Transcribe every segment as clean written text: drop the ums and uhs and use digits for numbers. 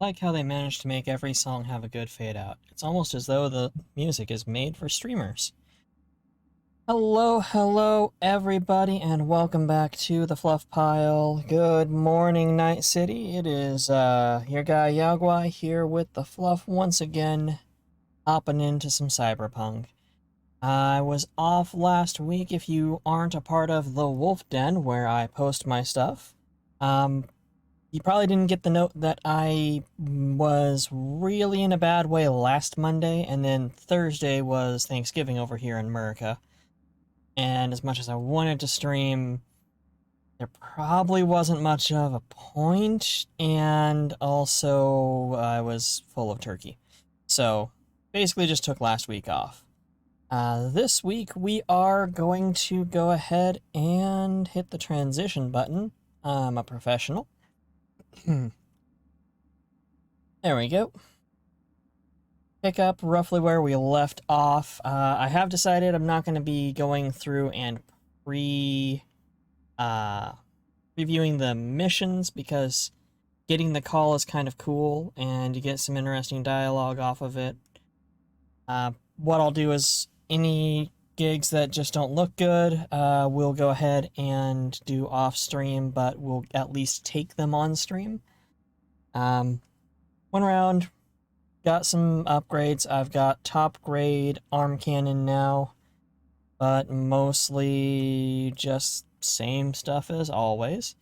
Like how they managed to make every song have a good fade out. It's almost as though the music is made for streamers. Hello, hello, everybody, and welcome back to the Fluff Pile. Good morning, Night City. It is your guy Yagwai here with the Fluff once again, hopping into some Cyberpunk. I was off last week. If you aren't a part of the Wolf Den, where I post my stuff, um, you probably didn't get the note that I was really in a bad way last Monday, and then Thursday was Thanksgiving over here in America. And as much as I wanted to stream, there probably wasn't much of a point, and also I was full of turkey. So basically just took last week off. This week we are going to go ahead and hit the transition button. I'm a professional. There we go. Pick up roughly where we left off. I have decided I'm not going to be going through and reviewing the missions because getting the call is kind of cool and you get some interesting dialogue off of it. What I'll do is any gigs that just don't look good, we'll go ahead and do off stream, but we'll at least take them on stream. Went around, got some upgrades. I've got top grade arm cannon now, but mostly just same stuff as always.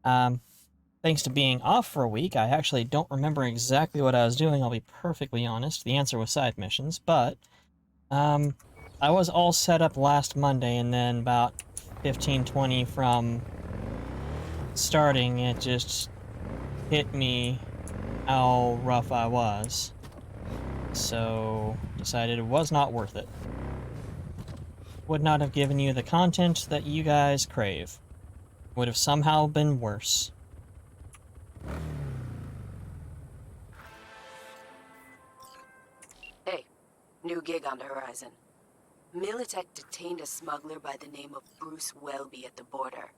Thanks to being off for a week, I actually don't remember exactly what I was doing, I'll be perfectly honest. The answer was side missions, but I was all set up last Monday, and then about 15-20 from starting, it just hit me how rough I was. So, decided it was not worth it. Would not have given you the content that you guys crave. Would have somehow been worse. Hey, new gig on the horizon. Militech detained a smuggler by the name of Bruce Welby at the border.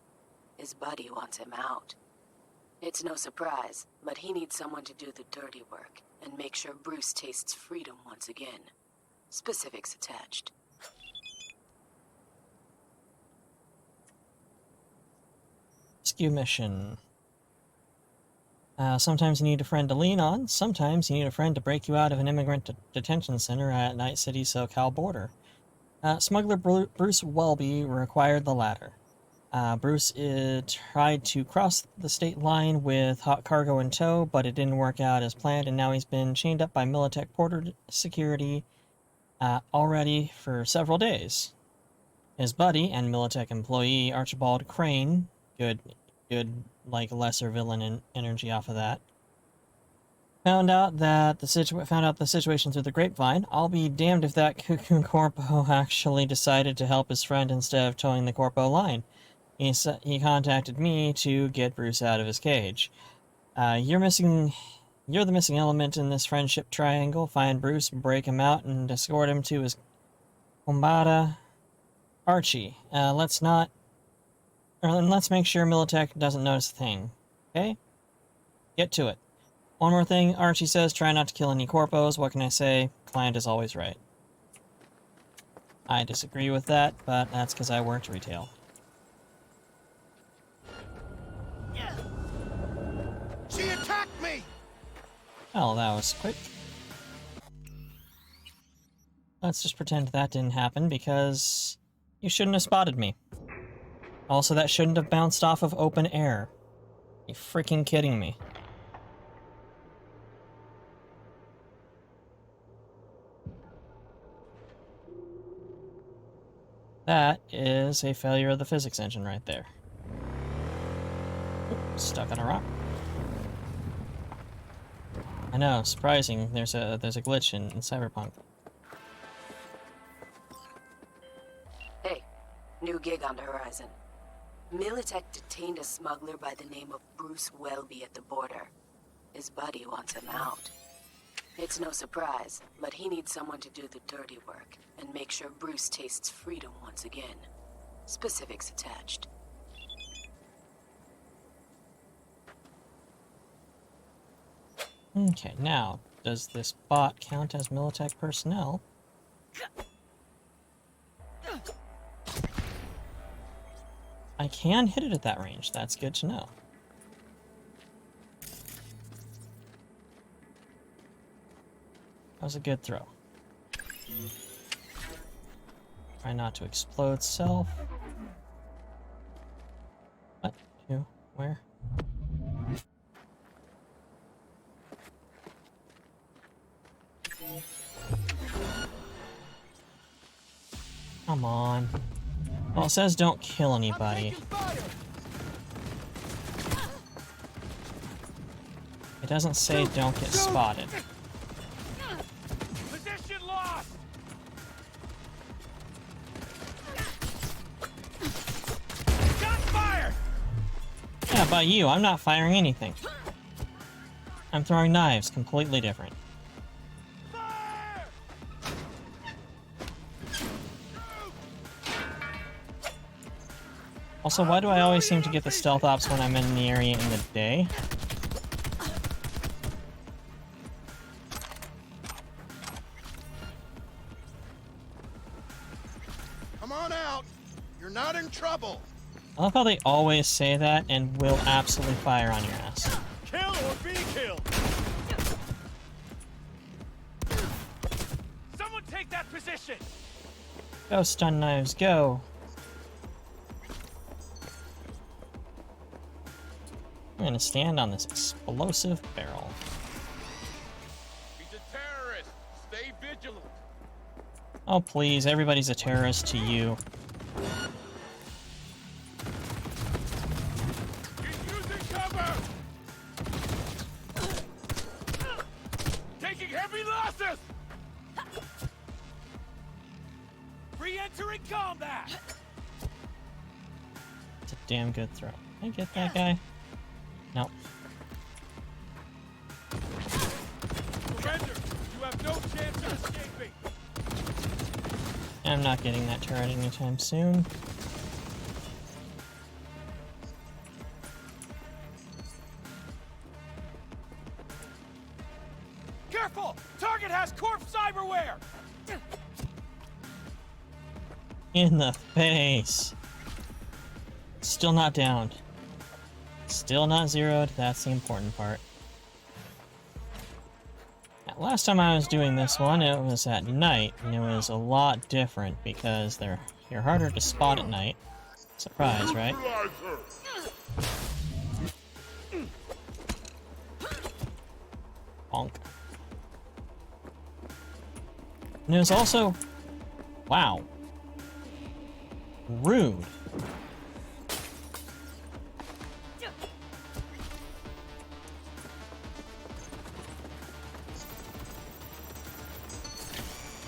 His buddy wants him out. It's no surprise, but he needs someone to do the dirty work and make sure Bruce tastes freedom once again. Specifics attached. Rescue mission. Sometimes you need a friend to lean on. Sometimes you need a friend to break you out of an immigrant detention center at Night City SoCal border. Smuggler Bruce Welby required the latter. Bruce tried to cross the state line with hot cargo in tow, but it didn't work out as planned, and now he's been chained up by Militech border security already for several days. His buddy and Militech employee Archibald Crane, good, like lesser villain energy off of that, found out the situation through the grapevine. I'll be damned if that Cuckoo Corpo actually decided to help his friend instead of towing the Corpo line. He contacted me to get Bruce out of his cage. You're the missing element in this friendship triangle. Find Bruce, break him out, and escort him to his combata. Archie, let's make sure Militech doesn't notice a thing. Okay? Get to it. One more thing, Archie says, try not to kill any corpos. What can I say? Client is always right. I disagree with that, but that's because I worked retail. She attacked me! Well, that was quick. Let's just pretend that didn't happen, because you shouldn't have spotted me. Also, that shouldn't have bounced off of open air. Are you freaking kidding me? That is a failure of the physics engine right there. Oop, stuck on a rock. I know, surprising. There's a glitch in Cyberpunk. Hey, new gig on the horizon. Militech detained a smuggler by the name of Bruce Welby at the border. His buddy wants him out. It's no surprise, but he needs someone to do the dirty work and make sure Bruce tastes freedom once again. Specifics attached. Okay, now, does this bot count as Militech personnel? I can hit it at that range. That's good to know. That was a good throw. Try not to explode self. What? Who? Where? Come on. Well, it says don't kill anybody. It doesn't say don't get spotted. Position lost. Shot fired. Yeah, by you, I'm not firing anything. I'm throwing knives, completely different. Fire! Also, why do I always seem to get the stealth ops when I'm in the area in the day? Come on out. You're not in trouble. I love how they always say that and will absolutely fire on your ass. Kill or be killed. Someone take that position. Go, stun knives, go! I'm gonna stand on this explosive barrel. He's a terrorist. Stay vigilant. Oh please, everybody's a terrorist to you. He's using cover. Taking heavy losses. Re-entering combat. It's a damn good throw. Can I get that guy? Nope. Surrender. You have no chance of escaping. I'm not getting that turret anytime soon. Careful! Target has corpse cyberware. In the face! Still not downed. Still not zeroed, that's the important part. Now, last time I was doing this one, it was at night, and it was a lot different because you're harder to spot at night. Surprise, right? Bonk. And it was also... wow. Rude.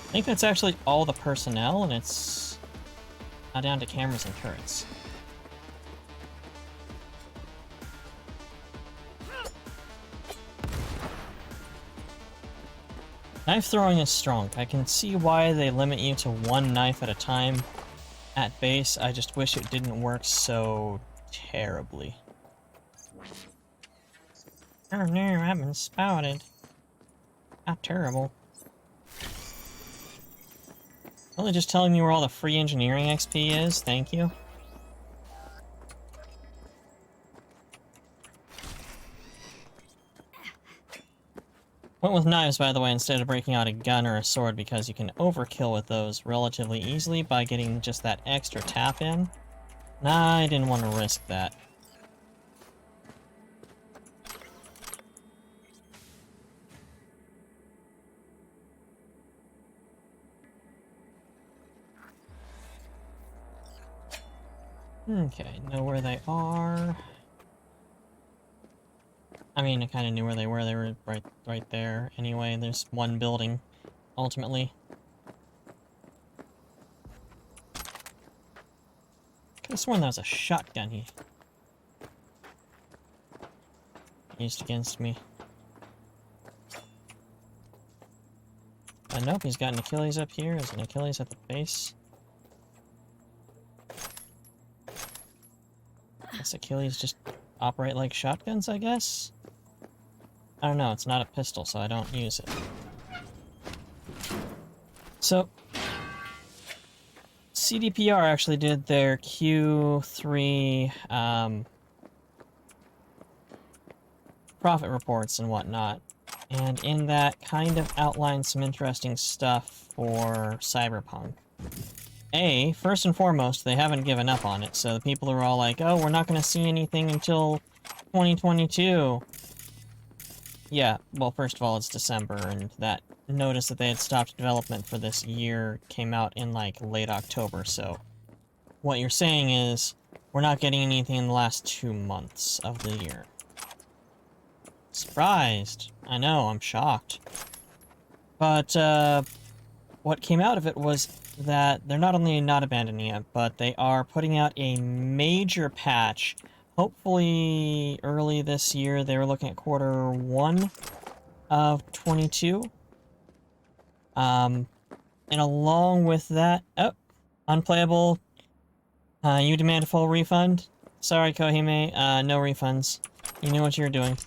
I think that's actually all the personnel, and it's now down to cameras and turrets. Knife throwing is strong. I can see why they limit you to one knife at a time at base. I just wish it didn't work so terribly. Oh no, I've been spotted. How terrible. Really just telling me where all the free engineering XP is? Thank you. Went with knives, by the way, instead of breaking out a gun or a sword, because you can overkill with those relatively easily by getting just that extra tap in. Nah, I didn't want to risk that. Okay, know where they are. I mean, I kind of knew where they were. They were right there. Anyway, there's one building, ultimately. Could have sworn that was a shotgun he used against me. Nope, he's got an Achilles up here. Is an Achilles at the base? Guess Achilles just operate like shotguns, I guess? I don't know, it's not a pistol, so I don't use it. So, CDPR actually did their Q3 profit reports and whatnot, and in that kind of outlined some interesting stuff for Cyberpunk. First and foremost, they haven't given up on it, so the people are all like, oh, we're not going to see anything until 2022. Yeah, well, first of all, it's December, and that notice that they had stopped development for this year came out in, like, late October, so what you're saying is, we're not getting anything in the last 2 months of the year. Surprised. I know, I'm shocked. But, what came out of it was that they're not only not abandoning it, but they are putting out a major patch. Hopefully early this year. They were looking at Q1 of 22. And along with that... Oh, unplayable. You demand a full refund? Sorry, Kohime. No refunds. You knew what you were doing.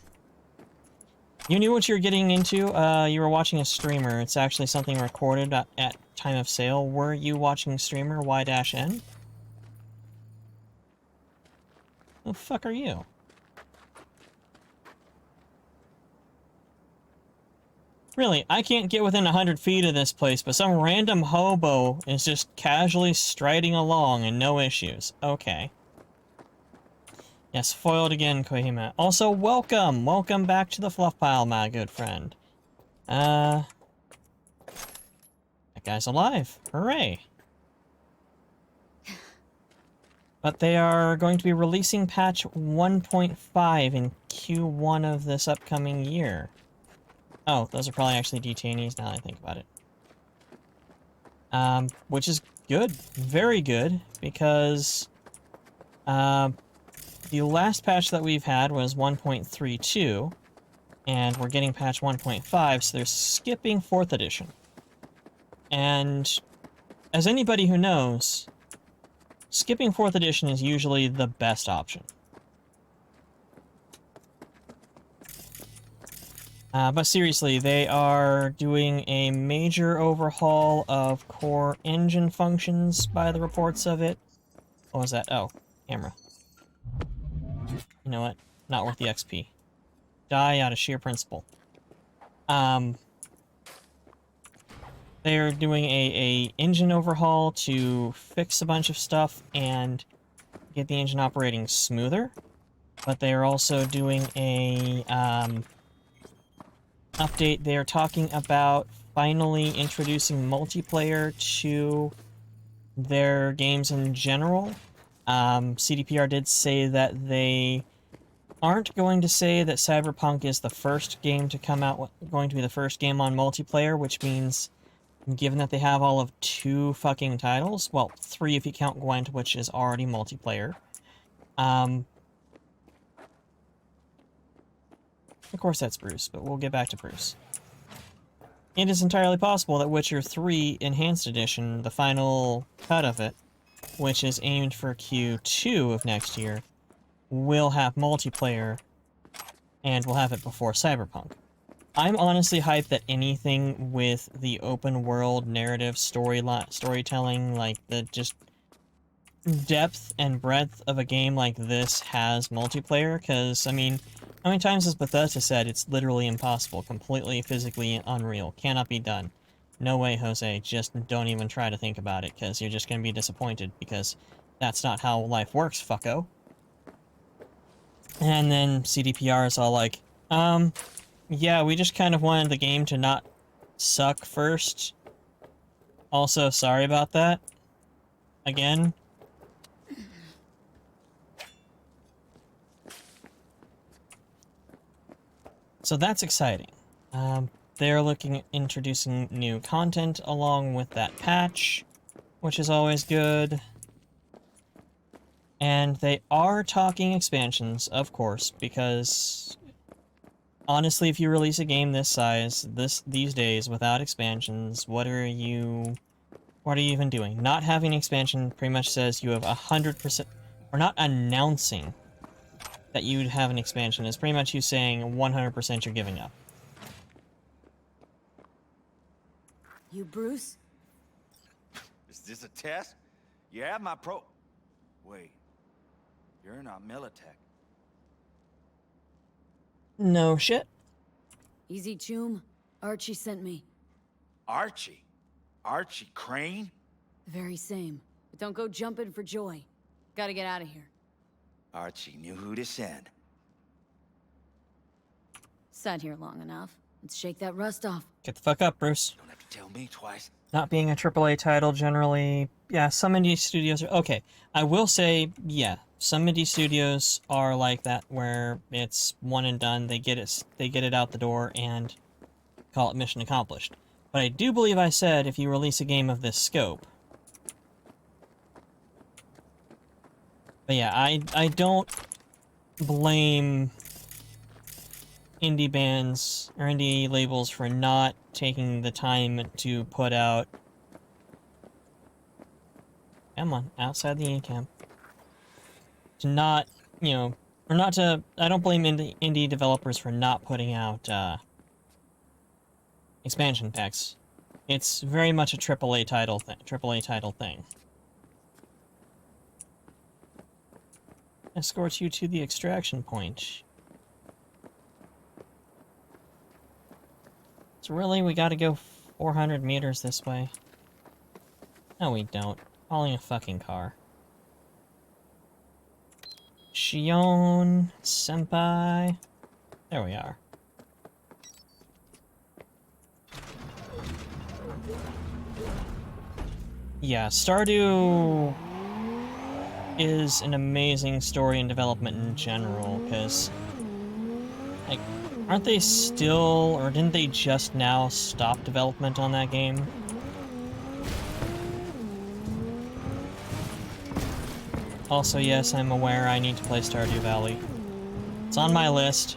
You knew what you were getting into. You were watching a streamer. It's actually something recorded at time of sale. Were you watching streamer Y-N? Who the fuck are you? Really, I can't get within 100 feet of this place, but some random hobo is just casually striding along and no issues. Okay. Yes, foiled again, Kohima. Also, welcome! Welcome back to the fluff pile, my good friend. That guy's alive. Hooray. But they are going to be releasing patch 1.5 in Q1 of this upcoming year. Oh, those are probably actually detainees now that I think about it. Which is good. Very good, because the last patch that we've had was 1.32, and we're getting patch 1.5, so they're skipping 4th edition. And as anybody who knows, skipping 4th edition is usually the best option. But seriously, they are doing a major overhaul of core engine functions by the reports of it. What was that? Oh, camera. You know what? Not worth the XP. Die out of sheer principle. They're doing a engine overhaul to fix a bunch of stuff and get the engine operating smoother. But they are also doing a update. They are talking about finally introducing multiplayer to their games in general. CDPR did say that they aren't going to say that Cyberpunk is the first game to come out, going to be the first game on multiplayer, which means, given that they have all of 2 fucking titles, well, 3 if you count Gwent, which is already multiplayer. Of course that's Bruce, but we'll get back to Bruce. It is entirely possible that Witcher 3 Enhanced Edition, the final cut of it, which is aimed for Q2 of next year, will have multiplayer, and we'll have it before Cyberpunk. I'm honestly hyped that anything with the open world narrative storytelling, like the just depth and breadth of a game like this has multiplayer, because, I mean, how many times has Bethesda said it's literally impossible, completely physically unreal, cannot be done? No way, Jose, just don't even try to think about it, because you're just going to be disappointed, because that's not how life works, fucko. And then CDPR is all like, yeah, we just kind of wanted the game to not suck first. Also, sorry about that. Again. So that's exciting. They're looking at introducing new content along with that patch, which is always good. And they are talking expansions, of course, because honestly, if you release a game this size, these days, without expansions, what are you even doing? Not having an expansion pretty much says you have 100%, or not announcing that you'd have an expansion. It's pretty much you saying 100% you're giving up. You Bruce? Is this a test? You have my pro... Wait. You're not Militech. No shit. Easy, Choom. Archie sent me. Archie? Archie Crane? The very same. But don't go jumping for joy. Gotta get out of here. Archie knew who to send. Sat here long enough. Let's shake that rust off. Get the fuck up, Bruce. Don't have to tell me twice. Not being a AAA title generally, yeah, some indie studios are okay. I will say, yeah, some indie studios are like that, where it's one and done. They get it out the door and call it mission accomplished. But I do believe I said if you release a game of this scope. But yeah, I don't blame indie bands or indie labels for not taking the time to put out... Come on, outside the in-camp. To not, you know, or not to... I don't blame indie developers for not putting out expansion packs. It's very much a AAA title thing. Escort you to the extraction point. So really, we gotta go 400 meters this way? No, we don't. Calling a fucking car. Shion, senpai. There we are. Yeah, Stardew is an amazing story and development in general, because, like, aren't they still, or didn't they just now stop development on that game? Also, yes, I'm aware I need to play Stardew Valley. It's on my list.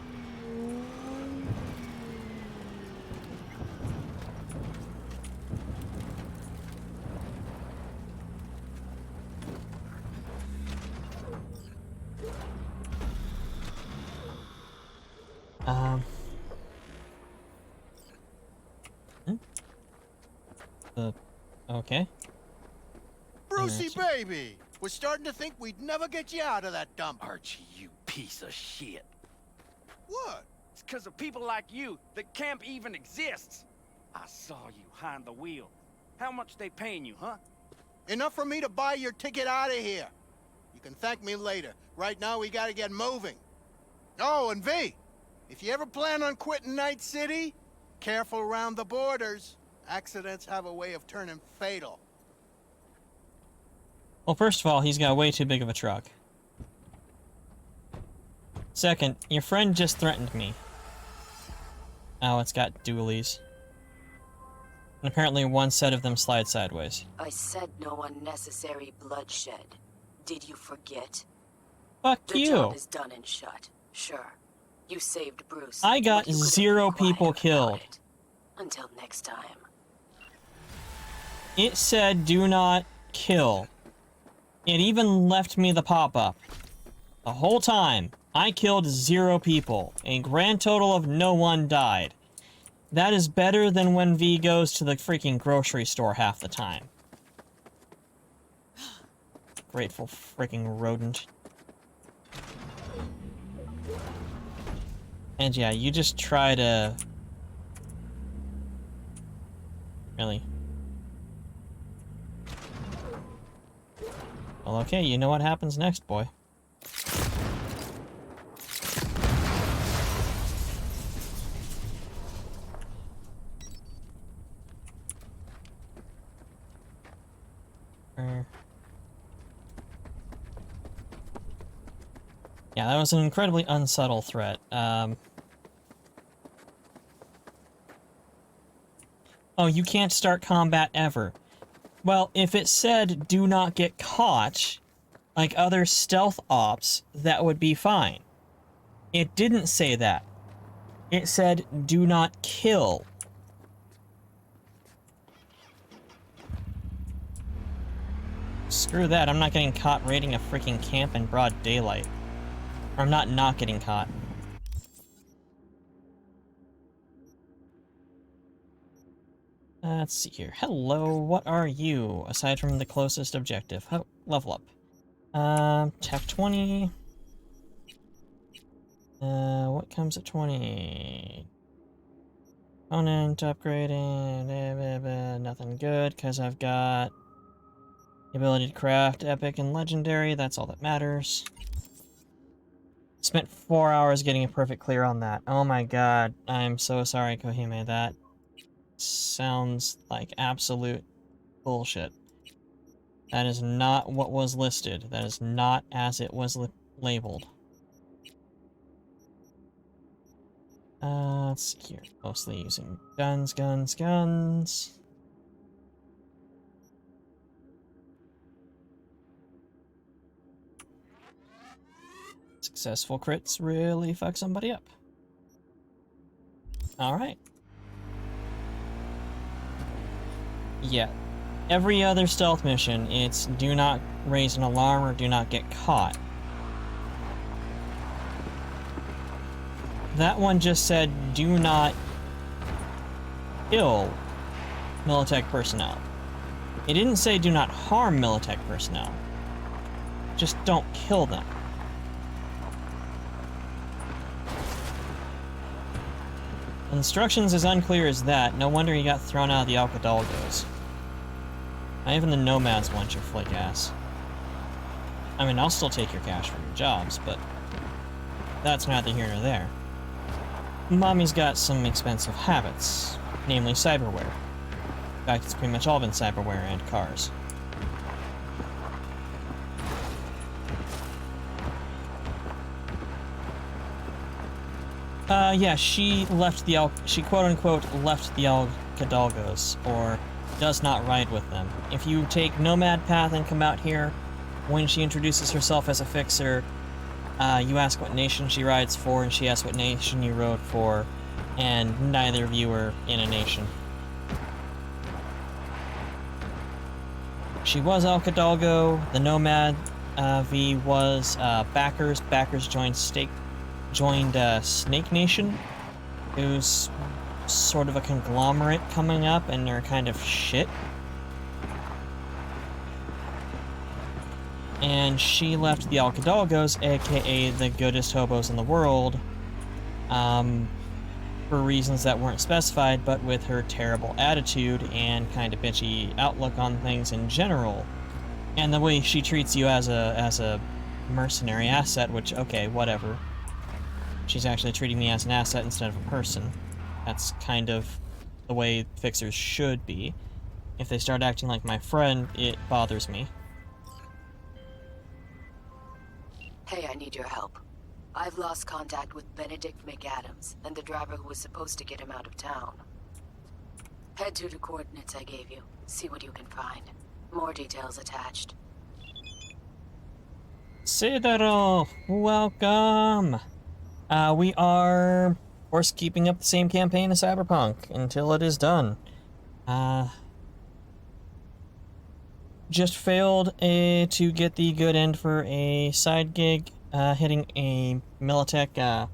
Okay. Brucey, baby! We're starting to think we'd never get you out of that dump. Archie, you piece of shit. What? It's because of people like you that camp even exists. I saw you behind the wheel. How much they paying you, huh? Enough for me to buy your ticket out of here. You can thank me later. Right now, we gotta get moving. Oh, and V, if you ever plan on quitting Night City, careful around the borders. Accidents have a way of turning fatal. Well, first of all, he's got way too big of a truck. Second, your friend just threatened me. Oh, it's got dualies. And apparently one set of them slide sideways. I said no unnecessary bloodshed. Did you forget? Fuck The you! job is done and shut. Sure. You saved Bruce. I got but you could've 0 been quiet people about killed. it. Until next time. It said do not kill. It even left me the pop-up. The whole time, I killed 0 people. A grand total of no one died. That is better than when V goes to the freaking grocery store half the time. Grateful freaking rodent. And yeah, you just try to... Really? Well, okay, you know what happens next, boy. Yeah, that was an incredibly unsubtle threat. Oh, you can't start combat ever. Well, if it said do not get caught, like other stealth ops, that would be fine. It didn't say that. It said do not kill. Screw that, I'm not getting caught raiding a freaking camp in broad daylight. Or I'm not getting caught. Let's see here. Hello, what are you, aside from the closest objective? Oh, level up. Tech 20. What comes at 20? Opponent upgrading, blah, blah, blah. Nothing good, because I've got the ability to craft epic and legendary, that's all that matters. Spent 4 hours getting a perfect clear on that. Oh my god, I'm so sorry, Kohime, that sounds like absolute bullshit. That is not what was listed. That is not as it was labeled. Let's see here. Mostly using guns, guns, guns. Successful crits really fuck somebody up. Alright. Yeah. Every other stealth mission, it's do not raise an alarm or do not get caught. That one just said do not kill Militech personnel. It didn't say do not harm Militech personnel. Just don't kill them. Instructions as unclear as that. No wonder you got thrown out of the Alcadalgos. Not even the Nomads want your flake ass. I mean, I'll still take your cash for your jobs, but that's neither here nor there. Mommy's got some expensive habits, namely cyberware. In fact, it's pretty much all been cyberware and cars. Yeah, she quote-unquote left the Alcadalgos, or does not ride with them. If you take Nomad Path and come out here, when she introduces herself as a fixer, you ask what nation she rides for, and she asks what nation you rode for, and neither of you are in a nation. She was Alcadalgo, the Nomad V was Backers. Backers joined Snake Nation, who's sort of a conglomerate coming up, and they're kind of shit. And she left the Alcadalgos, aka the goodest hobos in the world, for reasons that weren't specified, but with her terrible attitude and kind of bitchy outlook on things in general, and the way she treats you as a mercenary asset, which, okay, whatever. She's actually treating me as an asset instead of a person. That's kind of the way fixers should be. If they start acting like my friend, it bothers me. Hey, I need your help. I've lost contact with Benedict McAdams and the driver who was supposed to get him out of town. Head to the coordinates I gave you. See what you can find. More details attached. Citadel, welcome! We are, of course, keeping up the same campaign as Cyberpunk until it is done. Just failed to get the good end for a side gig, hitting a Militech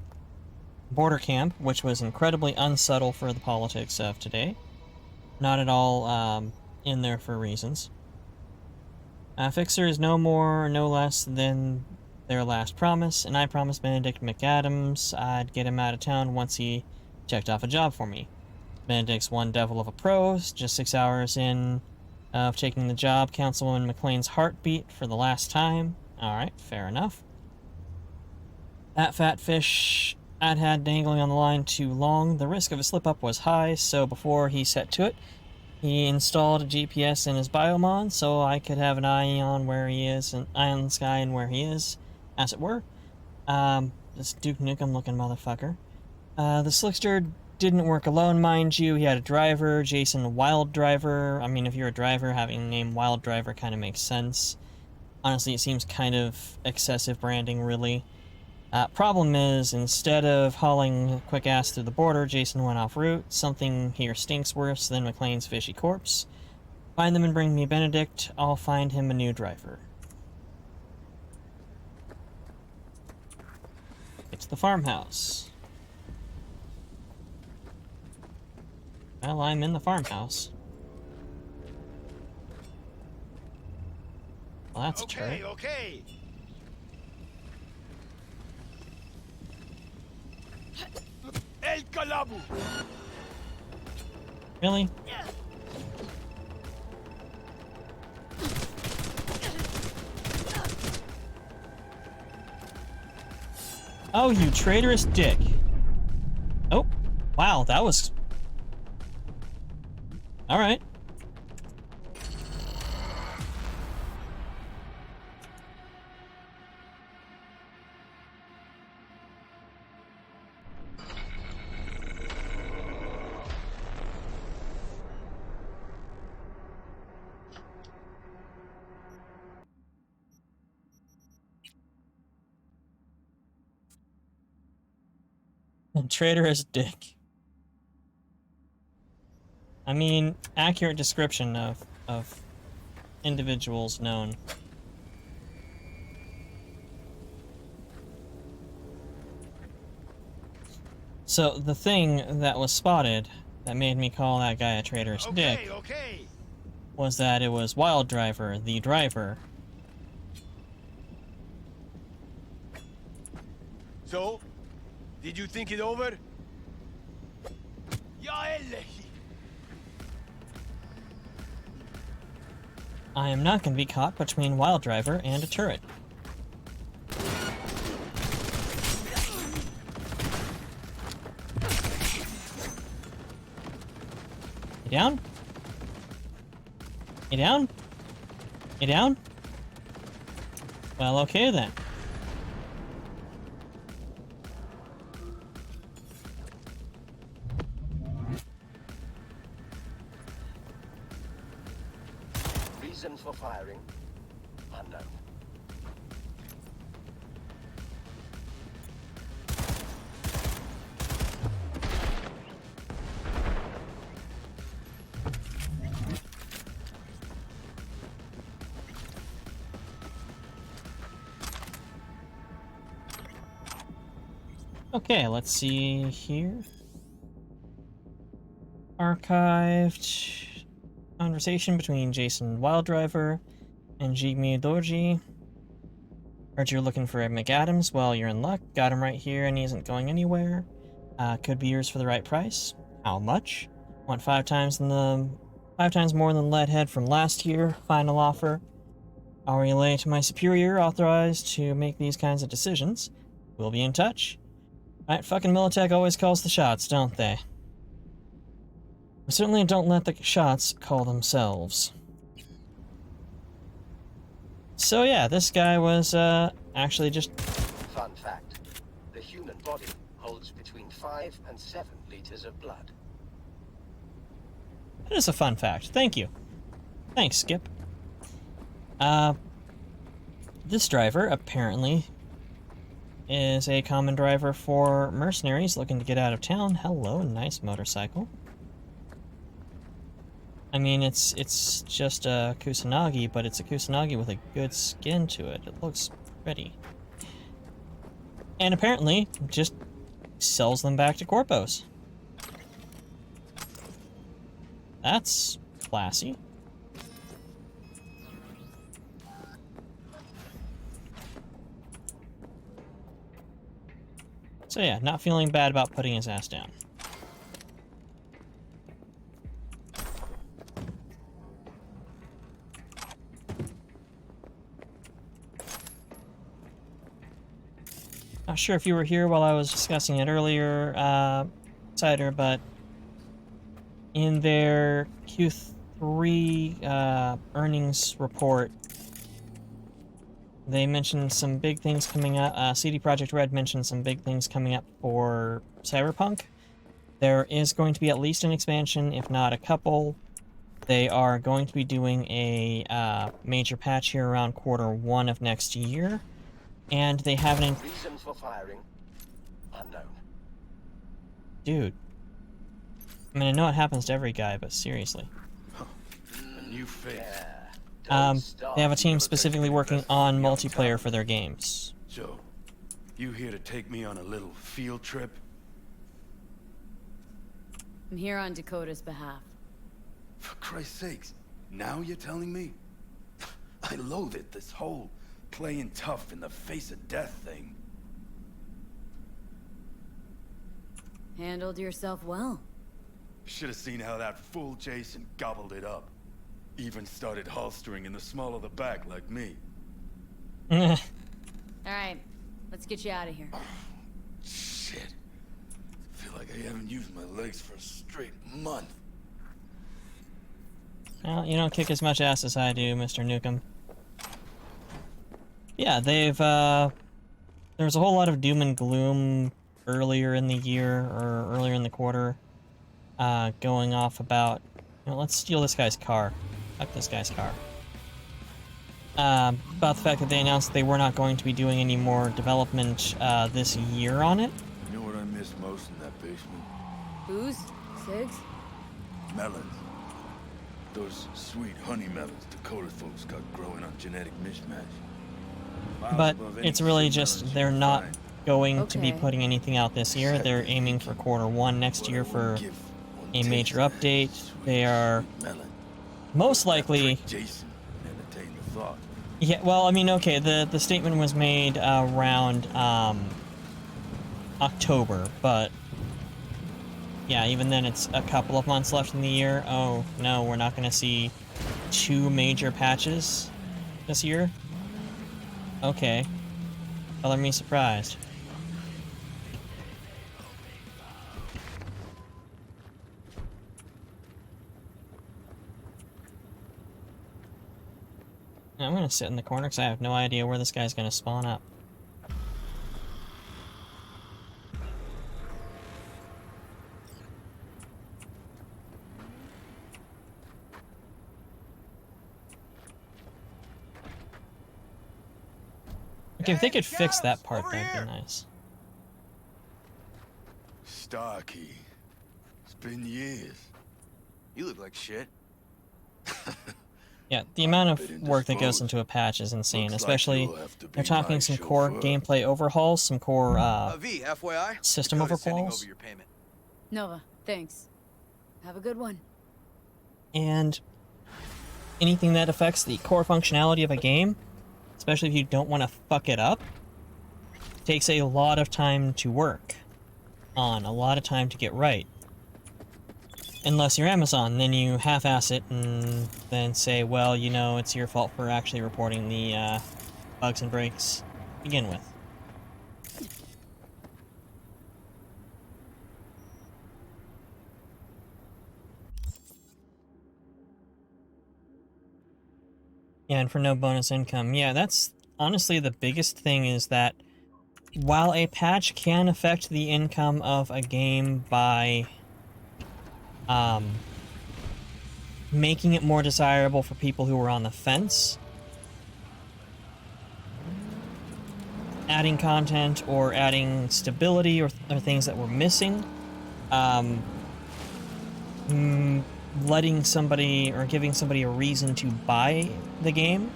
border camp, which was incredibly unsubtle for the politics of today. Not at all in there for reasons. Fixer is no more, no less than their last promise, and I promised Benedict McAdams I'd get him out of town once he checked off a job for me. Benedict's one devil of a pro, just 6 hours in of taking the job. Councilwoman McLean's heartbeat for the last time. Alright, fair enough. That fat fish I'd had dangling on the line too long. The risk of a slip-up was high, so before he set to it, he installed a GPS in his biomon so I could have an eye on where he is, an eye on the sky and where he is, as it were. This Duke Nukem looking motherfucker. The Slickster didn't work alone, mind you. He had a driver, Jason Wild Driver. I mean, if you're a driver, having the name Wild Driver kind of makes sense. Honestly, it seems kind of excessive branding, really. Problem is, instead of hauling quick ass through the border, Jason went off route. Something here stinks worse than McLean's fishy corpse. Find them and bring me Benedict. I'll find him a new driver. to the farmhouse. Well, I'm in the farmhouse. Well, that's a turret. Okay. El Calabu. Really? Oh, you traitorous dick. Oh, wow, that was... Alright. Traitorous dick. I mean, accurate description of individuals known. So, the thing that was spotted that made me call that guy a traitorous dick was that it was Wild Driver, the driver. So, did you think it over? I am not going to be caught between Wild Driver and a turret. You down? You down? You down? Well, okay then. Reason for firing? Unknown. Okay, let's see here. Archived conversation between Jason Wilddriver and Jigme Dorji. Heard you're looking for McAdams. Well, you're in luck. Got him right here, and he isn't going anywhere. Could be yours for the right price. How much? Want 5 times more than Leadhead from last year. Final offer. I'll relay to my superior, authorized to make these kinds of decisions. We'll be in touch. Right, fucking Militech always calls the shots, don't they? We certainly don't let the shots call themselves. So yeah, this guy was, actually just... Fun fact. The human body holds between 5 and 7 liters of blood. That is a fun fact. Thank you. Thanks, Skip. This driver, apparently, is a common driver for mercenaries looking to get out of town. Hello, nice motorcycle. I mean, it's just a Kusanagi, but it's a Kusanagi with a good skin to it. It looks pretty. And apparently, just sells them back to Corpos. That's classy. So yeah, not feeling bad about putting his ass down. Not sure if you were here while I was discussing it earlier, Cider, but in their Q3 earnings report, they mentioned some big things coming up. CD Projekt Red mentioned some big things coming up for Cyberpunk. There is going to be at least an expansion, if not a couple. They are going to be doing a major patch here around Q1 of next year. And they haven't... Reason for firing? Unknown. Dude. I mean, I know it happens to every guy, but seriously. A new face. They have a team specifically working on multiplayer for their games. So, You here to take me on a little field trip? I'm here on Dakota's behalf. For Christ's sakes, now you're telling me? I loathe it, this whole playing tough in the face of death thing. Handled yourself well. Should have seen how that fool Jason gobbled it up. Even started holstering in the small of the back like me. All right, let's get you out of here. Shit. Feel like I haven't used my legs for a straight month. Well, you don't kick as much ass as I do, Mr. Nukem. Yeah, they've, there was a whole lot of doom and gloom earlier in the year, or earlier in the quarter, going off about, you know, let's steal this guy's car. Fuck this guy's car. About the fact that they announced that they were not going to be doing any more development, this year on it. You know what I miss most in that basement? Booze? Cigs? Melons. Those sweet honey melons Dakota folks got growing on genetic mismatch. Miles But above any it's really sea just, melons you they're can not find. going to be Okay. putting anything out this year. They're aiming for Q1 next year for a major update. They are most likely... Jason, entertain the thought. Yeah, well, I mean, okay, the statement was made around October, but yeah, even then it's a couple of months left in the year. Oh, no, we're not going to see 2 major patches this year? Okay. Color me surprised. I'm going to sit in the corner because I have no idea where this guy's going to spawn up. Okay, if they could fix that part, that'd be nice. Starkey. It's been years. You look like shit. Yeah, the amount of Bit work that goes indisposed. into a patch is insane, Looks like especially you'll have to be they're talking my some core chauffeur. gameplay overhauls, some core V, FYI. system Dakota's sending overhauls. over your payment. Nova, thanks. Have a good one. And anything that affects the core functionality of a game, especially if you don't want to fuck it up, takes a lot of time to work on, a lot of time to get right. Unless you're Amazon, then you half-ass it and then say, well, you know, it's your fault for actually reporting the bugs and breaks to begin with. Yeah, and for no bonus income. Yeah, that's honestly the biggest thing, is that while a patch can affect the income of a game by making it more desirable for people who are on the fence, adding content or adding stability or things that were missing, letting somebody or giving somebody a reason to buy the game,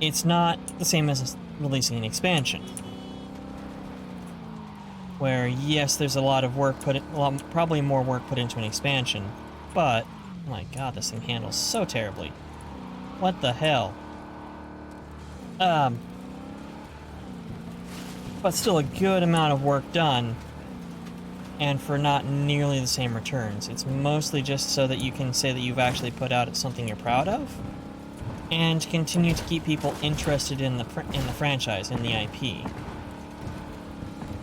it's not the same as releasing an expansion. Where, yes, there's a lot of work probably more work put into an expansion, but, oh my god, this thing handles so terribly. What the hell? But still a good amount of work done, and for not nearly the same returns. It's mostly just so that you can say that you've actually put out something you're proud of, and continue to keep people interested in the franchise, in the IP.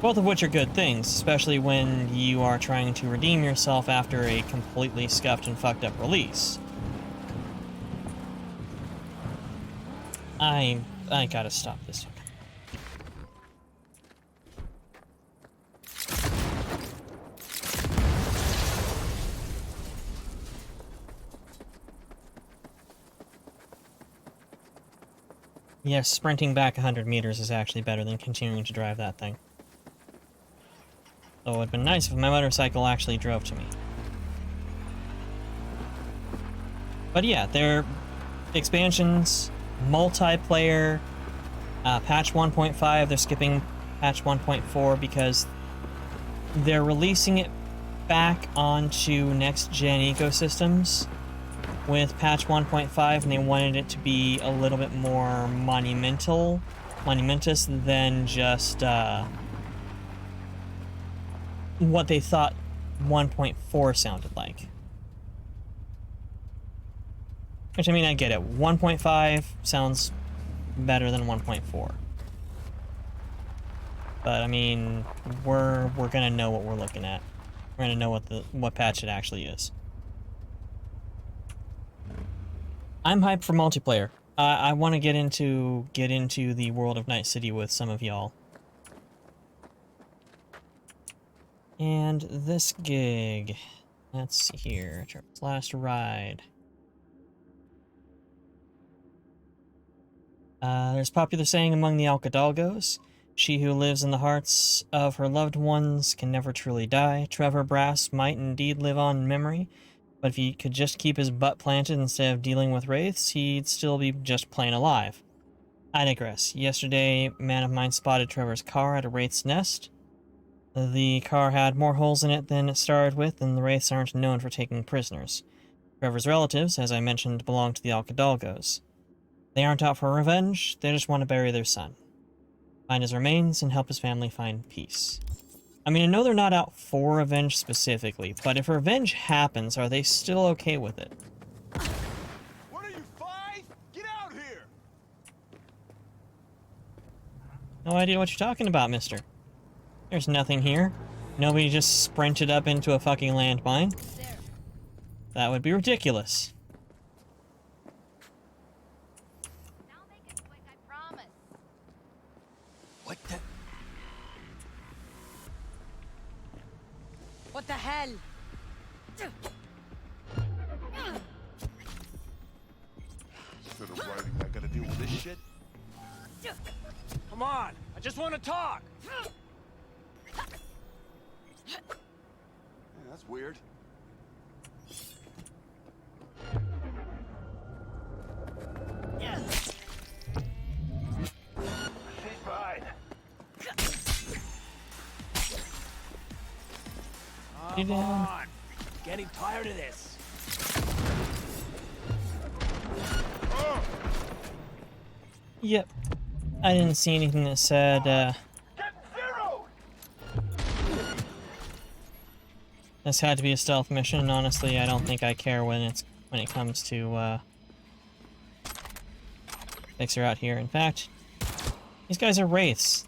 Both of which are good things, especially when you are trying to redeem yourself after a completely scuffed and fucked up release. I gotta stop this. Yes, sprinting back 100 meters is actually better than continuing to drive that thing. Though it would have been nice if my motorcycle actually drove to me. But yeah, they're expansions, multiplayer, patch 1.5, they're skipping patch 1.4 because they're releasing it back onto next-gen ecosystems with patch 1.5, and they wanted it to be a little bit more monumentous than just what they thought 1.4 sounded like. Which, I mean, I get it. 1.5 sounds better than 1.4. But, I mean, we're gonna know what we're looking at. We're gonna know what patch it actually is. I'm hyped for multiplayer. I want to get into the world of Night City with some of y'all. And this gig. Let's see here. Trevor's last ride. There's a popular saying among the Alcadalgos. She who lives in the hearts of her loved ones can never truly die. Trevor Brass might indeed live on in memory, but if he could just keep his butt planted instead of dealing with wraiths, he'd still be just plain alive. I digress. Yesterday, a man of mine spotted Trevor's car at a wraith's nest. The car had more holes in it than it started with, and the wraiths aren't known for taking prisoners. Trevor's relatives, as I mentioned, belong to the Alcadalgos. They aren't out for revenge, they just want to bury their son. Find his remains and help his family find peace. I mean, I know they're not out for revenge specifically, but if revenge happens, are they still okay with it? What are you, 5? Get out here! No idea what you're talking about, mister. There's nothing here. Nobody just sprinted up into a fucking landmine. That would be ridiculous. Now make it quick, I promise. What the? What the hell? Instead of writing, I gotta deal with this shit? Come on, I just want to talk. Yeah, that's weird. She's fine. You Come down? on, getting tired of this. Yep. I didn't see anything that said, Get zero! this had to be a stealth mission, and honestly, I don't think I care when it comes to, stakes are out here. In fact, these guys are wraiths.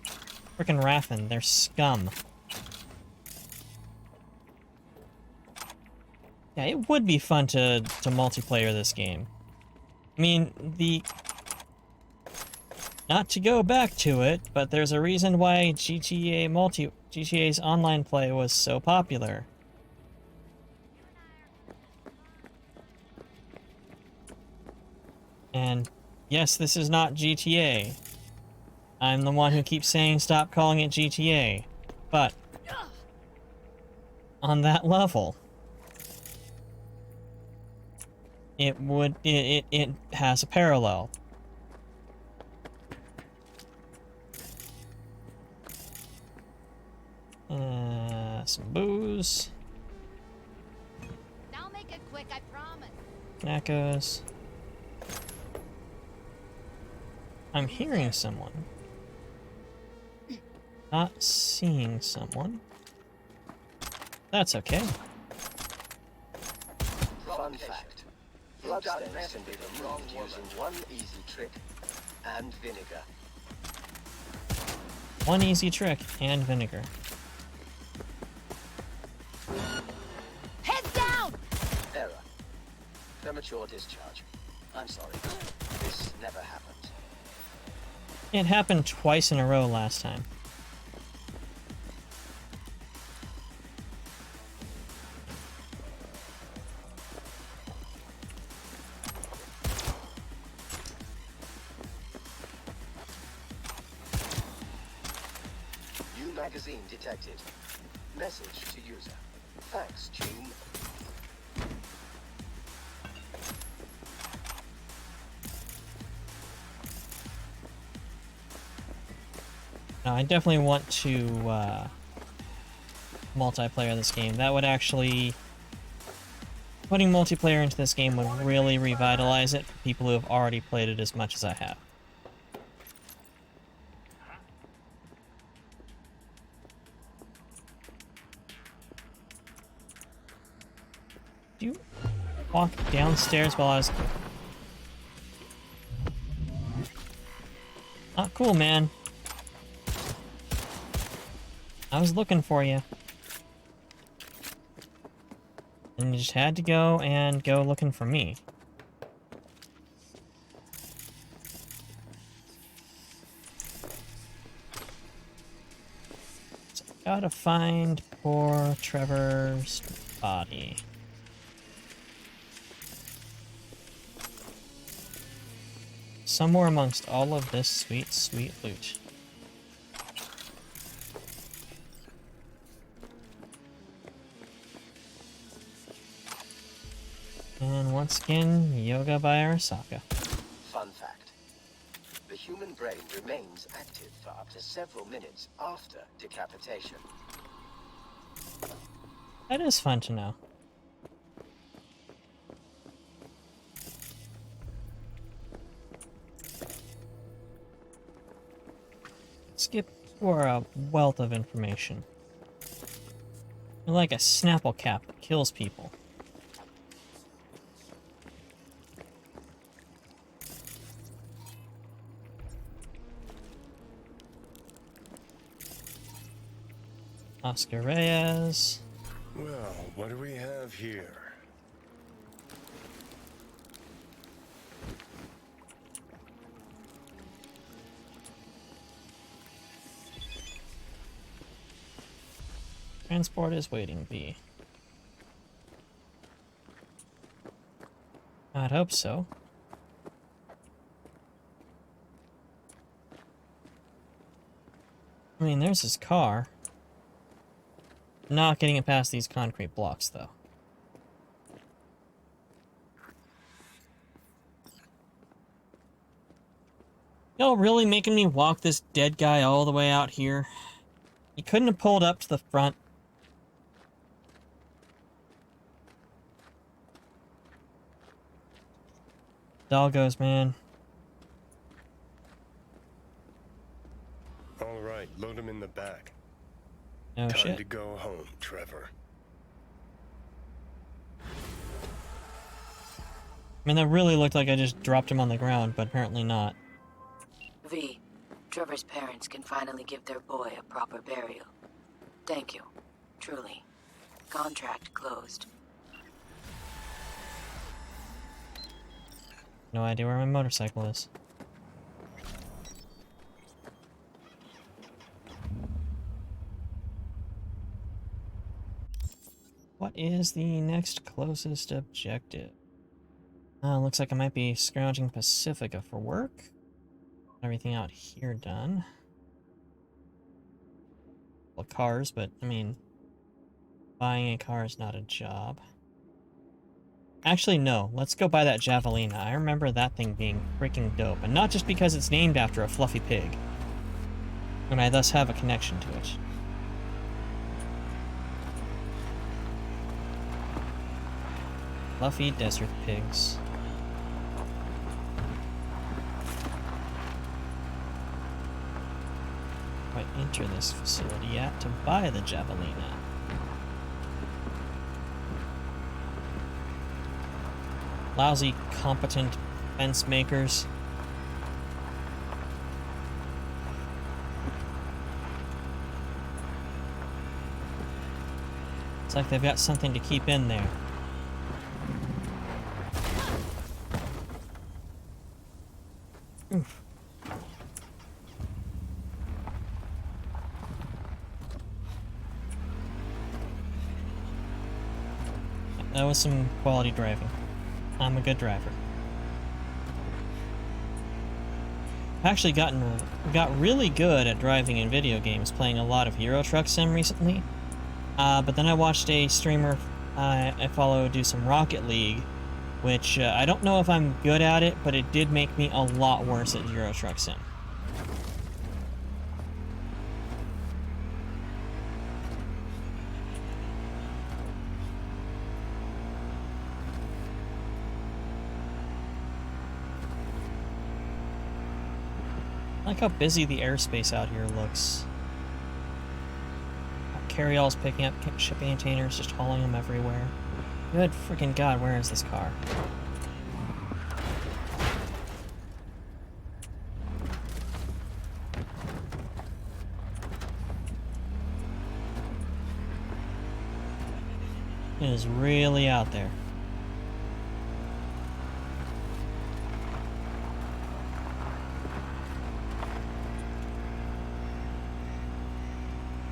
Frickin' Raffen, they're scum. Yeah, it would be fun to multiplayer this game. I mean, not to go back to it, but there's a reason why GTA's online play was so popular. And yes, this is not GTA. I'm the one who keeps saying stop calling it GTA. But on that level, it has a parallel. Some booze. Now make it quick, I promise. Echoes. I'm hearing someone. Not seeing someone. That's okay. Fun fact. Bloodstains can be removed using one easy trick and vinegar. One easy trick and vinegar. Head down! Error. Premature discharge. I'm sorry. This never happened. It happened twice in a row last time. New magazine detected. Message to user. Thanks, June. No, I definitely want to multiplayer this game. That would actually... Putting multiplayer into this game would really revitalize it for people who have already played it as much as I have. Do you walk downstairs while I was... Not cool, man. I was looking for you. And you just had to go and go looking for me. So I gotta find poor Trevor's body. Somewhere amongst all of this sweet, sweet loot. And once again, yoga by Arasaka. Fun fact. The human brain remains active for up to several minutes after decapitation. That is fun to know. Skip for a wealth of information. You're like a Snapple cap that kills people. Oscar Reyes. Well, what do we have here? Transport is waiting, B. I'd hope so. I mean, there's his car. Not getting it past these concrete blocks, though. Y'all really making me walk this dead guy all the way out here? He couldn't have pulled up to the front. Doggos, man. All right, load him in the back. No Time shit. to go home, Trevor. I mean, that really looked like I just dropped him on the ground, but apparently not. V, Trevor's parents can finally give their boy a proper burial. Thank you. Truly. Contract closed. No idea where my motorcycle is. What is the next closest objective? Looks like I might be scrounging Pacifica for work. Everything out here done. Well, cars, but I mean, buying a car is not a job. Actually, no. Let's go buy that Javelina. I remember that thing being freaking dope, and not just because it's named after a fluffy pig. And I thus have a connection to it. Fluffy desert pigs. I enter this facility at to buy the Javelina. Lousy, competent fence makers. It's like they've got something to keep in there. Oof. That was some quality driving. I'm a good driver. I've actually got really good at driving in video games, playing a lot of Euro Truck Sim recently. But then I watched a streamer I follow do some Rocket League, which I don't know if I'm good at it, but it did make me a lot worse at Euro Truck Sim. I like how busy the airspace out here looks. Carryalls picking up shipping containers, just hauling them everywhere. Good freaking god, where is this car? It is really out there.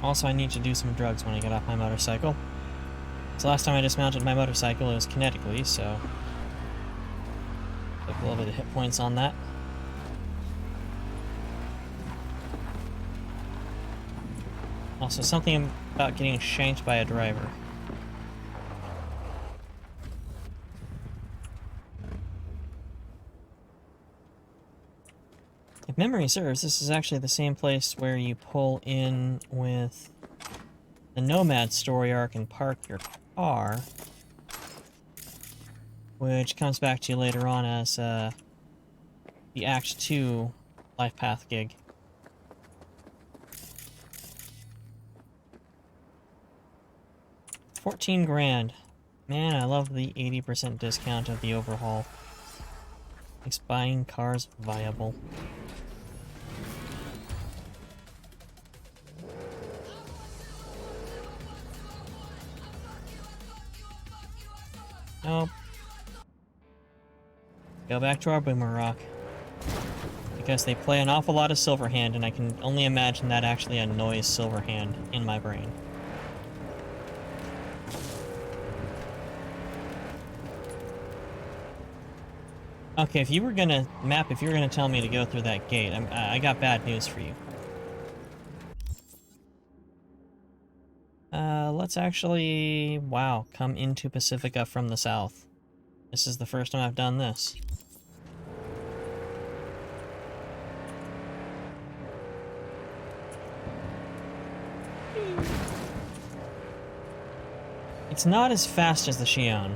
Also, I need to do some drugs when I get off my motorcycle. So last time I dismounted my motorcycle, it was kinetically, so took a little bit of hit points on that. Also, something about getting shanked by a driver. If memory serves, this is actually the same place where you pull in with the Nomad story arc and park your car, which comes back to you later on as the Act 2 life path gig. $14 grand. Man, I love the 80% discount of the overhaul. Makes buying cars viable. Nope. Go back to our boomer rock. Because they play an awful lot of Silverhand, and I can only imagine that actually annoys Silverhand in my brain. Okay, if you were gonna tell me to go through that gate, I got bad news for you. Let's actually, wow, come into Pacifica from the south. This is the first time I've done this. It's not as fast as the Xion,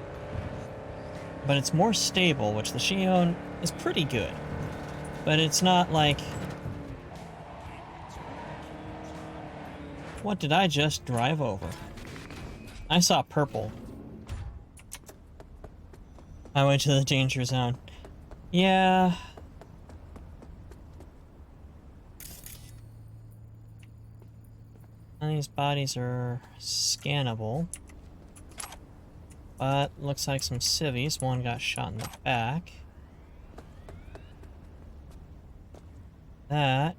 but it's more stable, which the Xion is pretty good. But it's not like... What did I just drive over? I saw purple. I went to the danger zone. Yeah. None of these bodies are scannable. But looks like some civvies. One got shot in the back. That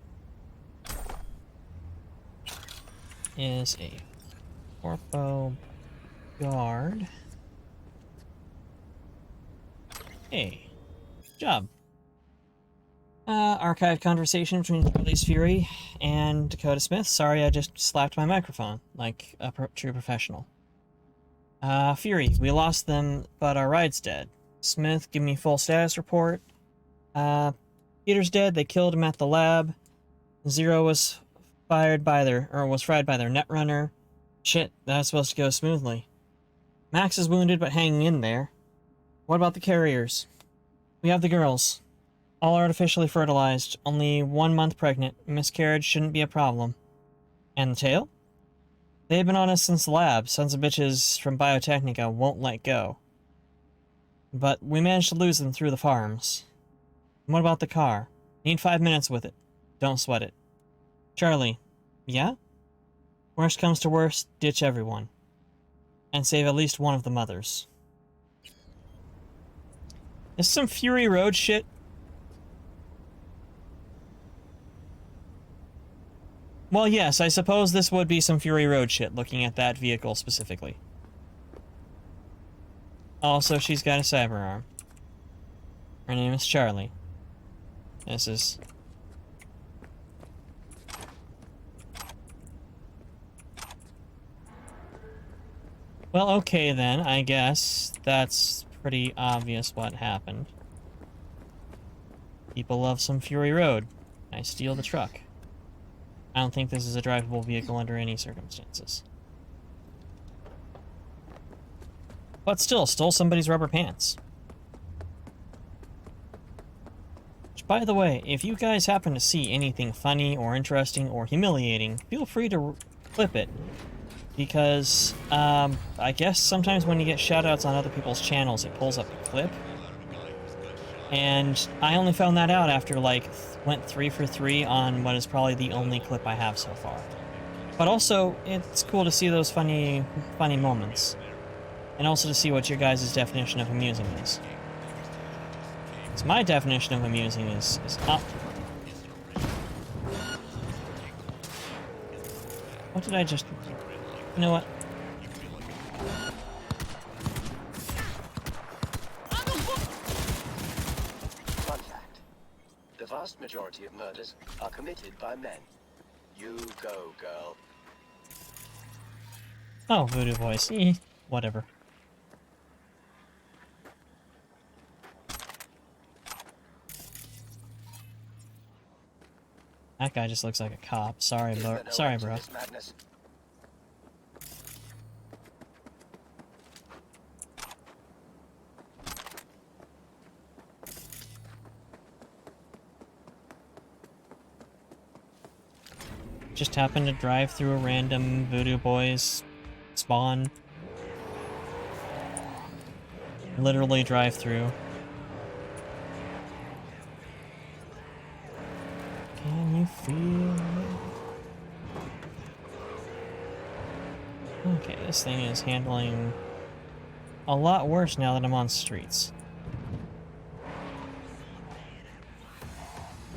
is a Corpo guard. Hey, good job. Archived conversation between Police Fury and Dakota Smith. Sorry, I just slapped my microphone like a true professional. Fury, we lost them, but our ride's dead. Smith, give me full status report. Peter's dead. They killed him at the lab. Zero was fried by their netrunner. Shit, that was supposed to go smoothly. Max is wounded, but hanging in there. What about the carriers? We have the girls. All artificially fertilized, only 1 month pregnant. Miscarriage shouldn't be a problem. And the tail? They've been on us since the lab. Sons of bitches from Biotechnica won't let go. But we managed to lose them through the farms. And what about the car? Need 5 minutes with it. Don't sweat it. Charlie. Yeah? Worst comes to worst, ditch everyone. And save at least one of the mothers. This is some Fury Road shit. Well, yes, I suppose this would be some Fury Road shit, looking at that vehicle specifically. Also, she's got a cyber arm. Her name is Charlie. This is... Well, okay then, I guess. That's pretty obvious what happened. People love some Fury Road. I steal the truck. I don't think this is a drivable vehicle under any circumstances. But still, stole somebody's rubber pants. Which by the way, if you guys happen to see anything funny or interesting or humiliating, feel free to clip it. Because, I guess sometimes when you get shoutouts on other people's channels, it pulls up a clip. And I only found that out after, like, went 3 for 3 on what is probably the only clip I have so far. But also, it's cool to see those funny moments. And also to see what your guys' definition of amusing is. So my definition of amusing is up. What did I just... You know what? Fun fact. The vast majority of murders are committed by men. You go, girl. Oh, voodoo voice. Whatever. That guy just looks like a cop. Sorry, Is bro. there no Sorry, end to bro. this madness? Just happened to drive through a random voodoo boy's spawn. Literally drive through. Can you feel it? Okay, this thing is handling a lot worse now that I'm on streets.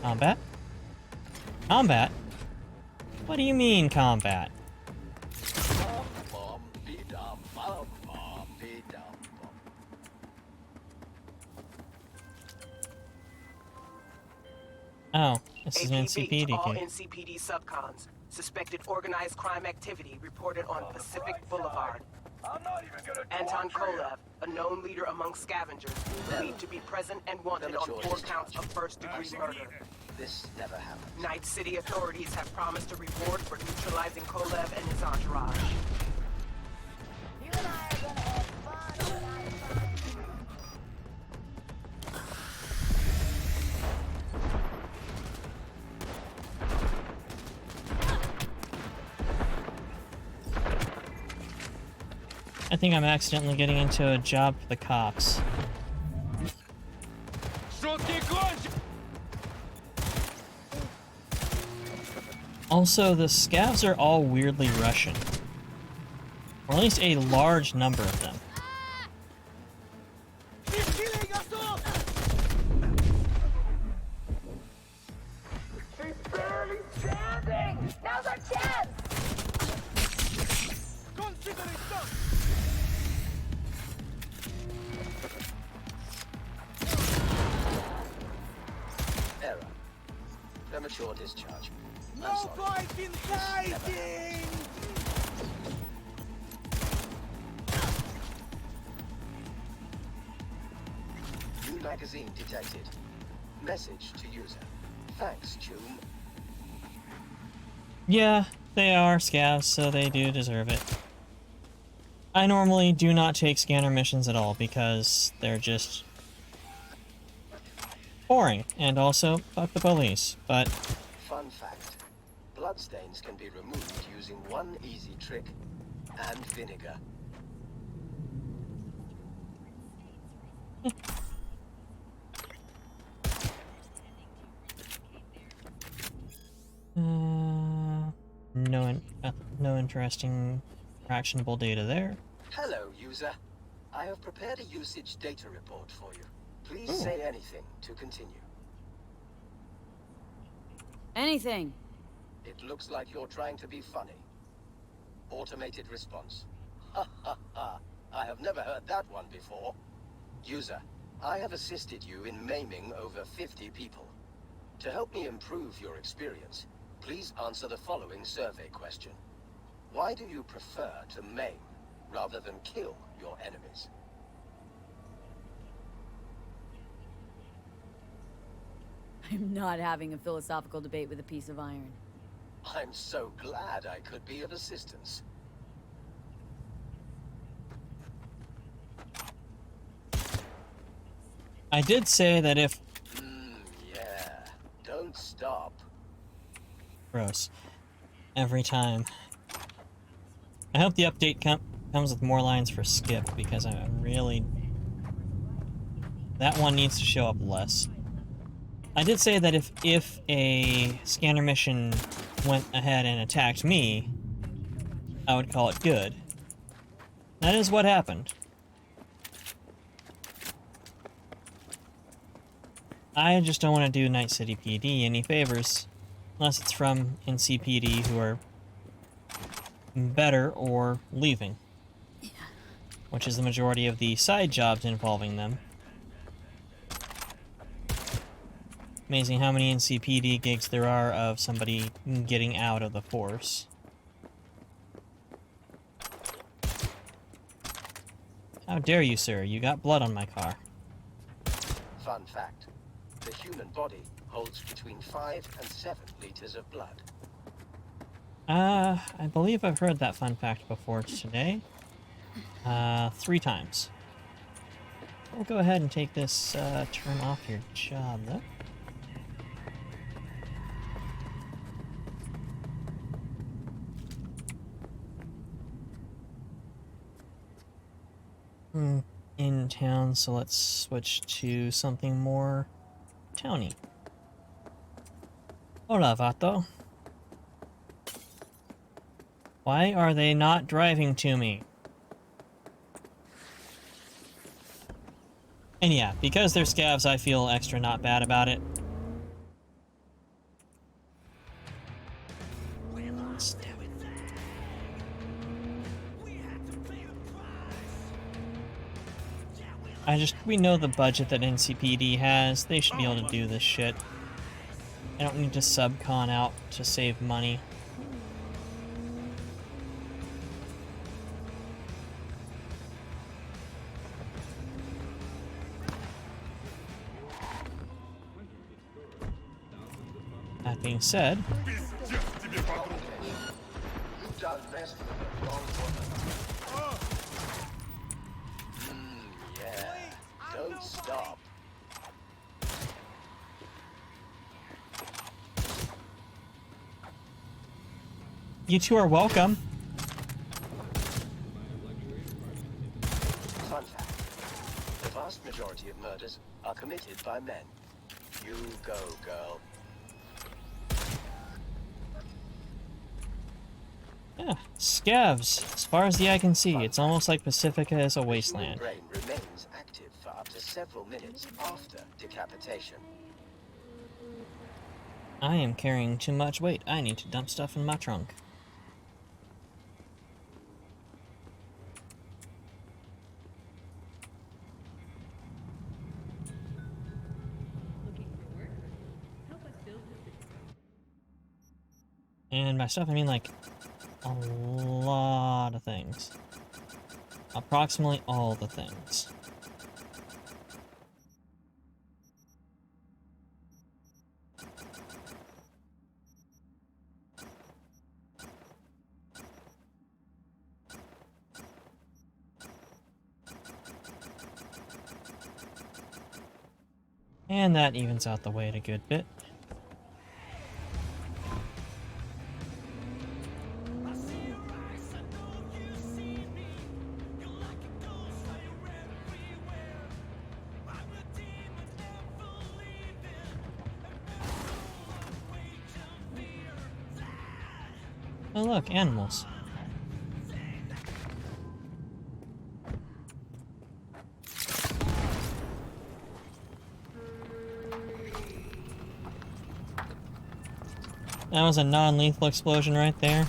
Combat? Combat? What do you mean, combat? Oh, this is an APB to all NCPD case. NCPD subcons. Suspected organized crime activity reported on Pacific Boulevard. Anton Kolev, a known leader among scavengers, believed to be present and wanted on 4 counts of first-degree murder. This never happened. Night City authorities have promised a reward for neutralizing Kolev and his entourage. I think I'm accidentally getting into a job for the cops. Also, the scavs are all weirdly Russian. Or at least a large number of them. She's barely standing! Now's our chance! Consider it done! Error. Premature discharge. No point in fighting! New magazine detected. Message to user. Thanks, Choom. Yeah, they are scavs, so they do deserve it. I normally do not take scanner missions at all because they're just boring, and also fuck the police, but Fun fact. Bloodstains can be removed using one easy trick and vinegar. No interesting actionable data there. Hello, user. I have prepared a usage data report for you. Please Ooh. say anything to continue. Anything. It looks like you're trying to be funny. Automated response. Ha ha ha. I have never heard that one before. User, I have assisted you in maiming over 50 people. To help me improve your experience, please answer the following survey question. Why do you prefer to maim rather than kill your enemies? I'm not having a philosophical debate with a piece of iron. I'm so glad I could be of assistance. I did say that if Yeah. Don't stop. Gross. Every time. I hope the update comes with more lines for Skip, because I'm really... That one needs to show up less. I did say that if a scanner mission went ahead and attacked me, I would call it good. That is what happened. I just don't want to do Night City PD any favors, unless it's from NCPD who are better or leaving, which is the majority of the side jobs involving them. Amazing how many NCPD gigs there are of somebody getting out of the force. How dare you, sir? You got blood on my car. Fun fact. The human body holds between 5 and 7 liters of blood. I believe I've heard that fun fact before today. 3 times. We'll go ahead and take this, turn off your job, though. In town, so let's switch to something more towny. Hola, Vato. Why are they not driving to me? And yeah, because they're scavs, I feel extra not bad about it. We know the budget that NCPD has. They should be able to do this shit. I don't need to subcon out to save money. That being said, Don't stop. you two are welcome. Fun fact. The vast majority of murders are committed by men. You go, girl. Yeah, scavs. As far as the eye can see, it's almost like Pacifica is a The wasteland. brain remains active for up to several minutes after decapitation. I am carrying too much weight. I need to dump stuff in my trunk. And by stuff, I mean like a lot of things. Approximately all the things. And that evens out the weight a good bit. Oh look, animals. That was a non-lethal explosion right there.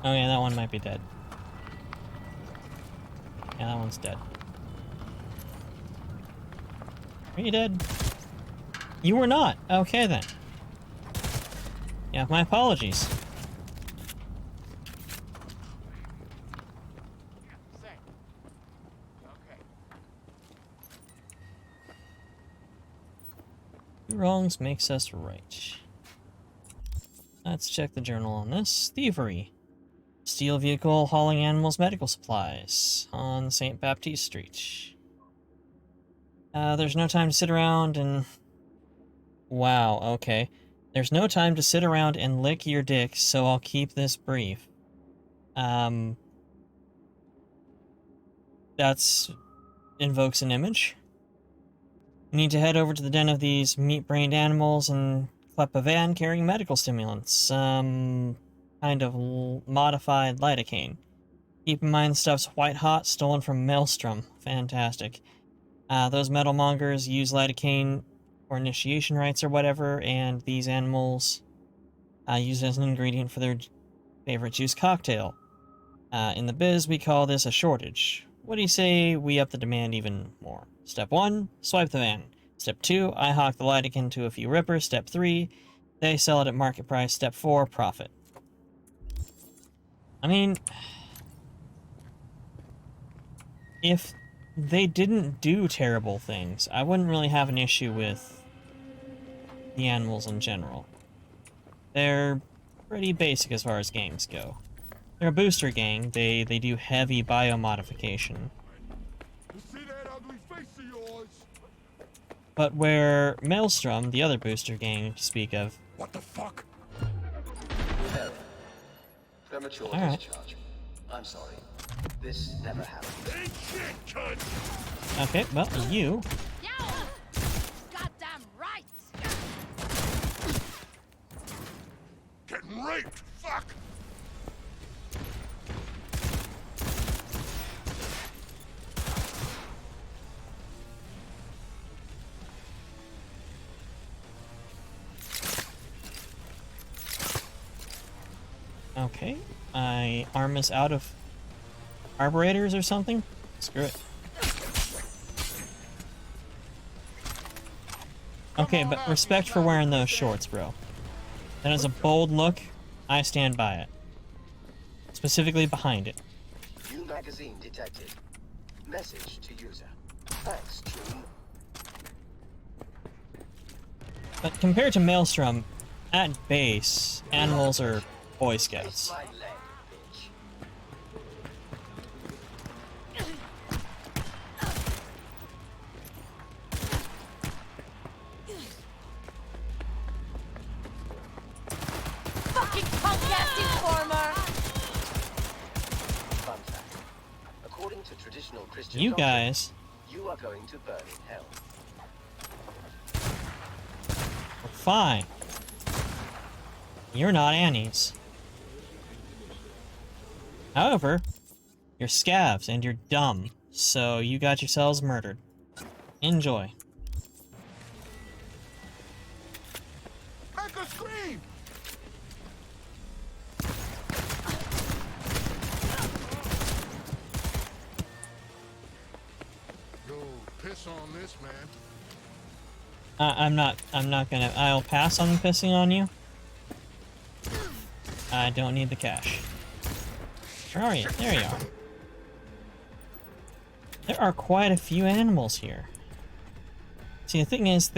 Oh yeah, that one might be dead. Yeah, that one's dead. Are you dead? You were not. Okay then. Yeah, my apologies. Wrongs makes us right. Let's check the journal on this. Thievery. Steel vehicle hauling animals medical supplies on St. Baptiste Street. There's no time to sit around and... Wow, okay. There's no time to sit around and lick your dick, so I'll keep this brief. That's... invokes an image. You need to head over to the den of these meat-brained animals and collect a van carrying medical stimulants. Kind of modified lidocaine. Keep in mind the stuff's white hot, stolen from Maelstrom. Fantastic. Those metal mongers use lidocaine for initiation rites or whatever, and these animals use it as an ingredient for their favorite juice cocktail. In the biz, we call this a shortage. What do you say we up the demand even more? Step 1, swipe the van. Step 2, I hawk the lidocaine to a few rippers. Step 3, they sell it at market price. Step 4, profit. I mean... if they didn't do terrible things, I wouldn't really have an issue with the animals in general. They're pretty basic as far as games go. They're a booster gang. They do heavy biomodification. But where Maelstrom, the other booster gang to speak of... What the fuck? Premature Alright. discharge. I'm sorry. This never happened. Okay, well, you... Goddamn right! Getting raped! Fuck! Okay, my arm is out of carburetors or something? Screw it. Okay, but respect for wearing those shorts, bro. That is a bold look. I stand by it. Specifically behind it. New magazine detected. Message to user. Thanks, June. But compared to Maelstrom, at base, animals are Boy Scouts. My leg, bitch. Fucking punk-ass informer! Fun fact. According to traditional Christian You doctrine, guys you are going to burn in hell. are fine. You're not Annies. However, you're scavs and you're dumb, so you got yourselves murdered. Enjoy. Make her scream! Yo, piss on this, man. I'm not gonna... I'll pass on pissing on you. I don't need the cash. Where are you? There you are. There are quite a few animals here. See, the thing is,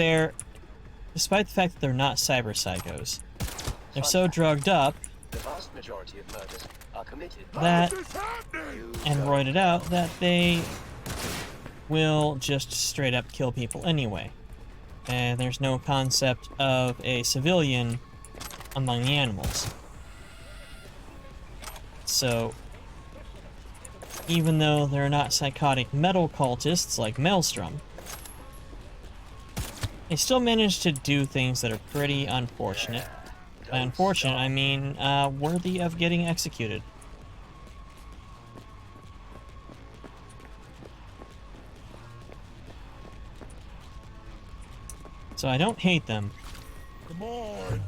despite the fact that they're not cyber psychos, they're so drugged up The vast majority of murders are committed that, you and roided out, that they will just straight up kill people anyway. And there's no concept of a civilian among the animals. So, even though they're not psychotic metal cultists like Maelstrom, they still manage to do things that are pretty unfortunate. By unfortunate, I mean worthy of getting executed. So I don't hate them. Come on!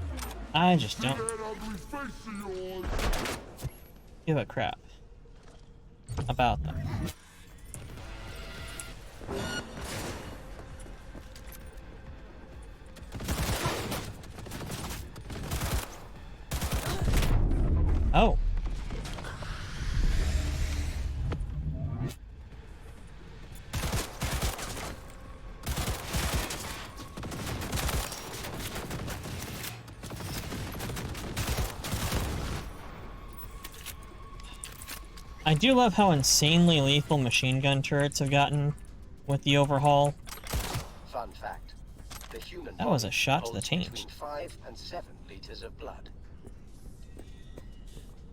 I just don't That ugly face of yours! give a crap about them. Oh. I do love how insanely lethal machine gun turrets have gotten with the overhaul. Fun fact. The human That was a body shot to the holds taint. between 5 and 7 liters of blood.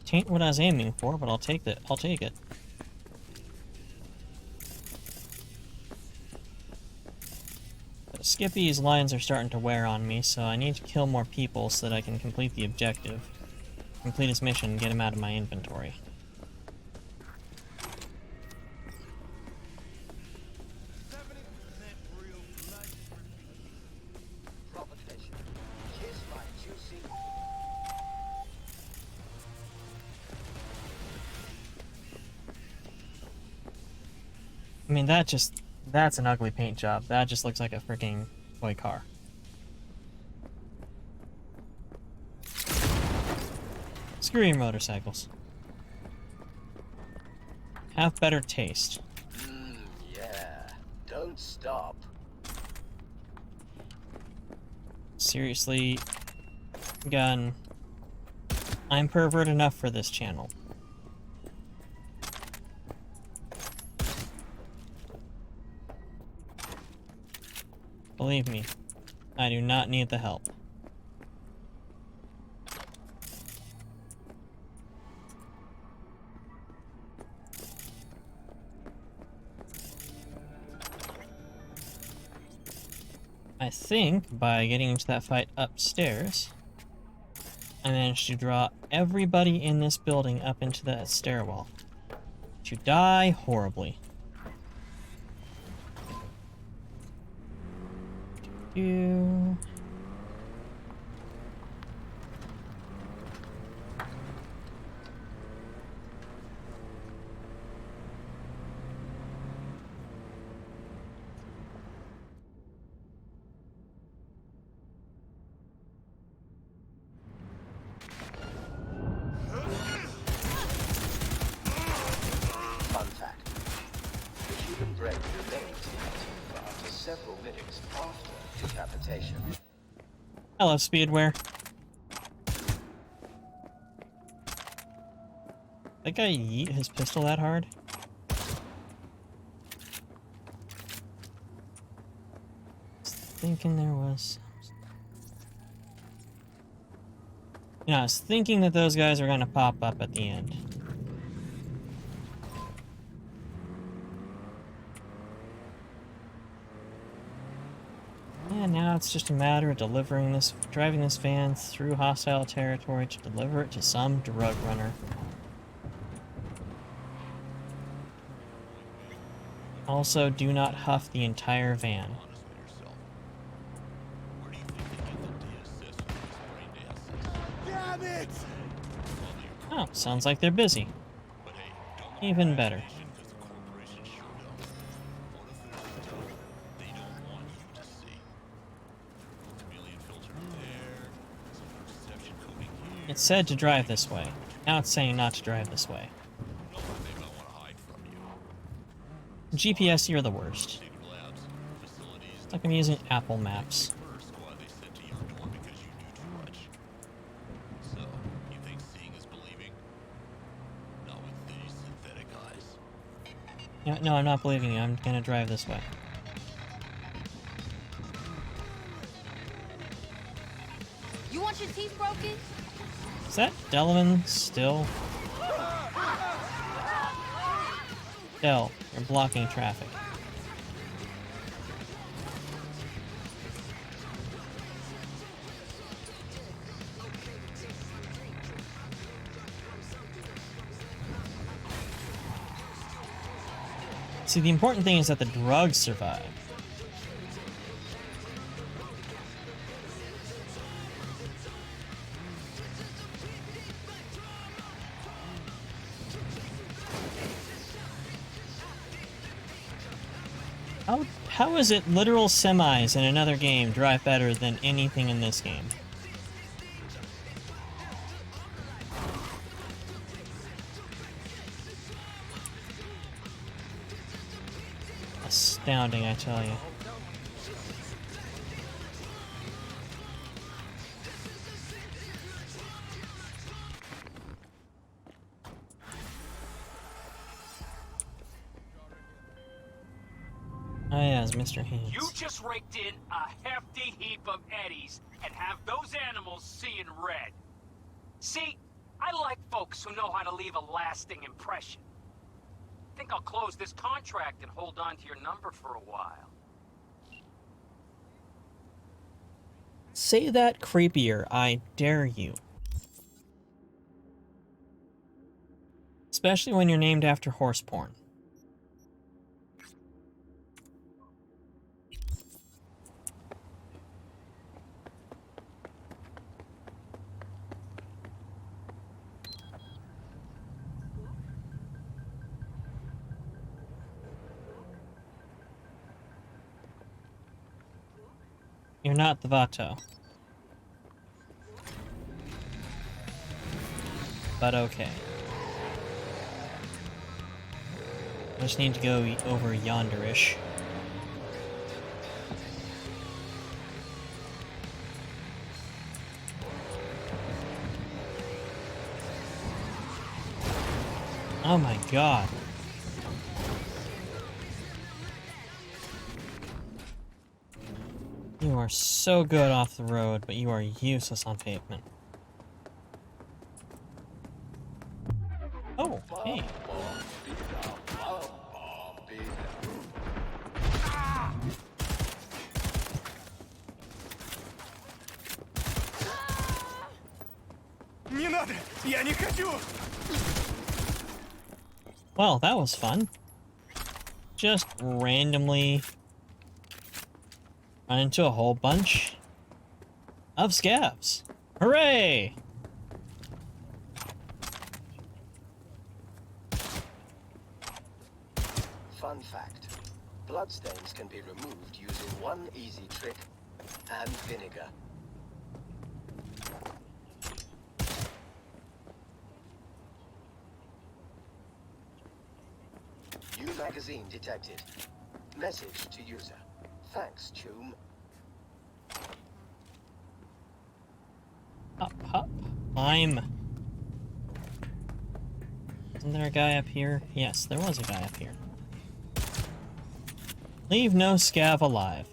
Taint what I was aiming for, but I'll take it. I'll take it. Skippy's lines are starting to wear on me, so I need to kill more people so that I can complete the objective. Complete his mission and get him out of my inventory. Provocation. Kiss my juicy. I mean, that's an ugly paint job. That just looks like a freaking toy car. Screw your motorcycles. Have better taste. Yeah. Don't stop. Seriously, gun. I'm pervert enough for this channel. Believe me, I do not need the help. I think by getting into that fight upstairs, I managed to draw everybody in this building up into that stairwell to die horribly. You. Fun fact. The human brain remains inactive for up to several minutes after decapitation. I love speedwear. That guy yeet his pistol that hard? I was thinking there was... You know, I was thinking that those guys are gonna pop up at the end. And now it's just a matter of driving this van through hostile territory to deliver it to some drug runner. Also, do not huff the entire van. Damn it! Oh, sounds like they're busy. Even better. It said to drive this way. Now it's saying not to drive this way. GPS, you're the worst. It's like I'm using Apple Maps. No, I'm not believing you. I'm gonna drive this way. You want your teeth broken? Is that Delavan still? Del, you're blocking traffic. See, the important thing is that the drugs survive. How is it literal semis in another game drive better than anything in this game? Astounding, I tell you. Oh yeah, it's Mr. Haynes. You just raked in a hefty heap of eddies and have those animals seeing red. See, I like folks who know how to leave a lasting impression. Think I'll close this contract and hold on to your number for a while. Say that creepier, I dare you. Especially when you're named after horse porn. You're not the Vato. But okay. I just need to go over yonderish. Oh my god. You are so good off the road, but you are useless on pavement. Oh, hey. Не надо! Я не хочу! Well, that was fun. Just randomly run into a whole bunch of scavs. Hooray! Fun fact. Bloodstains can be removed using one easy trick and vinegar. New magazine detected. Message to user. Thanks, Choom. Up, up. Climb. Isn't there a guy up here? Yes, there was a guy up here. Leave no scav alive.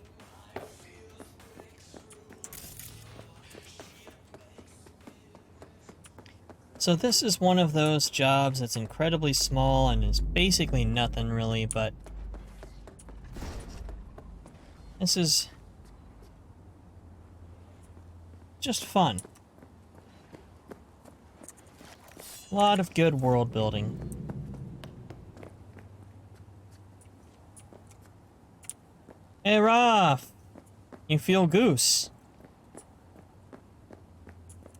So this is one of those jobs that's incredibly small and is basically nothing really, but this is just fun. A lot of good world building. Hey, Raph! You feel goose.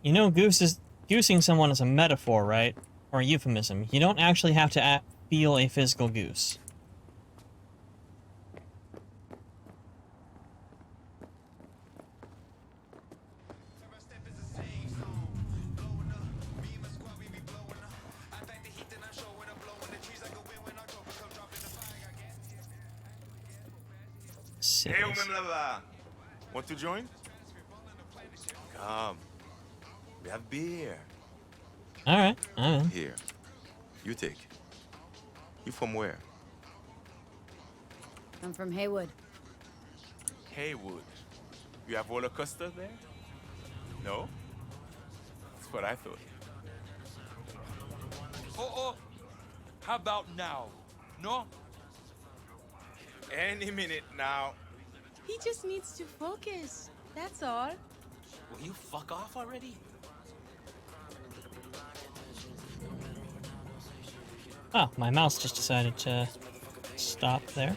You know goosing someone is a metaphor, right? Or a euphemism. You don't actually have to feel a physical goose. Hey, woman lover. Want to join? Come. We have beer. Alright, alright. Here. You take. You from where? I'm from Haywood. Haywood. You have roller coaster there? No? That's what I thought. Oh, how about now? No? Any minute now. He just needs to focus. That's all. Will you fuck off already? Oh, my mouse just decided to stop there.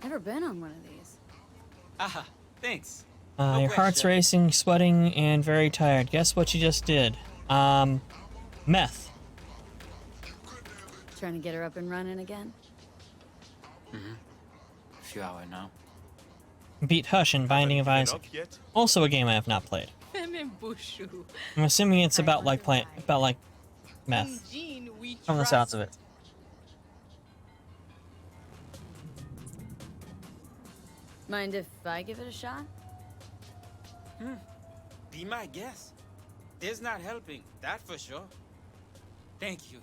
Never been on one of these. Aha, thanks. Your heart's racing, sweating, and very tired. Guess what you just did? Meth. Trying to get her up and running again? A few hours now. Beat Hush in Binding of Isaac. Also a game I have not played. I'm assuming it's about like meth. From the sounds of it. Mind if I give it a shot? Be my guest. There's not helping, that for sure. Thank you.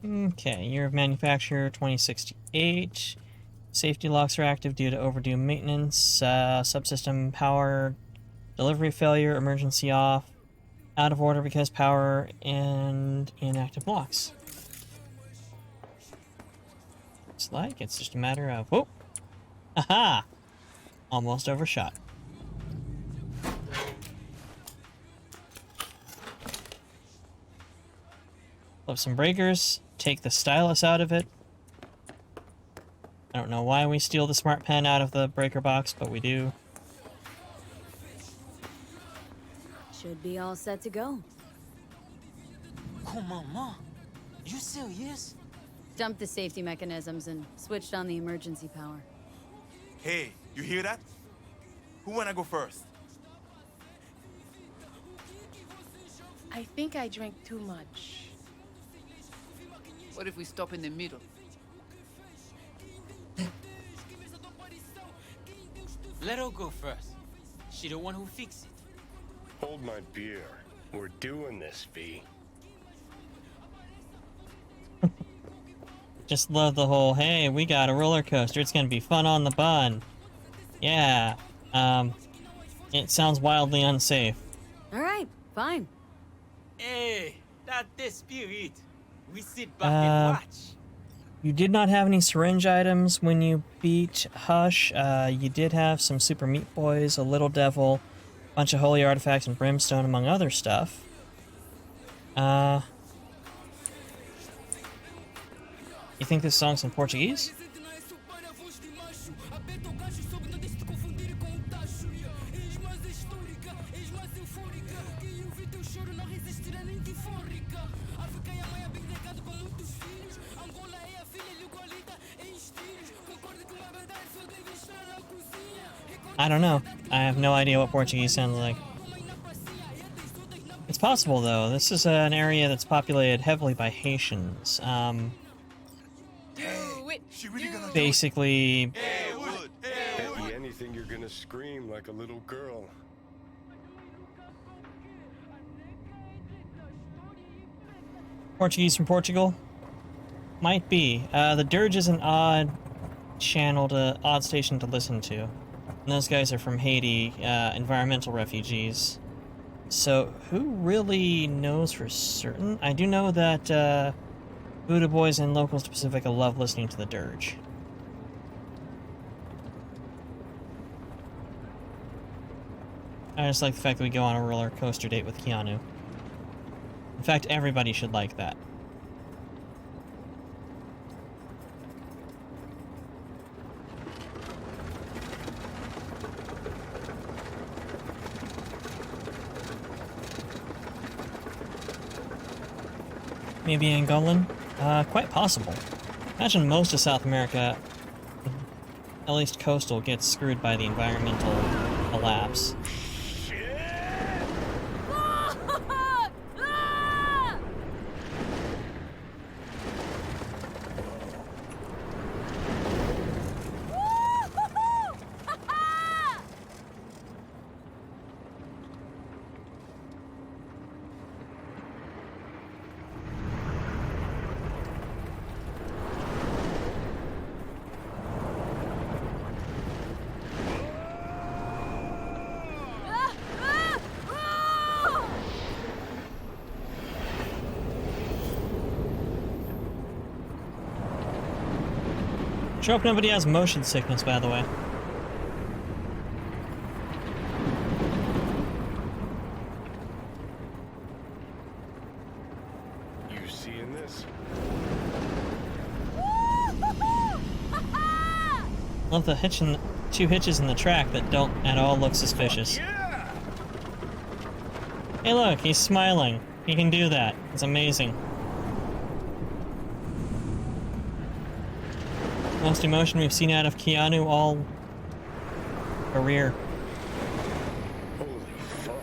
Okay, year of manufacture 2068. Safety locks are active due to overdue maintenance. Subsystem power delivery failure, emergency off. Out of order because power and inactive locks. Looks like it's just a matter of... Whoa! Aha! Almost overshot. Flip some breakers. Take the stylus out of it. I don't know why we steal the smart pen out of the breaker box, but we do. Should be all set to go. Come on, Ma. You serious? Dumped the safety mechanisms and switched on the emergency power. Hey, you hear that? Who wanna go first? I think I drank too much. What if we stop in the middle? Let her go first. She the one who fixed it. Hold my beer. We're doing this, V. Just love the whole, hey, we got a roller coaster, it's gonna be fun on the bun. Yeah. It sounds wildly unsafe. Alright, fine. Hey, that's the spirit. We sit back and watch. You did not have any syringe items when you beat Hush. You did have some Super Meat Boys, a Little Devil, a bunch of holy artifacts, and brimstone, among other stuff. You think this song's in Portuguese? I don't know. I have no idea what Portuguese sounds like. It's possible, though. This is an area that's populated heavily by Haitians. Basically... Can't be anything you're gonna scream like a little girl. Portuguese from Portugal? Might be. The Dirge is an odd odd station to listen to. And those guys are from Haiti, environmental refugees. So, who really knows for certain? I do know that, Buddha Boys and locals to Pacifica love listening to the Dirge. I just like the fact that we go on a roller coaster date with Keanu. In fact, everybody should like that. Maybe Angolan? Quite possible. Imagine most of South America, at least coastal, gets screwed by the environmental collapse. Sure hope nobody has motion sickness, by the way. You seeing this? Love the two hitches in the track that don't at all look suspicious. Yeah! Hey look, he's smiling. He can do that. It's amazing. Most emotion we've seen out of Keanu all career. Holy fuck.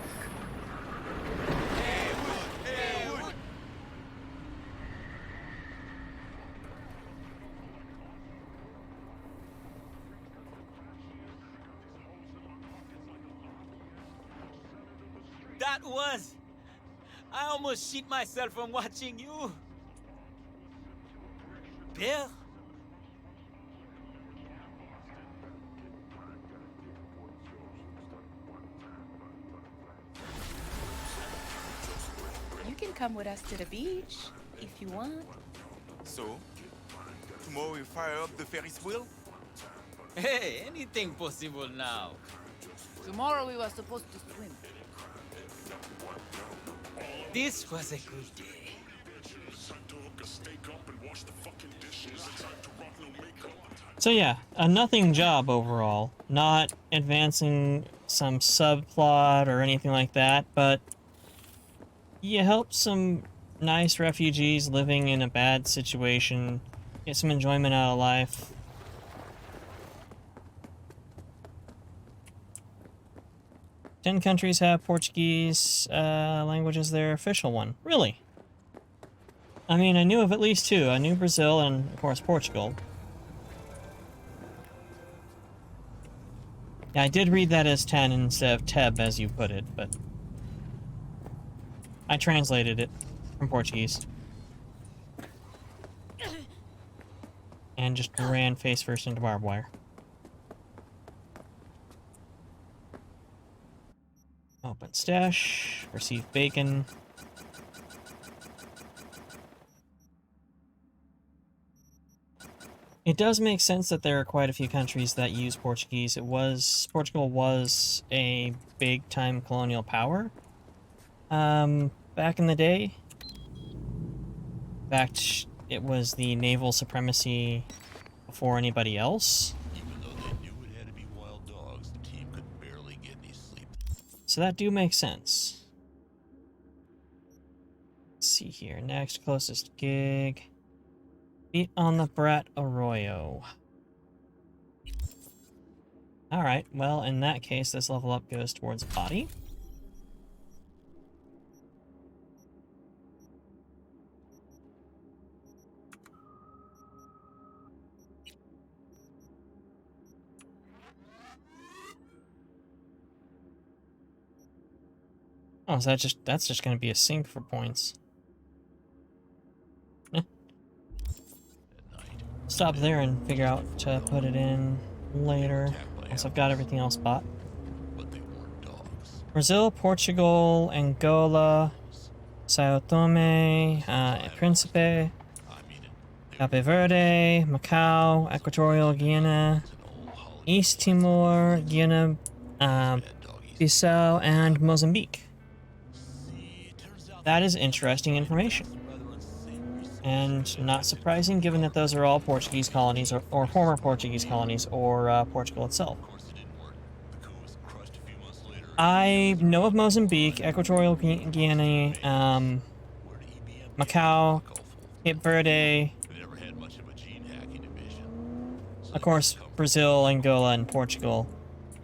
That was... I almost shit myself from watching you. Père? You can come with us to the beach if you want. So, tomorrow we fire up the Ferris wheel? Hey, anything possible now. Tomorrow we were supposed to swim. This was a good day. So yeah, a nothing job overall. Not advancing some subplot or anything like that, but you help some nice refugees living in a bad situation get some enjoyment out of life. Ten countries have Portuguese language as their official one. Really? I mean, I knew of at least two. I knew Brazil and, of course, Portugal. Yeah, I did read that as 10 instead of Teb, as you put it, but I translated it from Portuguese. And just ran face first into barbed wire. Open stash, receive bacon. It does make sense that there are quite a few countries that use Portuguese. Portugal was a big-time colonial power back in the day. In fact, it was the naval supremacy before anybody else. Even though they knew it had to be wild dogs, the team could barely get any sleep. So that do make sense. Let's see here. Next closest gig. Beat on the Brat Arroyo. Alright, well, in that case, this level up goes towards body. Oh, so that's just gonna be a sink for points. Stop there and figure out to put it in later, once I've got everything else bought. Brazil, Portugal, Angola, Sao Tome, Príncipe, Cape Verde, Macau, Equatorial Guinea, East Timor, Guinea, Bissau, and Mozambique. That is interesting information. And not surprising, given that those are all Portuguese colonies, or former Portuguese colonies, or Portugal itself. I know of Mozambique, Equatorial Guinea, Macau, Cape Verde, of course, Brazil, Angola, and Portugal.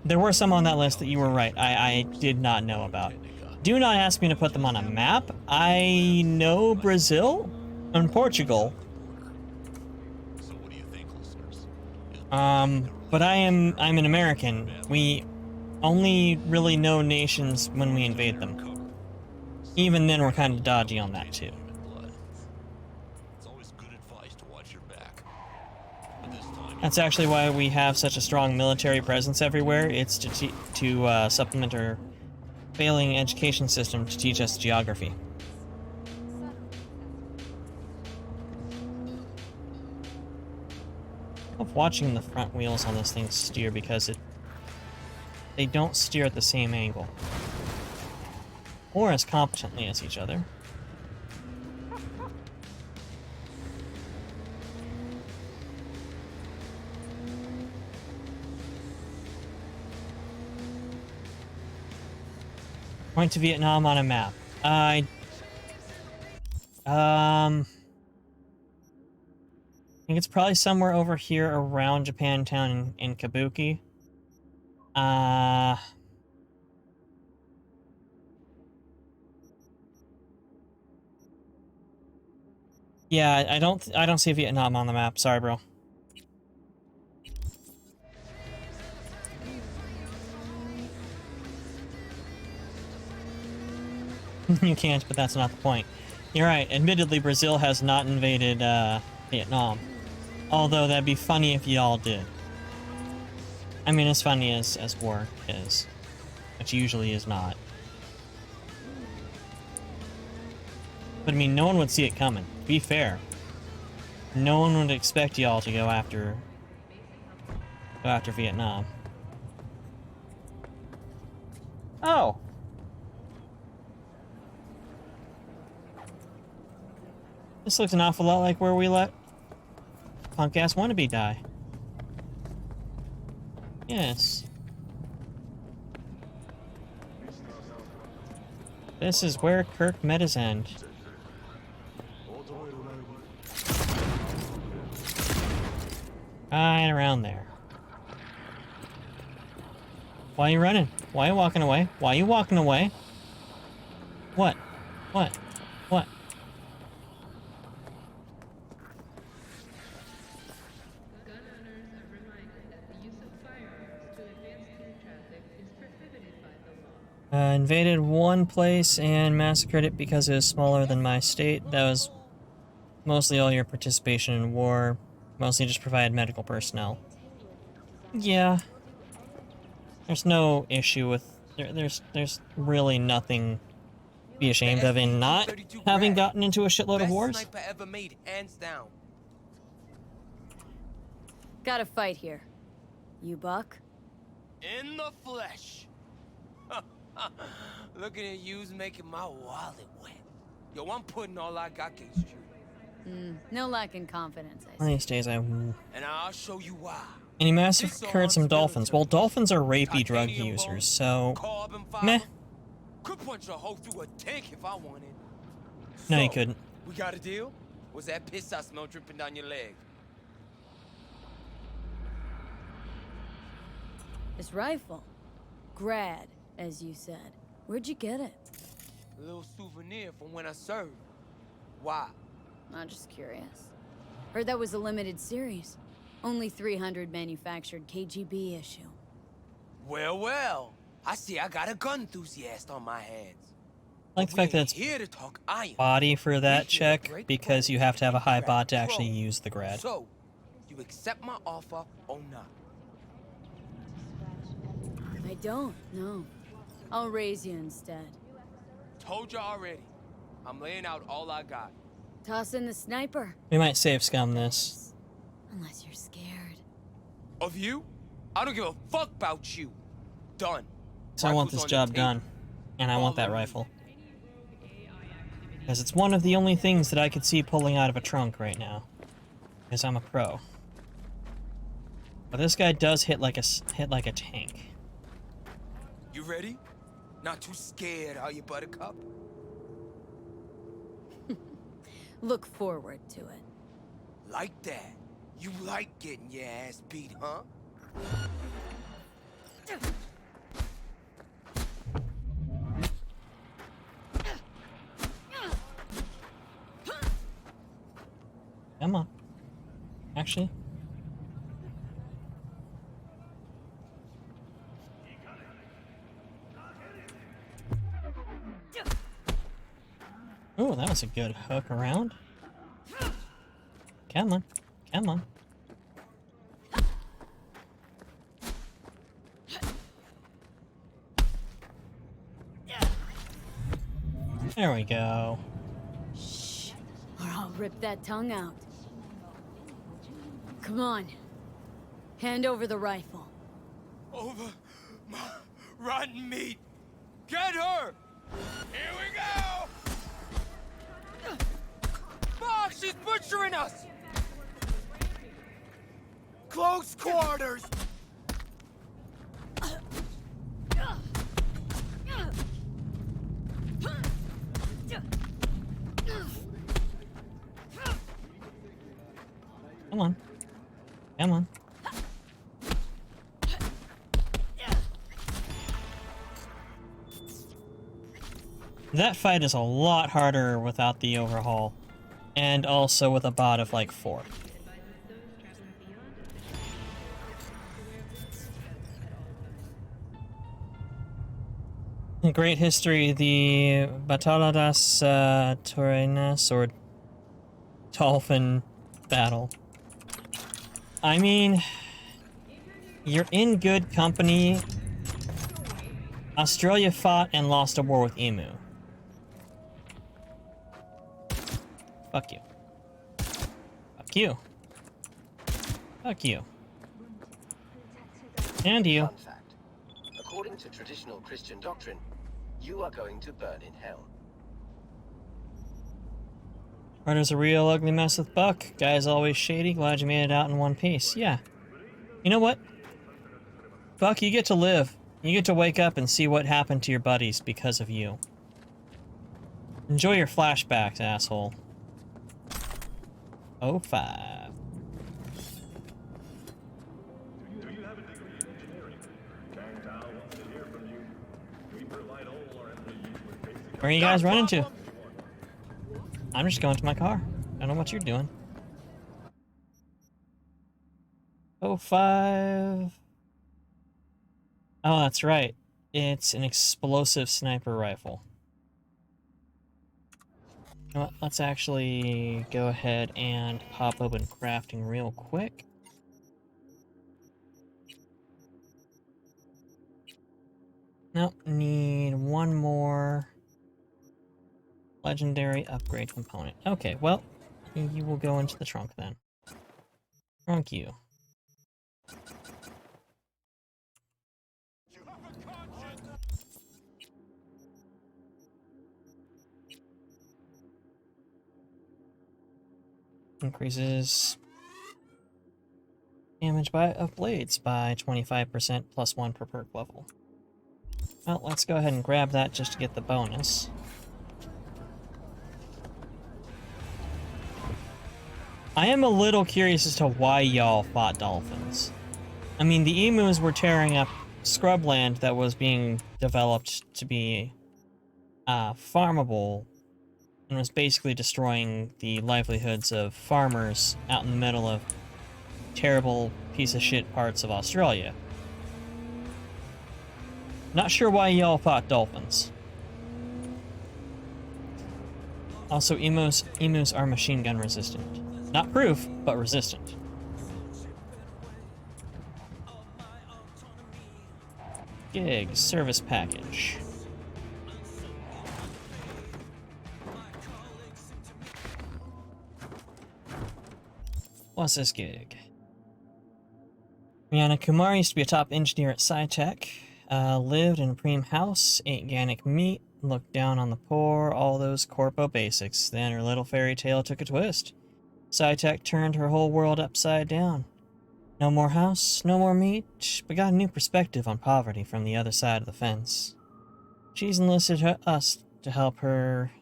There were some on that list that you were right, I did not know about. Do not ask me to put them on a map. I know Brazil and Portugal. But I'm an American. We only really know nations when we invade them. Even then, we're kind of dodgy on that too. That's actually why we have such a strong military presence everywhere. It's to supplement our failing education system to teach us geography. I love watching the front wheels on this thing steer because they don't steer at the same angle. Or as competently as each other. Point to Vietnam on a map. I think it's probably somewhere over here around Japantown in Kabuki. Yeah, I don't see Vietnam on the map. Sorry, bro. You can't, but that's not the point. You're right. Admittedly, Brazil has not invaded Vietnam. Although that'd be funny if y'all did. I mean, as funny as war is, which usually is not. But I mean, no one would see it coming. To be fair, no one would expect y'all to go after Vietnam. Oh. This looks an awful lot like where we let punk-ass wannabe die. Yes. This is where Kirk met his end. Right around there. Why are you running? Why are you walking away? Why are you walking away? What? What? What? Invaded one place and massacred it because it was smaller than my state. That was mostly all your participation in war. Mostly just provided medical personnel. Yeah. There's no issue with... There's really nothing to be ashamed of in not having gotten into a shitload of wars. Sniper ever made, hands down. Got a fight here. You buck? In the flesh. Looking at you's making my wallet wet. Yo, I'm putting all I got against you. No lack in confidence, I One see. of these days I... And I'll show you why. And he massacred some dolphins. Well, dolphins are rapey drug users, so... Meh. Could punch a hole through a tank if I wanted. No, you So, couldn't. We got a deal? Was that piss I smell dripping down your leg? This rifle. Grad, as you said. Where'd you get it? A little souvenir from when I served. Why? I'm just curious. Heard that was a limited series. Only 300 manufactured KGB issue. Well, well. I see I got a gun enthusiast on my hands. I like the fact that it's Here to talk iron. body for that check, because you have to have a high bot to actually use the grad. So, you accept my offer or not? I don't, no. I'll raise you instead. Told you already. I'm laying out all I got. Toss in the sniper. We might save scum this. Unless you're scared. Of you? I don't give a fuck about you. Done. So I want this job done. And I want that rifle. Because it's one of the only things that I could see pulling out of a trunk right now. Because I'm a pro. But this guy does hit like a tank. You ready? Not too scared, are you, Buttercup? Look forward to it. Like that. You like getting your ass beat, huh? Come on. Actually. Oh, that was a good hook around. Come on. Come on. There we go. Shh, or I'll rip that tongue out. Come on. Hand over the rifle. Over my rotten meat. Get her! Here we go! Fuck, she's butchering us! Close quarters! Come on. Come on. That fight is a lot harder without the overhaul. And also with a bot of like 4. In Great History, the Batalla das Torres, or Dolphin Battle, I mean, you're in good company. Australia fought and lost a war with Emu. Fuck you. Fuck you. Fuck you. And you. Fun fact. According to traditional Christian doctrine, you are going to burn in hell. Murder's a real ugly mess with Buck. Guy's always shady. Glad you made it out in one piece. Yeah. You know what? Buck, you get to live. You get to wake up and see what happened to your buddies because of you. Enjoy your flashbacks, asshole. 05. Where are you guys running to? I'm just going to my car. I don't know what you're doing. 05. Oh, that's right. It's an explosive sniper rifle. You know what? Let's actually go ahead and pop open crafting real quick. Nope, need one more legendary upgrade component. Okay, well, you will go into the trunk then. Trunk you. Increases damage of blades by 25% plus 1 per perk level. Well, let's go ahead and grab that just to get the bonus. I am a little curious as to why y'all fought dolphins. I mean, the emus were tearing up scrubland that was being developed to be farmable and was basically destroying the livelihoods of farmers out in the middle of terrible piece of shit parts of Australia. Not sure why y'all fought dolphins. Also, emus are machine gun resistant. Not proof, but resistant. Gig, service package. What's this gig? Rihanna Kumar used to be a top engineer at Cytech. Lived in a preem house, ate organic meat, looked down on the poor, all those corpo basics. Then her little fairy tale took a twist. Cytech turned her whole world upside down. No more house, no more meat, but got a new perspective on poverty from the other side of the fence. She's enlisted us to help her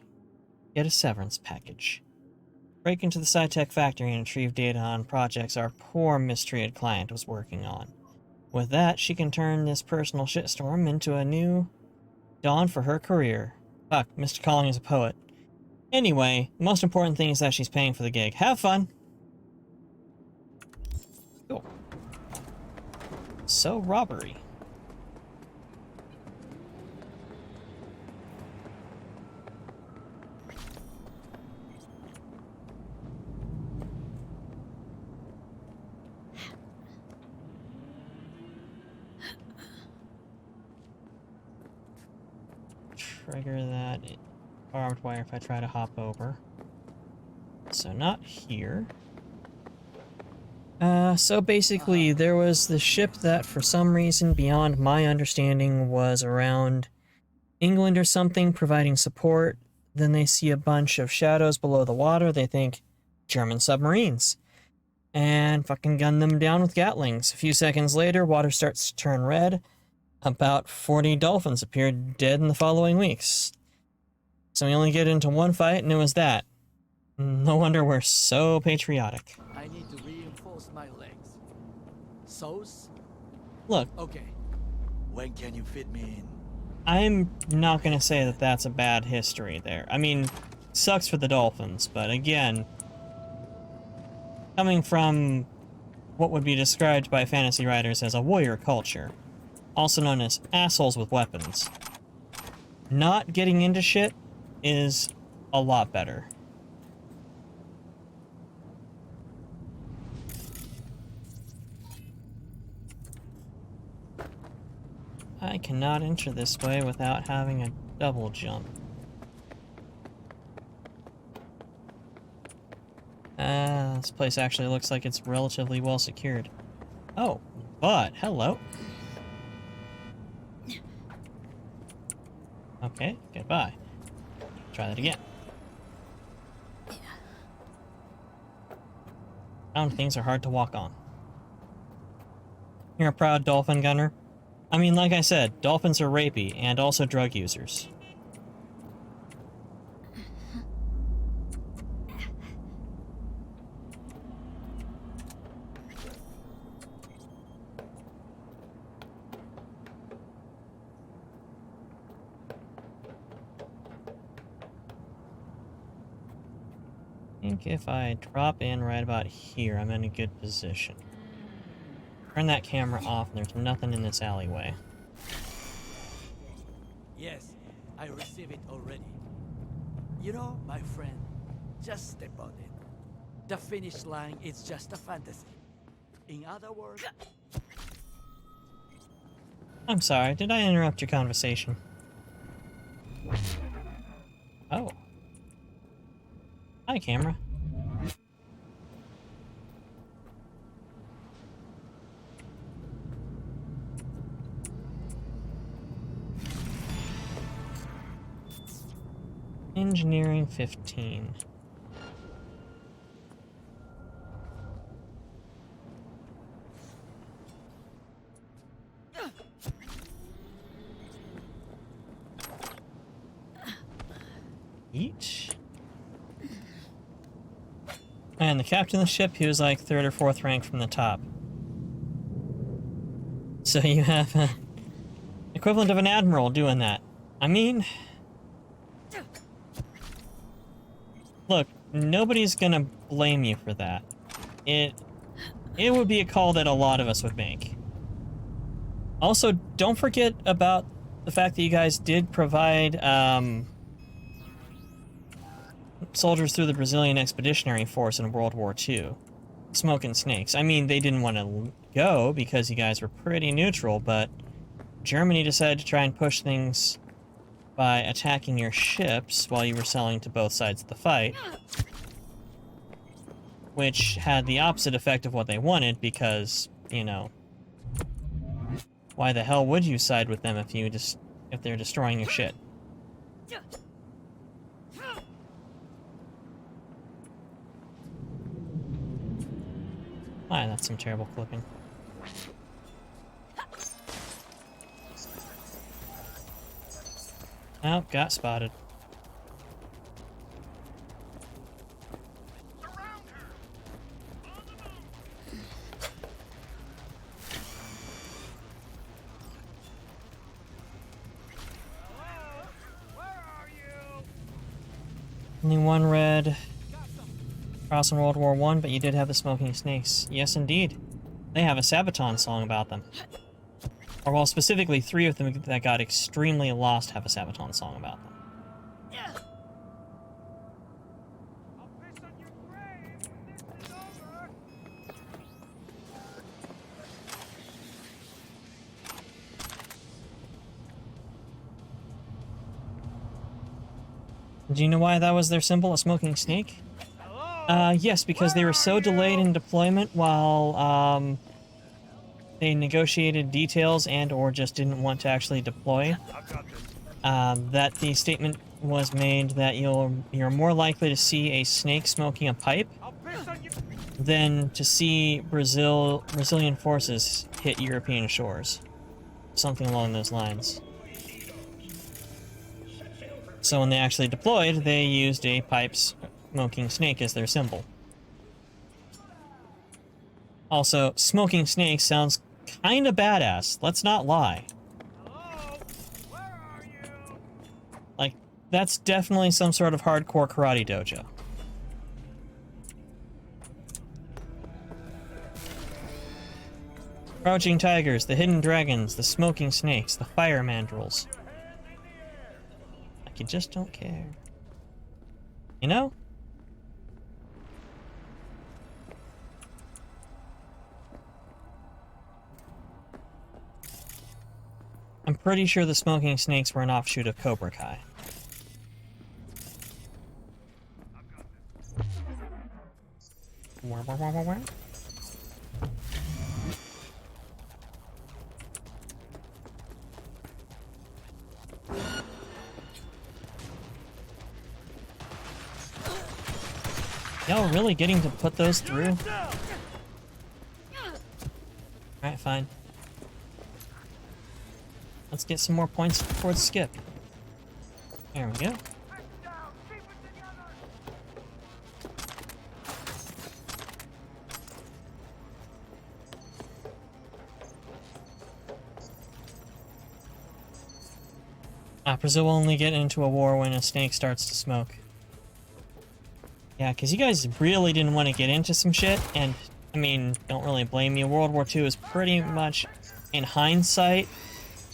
get a severance package. Break into the Cytech factory and retrieve data on projects our poor mistreated client was working on. With that, she can turn this personal shitstorm into a new dawn for her career. Fuck, Mr. Calling is a poet. Anyway, the most important thing is that she's paying for the gig. Have fun! Cool. So, robbery. Trigger that barbed wire if I try to hop over. So not here. So basically there was the ship that for some reason beyond my understanding was around England or something providing support. Then they see a bunch of shadows below the water. They think German submarines. And fucking gun them down with Gatlings. A few seconds later, water starts to turn red. About 40 dolphins appeared dead in the following weeks. So we only get into one fight, and it was that. No wonder we're so patriotic. I need to reinforce my legs. Sauce? Look. Okay. When can you fit me in? I'm not gonna say that that's a bad history there. I mean, sucks for the dolphins, but again, coming from what would be described by fantasy writers as a warrior culture, also known as assholes with weapons, not getting into shit is a lot better. I cannot enter this way without having a double jump. This place actually looks like it's relatively well secured. Oh, but hello. Okay, goodbye. Try that again. Found things are hard to walk on. You're a proud dolphin gunner? I mean, like I said, dolphins are rapey and also drug users. I think if I drop in right about here, I'm in a good position. Turn that camera off, and there's nothing in this alleyway. Yes, I received it already. You know, my friend, just step on it. The finish line is just a fantasy. In other words... I'm sorry, did I interrupt your conversation? Oh. Hi, camera. Engineering 15. Each. And the captain of the ship, he was like 3rd or 4th rank from the top. So you have an equivalent of an admiral doing that. I mean, look, nobody's gonna blame you for that. It would be a call that a lot of us would make. Also, don't forget about the fact that you guys did provide soldiers through the Brazilian Expeditionary Force in World War II. Smoking snakes. I mean, they didn't want to go because you guys were pretty neutral, but Germany decided to try and push things by attacking your ships while you were selling to both sides of the fight, which had the opposite effect of what they wanted because, you know, why the hell would you side with them if they're destroying your shit? Ah, that's some terrible clipping. Oh, got spotted. Only one red cross in World War I, but you did have the smoking snakes. Yes, indeed. They have a Sabaton song about them. Or, well, specifically 3 of them that got extremely lost have a Sabaton song about them. Do you know why that was their symbol, a smoking snake? Yes, because they were so delayed in deployment while, they negotiated details and or just didn't want to actually deploy, that the statement was made that you're more likely to see a snake smoking a pipe than to see Brazilian forces hit European shores. Something along those lines. So when they actually deployed, they used a pipe smoking snake as their symbol. Also, smoking snake sounds kinda badass, let's not lie. Like, that's definitely some sort of hardcore karate dojo. Crouching tigers, the hidden dragons, the smoking snakes, the fire mandrills. Like, you just don't care. You know? I'm pretty sure the smoking snakes were an offshoot of Cobra Kai. Y'all really getting to put those through? Alright, fine. Let's get some more points towards Skip. There we go. Brazil will only get into a war when a snake starts to smoke. Yeah, because you guys really didn't want to get into some shit, and, I mean, don't really blame you. World War II is pretty much, in hindsight,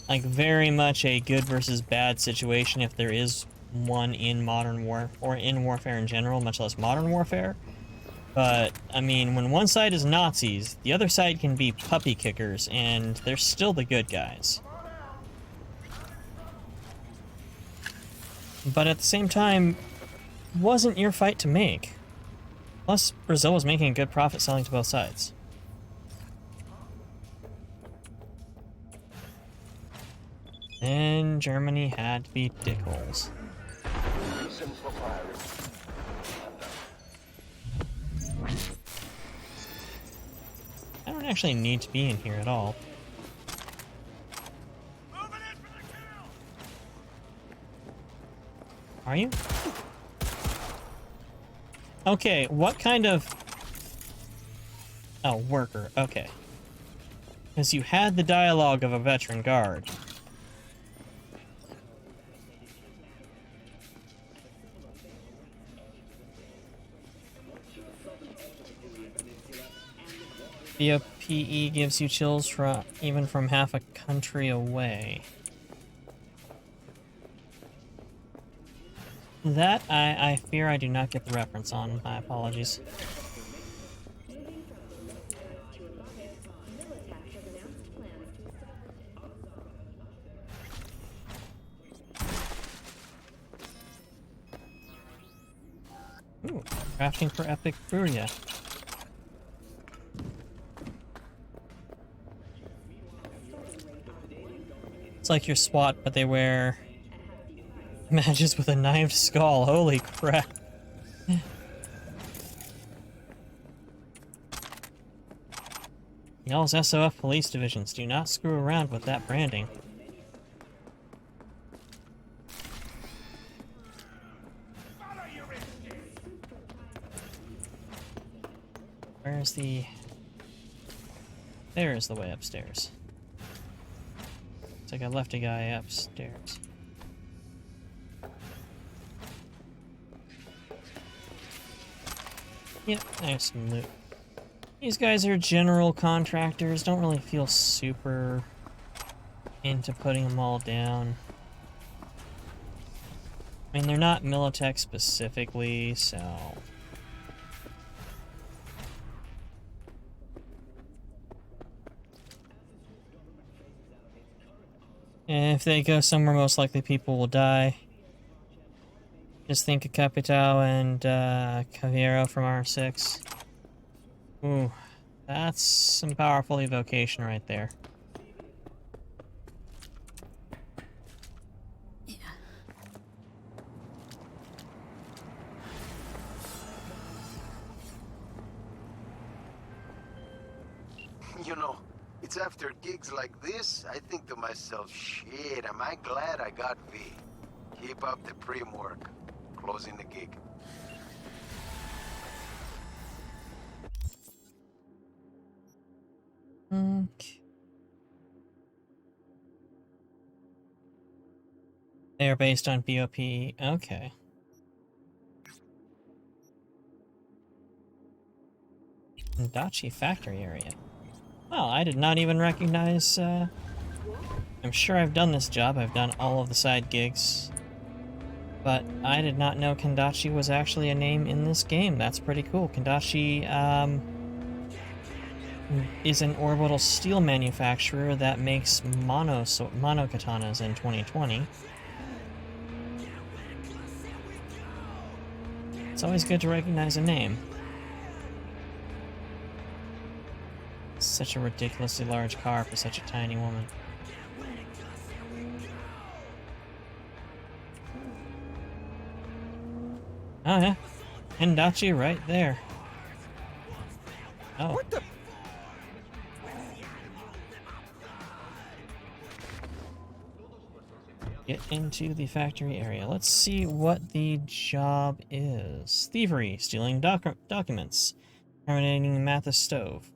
like, very much a good versus bad situation if there is one in modern war, or in warfare in general, much less modern warfare. But, I mean, when one side is Nazis, the other side can be puppy kickers, and they're still the good guys. But at the same time, wasn't your fight to make. Plus, Brazil was making a good profit selling to both sides. Then Germany had to be dickholes. I don't actually need to be in here at all. Are you? Okay, what kind of... Oh, worker, okay. Because you had the dialogue of a veteran guard. BOPE gives you chills from even from half a country away. That, I fear I do not get the reference on. My apologies. Ooh, crafting for epic Furia. It's like your SWAT, but they wear matches with a knifed skull. Holy crap. Y'all's SOF police divisions, do not screw around with that branding. Where's the... There's the way upstairs. It's like I left a guy upstairs. Yep, there's some loot. These guys are general contractors, don't really feel super into putting them all down. I mean, they're not Militech specifically, so... If they go somewhere, most likely people will die. Just think of Capitao and Caviero from R6. Ooh, that's some powerful evocation right there. Yeah. You know, it's after gigs like this, I think to myself, shit, am I glad I got V. Keep up the prim work. Closing the gig. Okay. They are based on BOP. Okay. Dachi factory area. Well, I did not even recognize, I'm sure I've done this job. I've done all of the side gigs. But I did not know Kendachi was actually a name in this game. That's pretty cool. Kendachi, is an orbital steel manufacturer that makes mono katanas in 2020. It's always good to recognize a name. Such a ridiculously large car for such a tiny woman. Oh yeah, Hendachi right there. Oh. What the? Get into the factory area. Let's see what the job is. Thievery, stealing documents, terminating the Mathis stove.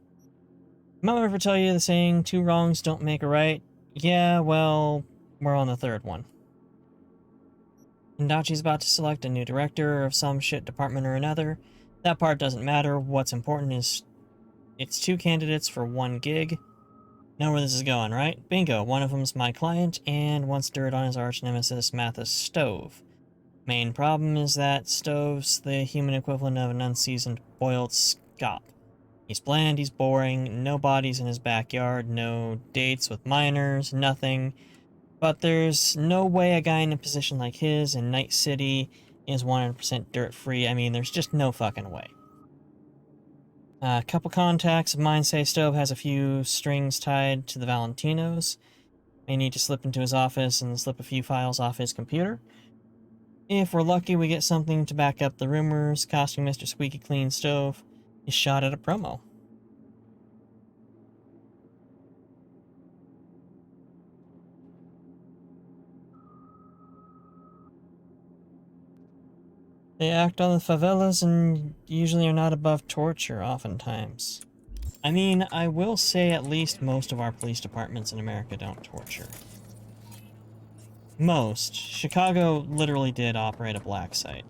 Might ever tell you the saying, 2 wrongs don't make a right? Yeah, well, we're on the 3rd one. Hindachi's about to select a new director of some shit department or another. That part doesn't matter. What's important is it's 2 candidates for 1 gig. Know where this is going, right? Bingo, one of them's my client, and wants dirt on his arch nemesis, Mathis Stove. Main problem is that Stove's the human equivalent of an unseasoned boiled scop. He's bland, he's boring, no bodies in his backyard, no dates with minors, nothing. But there's no way a guy in a position like his in Night City is 100% dirt-free. I mean, there's just no fucking way. A couple contacts of mine say Stove has a few strings tied to the Valentinos. May need to slip into his office and slip a few files off his computer. If we're lucky, we get something to back up the rumors. Costing Mr. Squeaky Clean Stove is shot at a promo. They act on the favelas and usually are not above torture, oftentimes. I mean, I will say at least most of our police departments in America don't torture. Most. Chicago literally did operate a black site.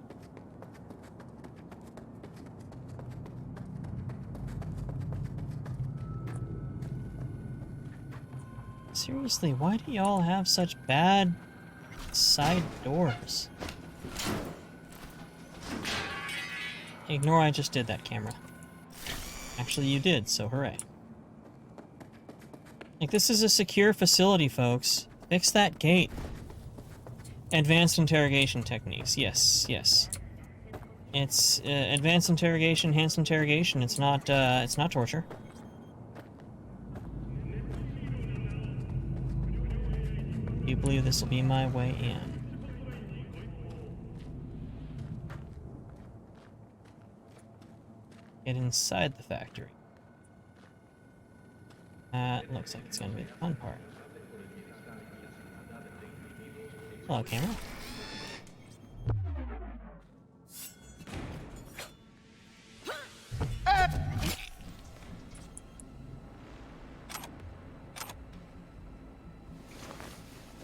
Seriously, why do y'all have such bad side doors? Ignore I just did that, camera. Actually, you did, so hooray. Like, this is a secure facility, folks. Fix that gate. Advanced interrogation techniques. Yes, yes. It's advanced interrogation, enhanced interrogation. It's not torture. Do you believe this will be my way in? Get inside the factory. That looks like it's going to be the fun part. Hello, camera.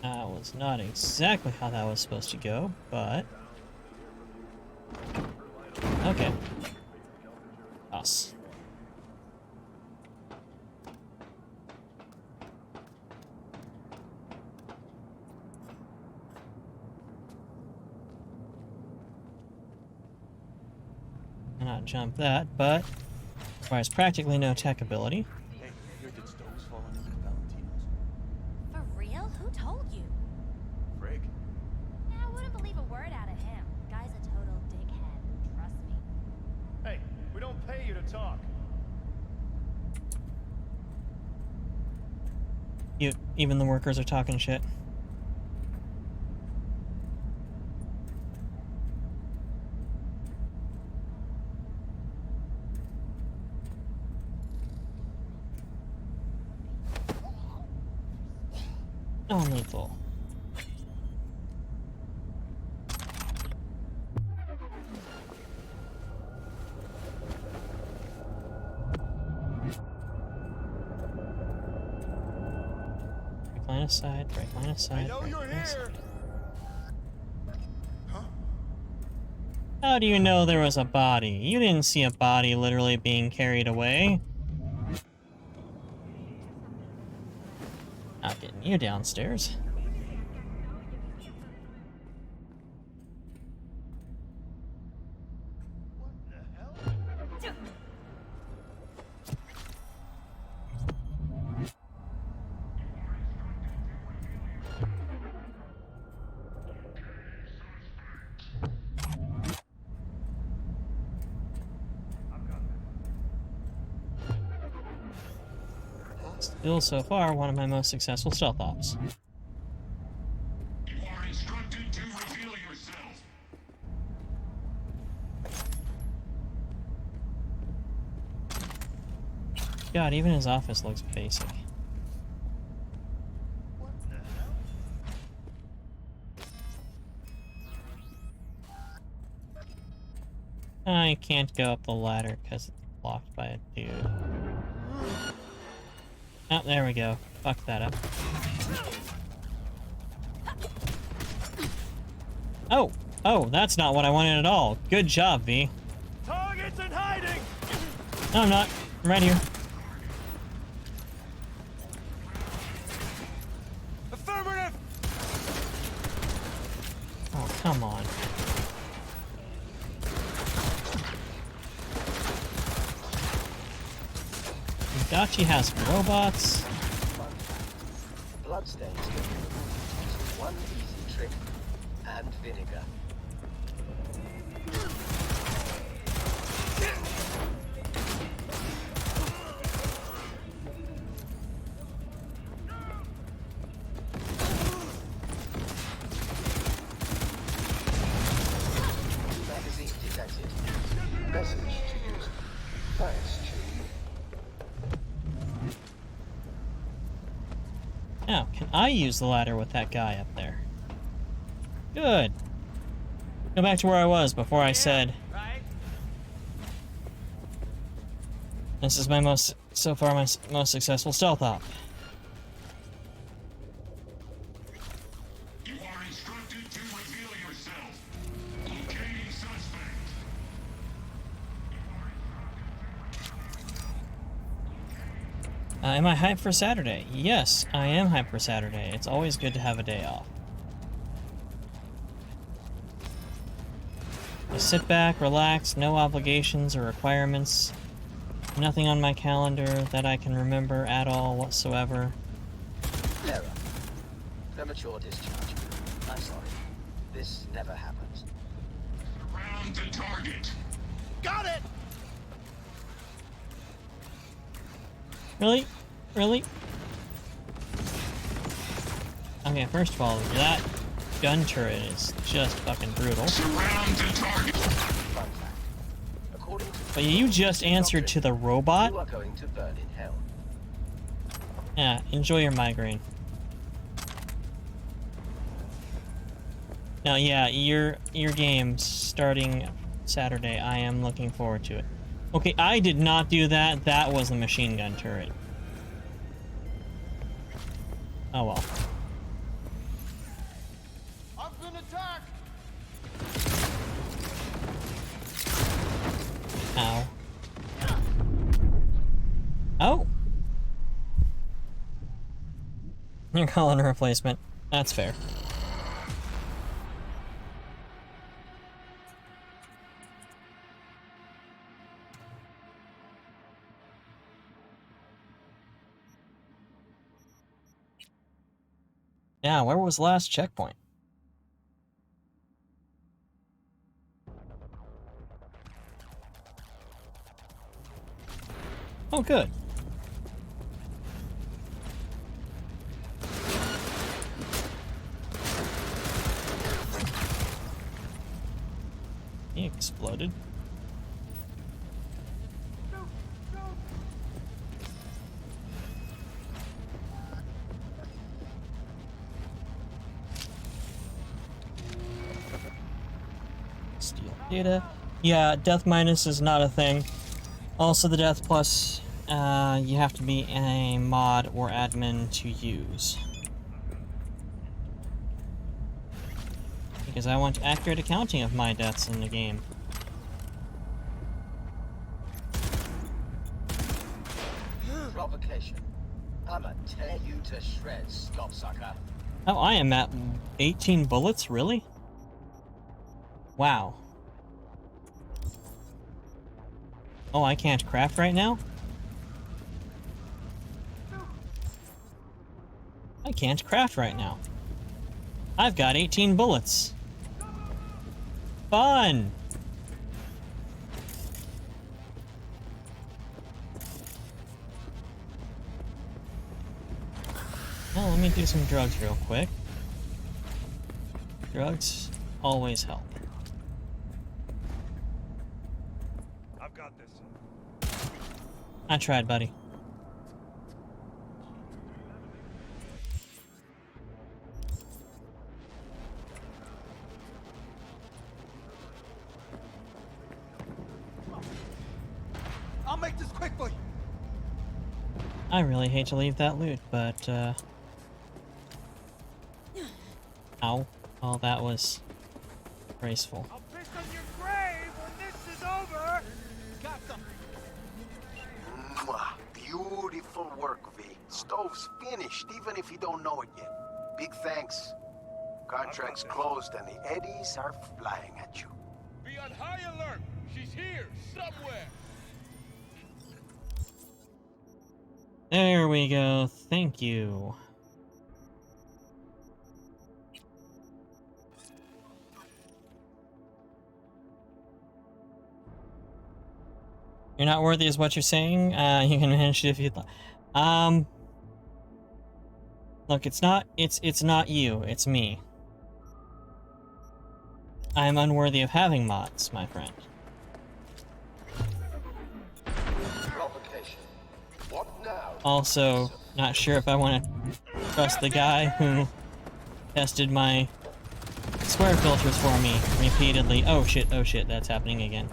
That was not exactly how that was supposed to go, but... okay. Us. Cannot jump that, but requires practically no tech ability. Hey, you heard that Stove's falling into the Valentinos? For real? Who told you? Frig. Yeah, I wouldn't believe a word out of him. Guy's a total dickhead. Trust me. Hey, we don't pay you to talk. Even the workers are talking shit. Non-lethal. Line of sight, right line of sight. I know you're here. How do you know there was a body? You didn't see a body literally being carried away. Not getting you downstairs. Still, so far, one of my most successful stealth ops. You are instructed to reveal yourself. God, even his office looks basic. I can't go up the ladder because it's blocked by a dude. Oh, there we go. Fuck that up. Oh! Oh, that's not what I wanted at all. Good job, V. Targets in hiding! No, I'm not. I'm right here. Affirmative! Oh, come on. Dachi has robots. Bloodstains can be removed using one easy trick and vinegar. Magazine detected. Message to user. Thanks, Chewie. Now, can I use the ladder with that guy up there? Good. Go back to where I was before I said. This is my most successful stealth op. You are instructed to reveal yourself. Locating suspect. Am I hyped for Saturday? Yes, I am hyped for Saturday. It's always good to have a day off. Just sit back, relax, no obligations or requirements. Nothing on my calendar that I can remember at all whatsoever. Error. Premature discharge. I'm sorry. This never happens. Surround the target. Got it! Really? Really? Okay, first of all, that gun turret is just fucking brutal. Surround the target. But you just answered to the robot? You are going to burn in hell. Yeah, enjoy your migraine. Now, yeah, your game's starting Saturday. I am looking forward to it. Okay, I did not do that. That was the machine gun turret. Oh well. I've been attacked! Ow. Oh! You're calling a replacement. That's fair. Yeah, where was the last checkpoint? Oh, good. He exploded. Steal data. Yeah, death minus is not a thing. Also, the death plus, you have to be a mod or admin to use. Because I want accurate accounting of my deaths in the game. Provocation. I'ma tear you to shreds, gobsucker. Oh, I am at 18 bullets? Really? Wow. Oh, I can't craft right now? I can't craft right now. I've got 18 bullets. Fun! Well, let me do some drugs real quick. Drugs always help. I've got this. I tried, buddy. I'll make this quick for you. I really hate to leave that loot, but, ow. Well, that was graceful. I'll piss on your grave when this is over. Got them. Mwah. Beautiful work, V. Stove's finished, even if you don't know it yet. Big thanks. Contract's closed and the eddies are flying at you. Be on high alert. She's here, somewhere. There we go. Thank you. You're not worthy is what you're saying? You can manage it if you'd like. Look, it's not you, it's me. I am unworthy of having mods, my friend. Provocation. What now? Also, not sure if I want to trust the guy who tested my square filters for me repeatedly. Oh shit, that's happening again.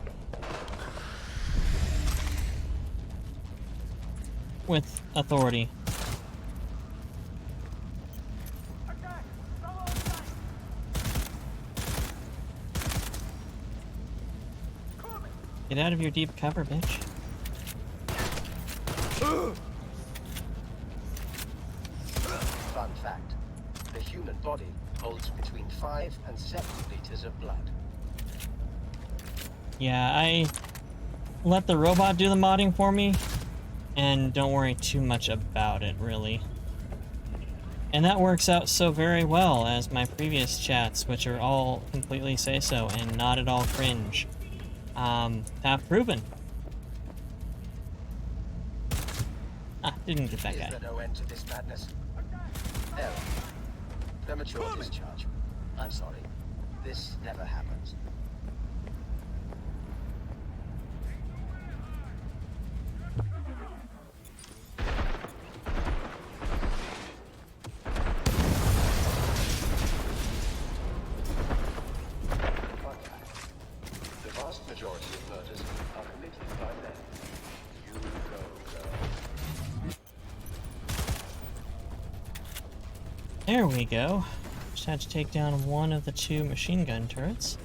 With authority. Get out of your deep cover, bitch. Fun fact. The human body holds between 5 and 7 liters of blood. Yeah, I let the robot do the modding for me, and don't worry too much about it, really. And that works out so very well, as my previous chats, which are all completely say-so and not at all cringe, have proven. Ah, didn't get that guy. Is there no end to this madness? Error. Premature discharge. I'm sorry. This never happens. The vast majority of murders are committed by men. You go, girl. There we go. Just had to take down one of the 2 machine gun turrets.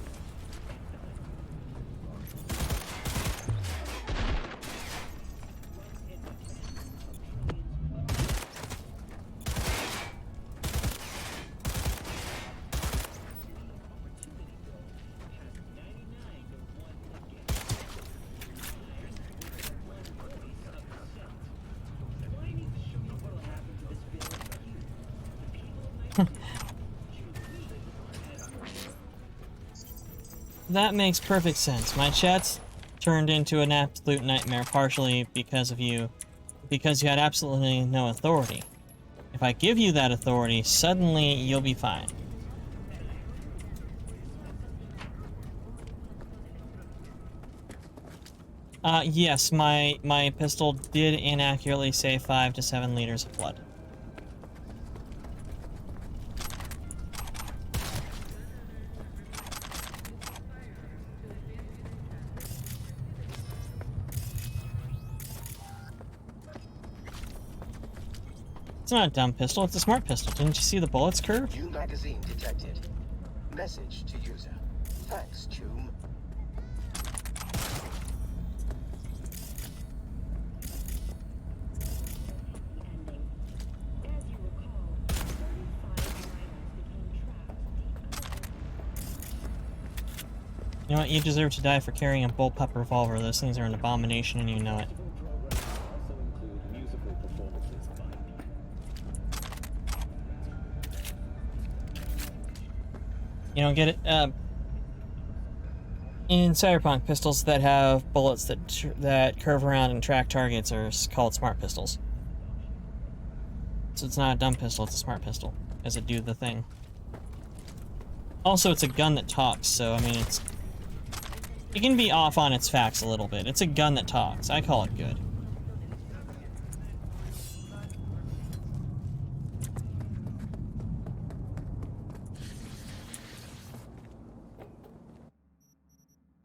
That makes perfect sense. My chat's turned into an absolute nightmare partially because of you, because you had absolutely no authority. If I give you that authority, suddenly you'll be fine. Yes, my pistol did inaccurately say 5 to 7 liters of blood. It's not a dumb pistol, it's a smart pistol. Didn't you see the bullets curve? New magazine detected. Message to user. Thanks, Choom. You know what? You deserve to die for carrying a bullpup revolver. Those things are an abomination and you know it. You don't get it? In Cyberpunk, pistols that have bullets that curve around and track targets are called smart pistols. So it's not a dumb pistol, it's a smart pistol. Does it do the thing? Also, it's a gun that talks, so I mean, it can be off on its facts a little bit. It's a gun that talks. I call it good.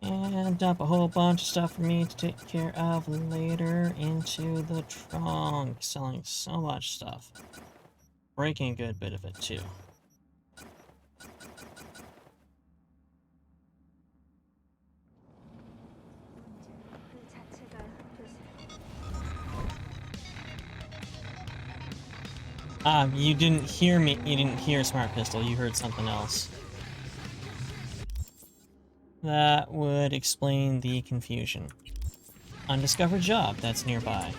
And dump a whole bunch of stuff for me to take care of later into the trunk. Selling so much stuff. Breaking a good bit of it, too. You didn't hear me. You didn't hear Smart Pistol. You heard something else. That would explain the confusion. Undiscovered job that's nearby.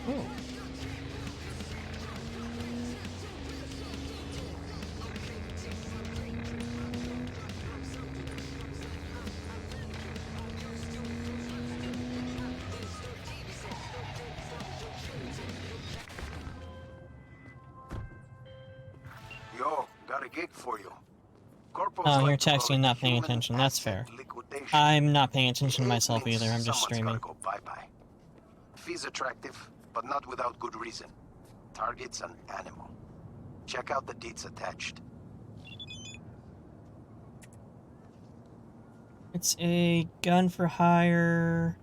Ooh. Yo, got a gig for you. Oh, you're texting and not paying attention. That's fair. I'm not paying attention to myself either. I'm just streaming. Go bye-bye. Fee's attractive, but not without good reason. Target's an animal. Check out the deeds attached. It's a gun for hire.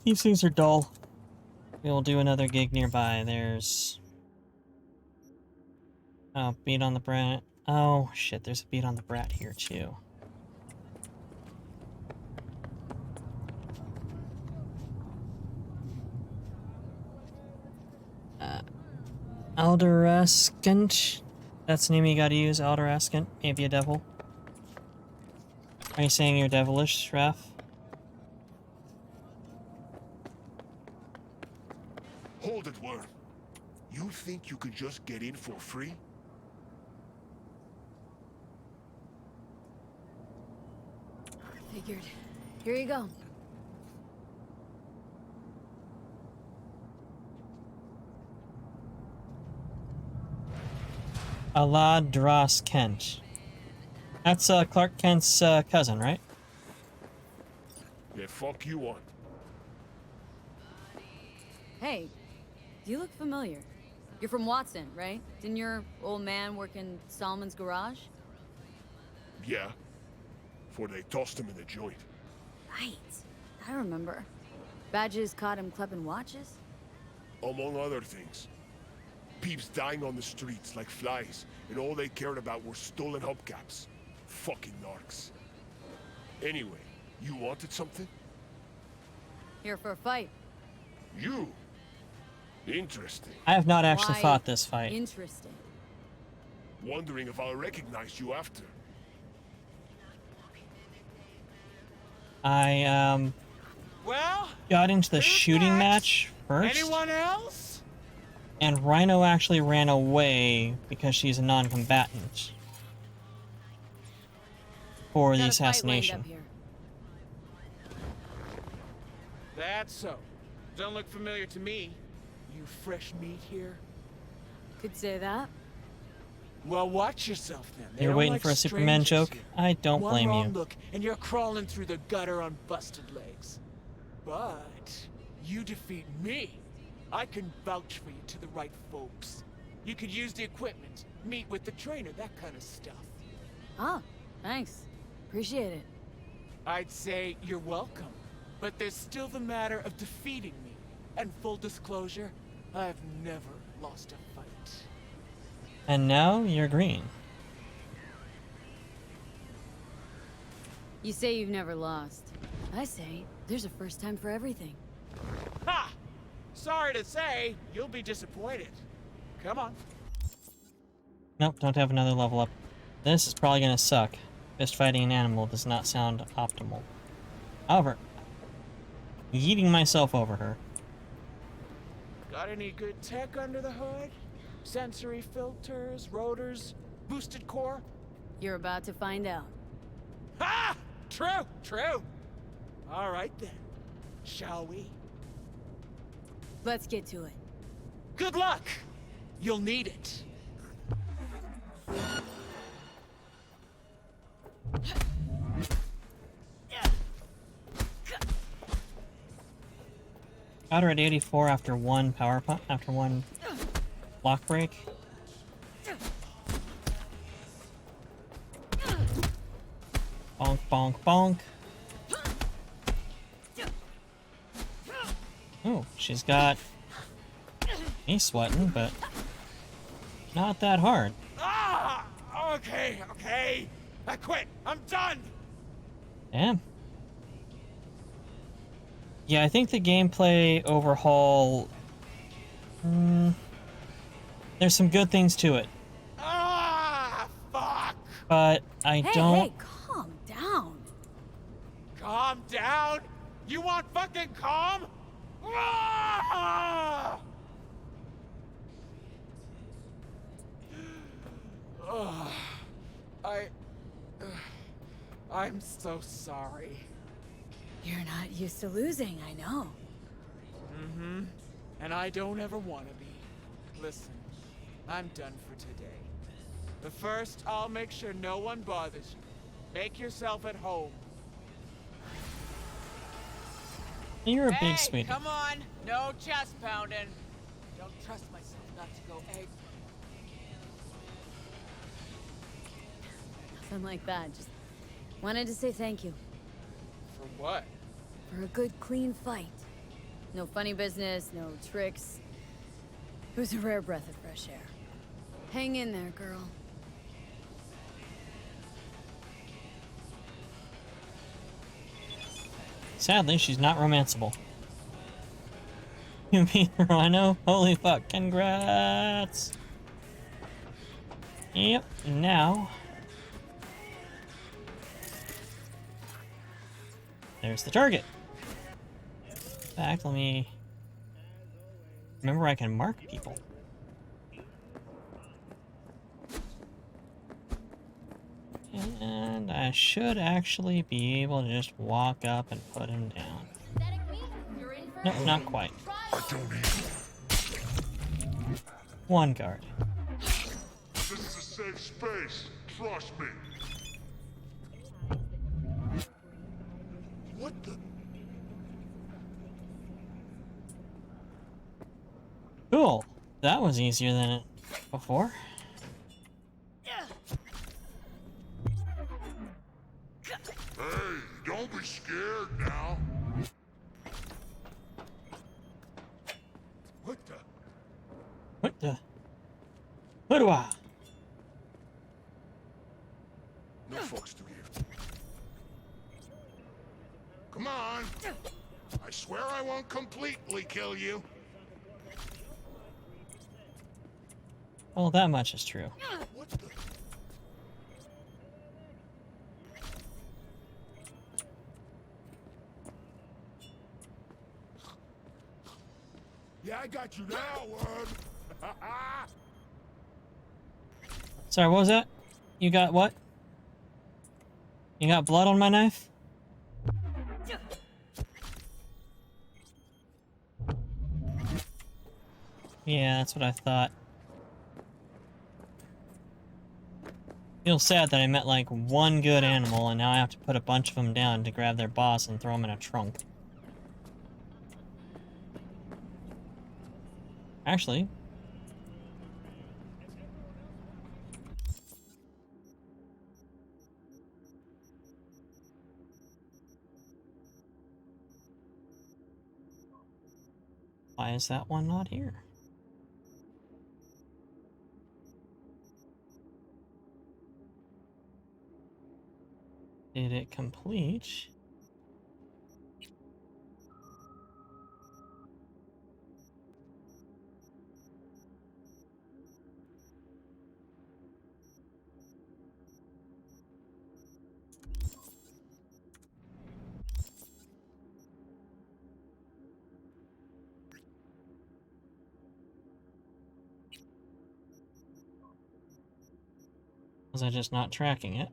These things are dull. We'll do another gig nearby. There's... Oh, beat on the brat. Oh, shit, there's a beat on the brat here, too. Alderascant. That's the name you gotta use, Alderascant. Maybe a devil. Are you saying you're devilish, Raph? Hold it, Worm. You think you can just get in for free? Figured. Here you go. Aladras Kent. That's Clark Kent's cousin, right? Yeah, fuck you on. Hey, you look familiar. You're from Watson, right? Didn't your old man work in Solomon's garage? Yeah. Before they tossed him in the joint. Right. I remember. Badges caught him clipping watches? Among other things. Peeps dying on the streets like flies, and all they cared about were stolen hubcaps. Fucking narcs. Anyway, you wanted something? Here for a fight. You? Interesting. I have not actually Why fought this fight. Interesting. Wondering if I'll recognize you after. I, Well, got into the shooting match first. Anyone else? And Rhino actually ran away because she's a non-combatant for the assassination. That's so. Don't look familiar to me. You fresh meat here? Could say that. Well, watch yourself then. They You're don't waiting like for a Superman strangers joke? here. I don't One blame wrong you. look, and you're crawling through the gutter on busted legs. But you defeat me, I can vouch for you to the right folks. You could use the equipment, meet with the trainer, that kind of stuff. Ah, thanks. Appreciate it. I'd say you're welcome, but there's still the matter of defeating me. And full disclosure, I've never lost a fight. And now you're green. You say you've never lost. I say there's a first time for everything. Ha! Sorry to say, you'll be disappointed. Come on. Nope, don't have another level up. This is probably gonna suck. Fist fighting an animal does not sound optimal. However, yeeting myself over her. Got any good tech under the hood? Sensory filters, rotors, boosted core? You're about to find out. Ha! True, true. All right then. Shall we? Let's get to it. Good luck! You'll need it. Got her at 84 after one power pump, after one block break. Bonk, bonk, bonk. Oh, she's got me sweating, but not that hard. Ah! Okay, okay. I quit. I'm done. Damn. Yeah, I think the gameplay overhaul... there's some good things to it. Ah, fuck. But I don't... Hey, calm down. Calm down? You want fucking calm? Ah! Ugh. I'm so sorry. You're not used to losing, I know. Mm-hmm. And I don't ever want to be. Listen, I'm done for today. But first, I'll make sure no one bothers you. Make yourself at home. You're a big Hey, sweetie. come on! No chest pounding. Don't trust myself not to go egg. Nothing like that. Just wanted to say thank you. For what? For a good, clean fight. No funny business, no tricks. It was a rare breath of fresh air. Hang in there, girl. Sadly, she's not romanceable. You mean Rhino? Holy fuck, congrats! Yep, now... there's the target. In fact, let me... remember I can mark people. And I should actually be able to just walk up and put him down. No, not quite. I don't need One guard. This is a safe space. Trust me. What the? Cool. That was easier than it before. Hey, don't be scared now. What the? What the? What do I? No fucks to give. Come on. I swear I won't completely kill you. Well, that much is true. What the? Yeah, I got you now, Word. Sorry, what was that? You got what? You got blood on my knife? Yeah, that's what I thought. Feels sad that I met like one good animal and now I have to put a bunch of them down to grab their boss and throw them in a trunk. Actually, why is that one not here? Did it complete? Was I just not tracking it?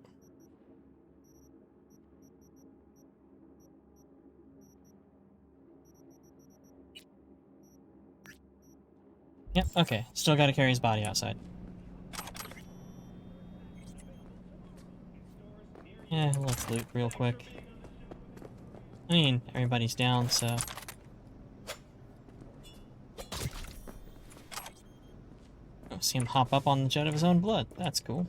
Yep, okay. Still gotta carry his body outside. Yeah, let's loot real quick. I mean, everybody's down, so... Oh, see him hop up on the jet of his own blood. That's cool.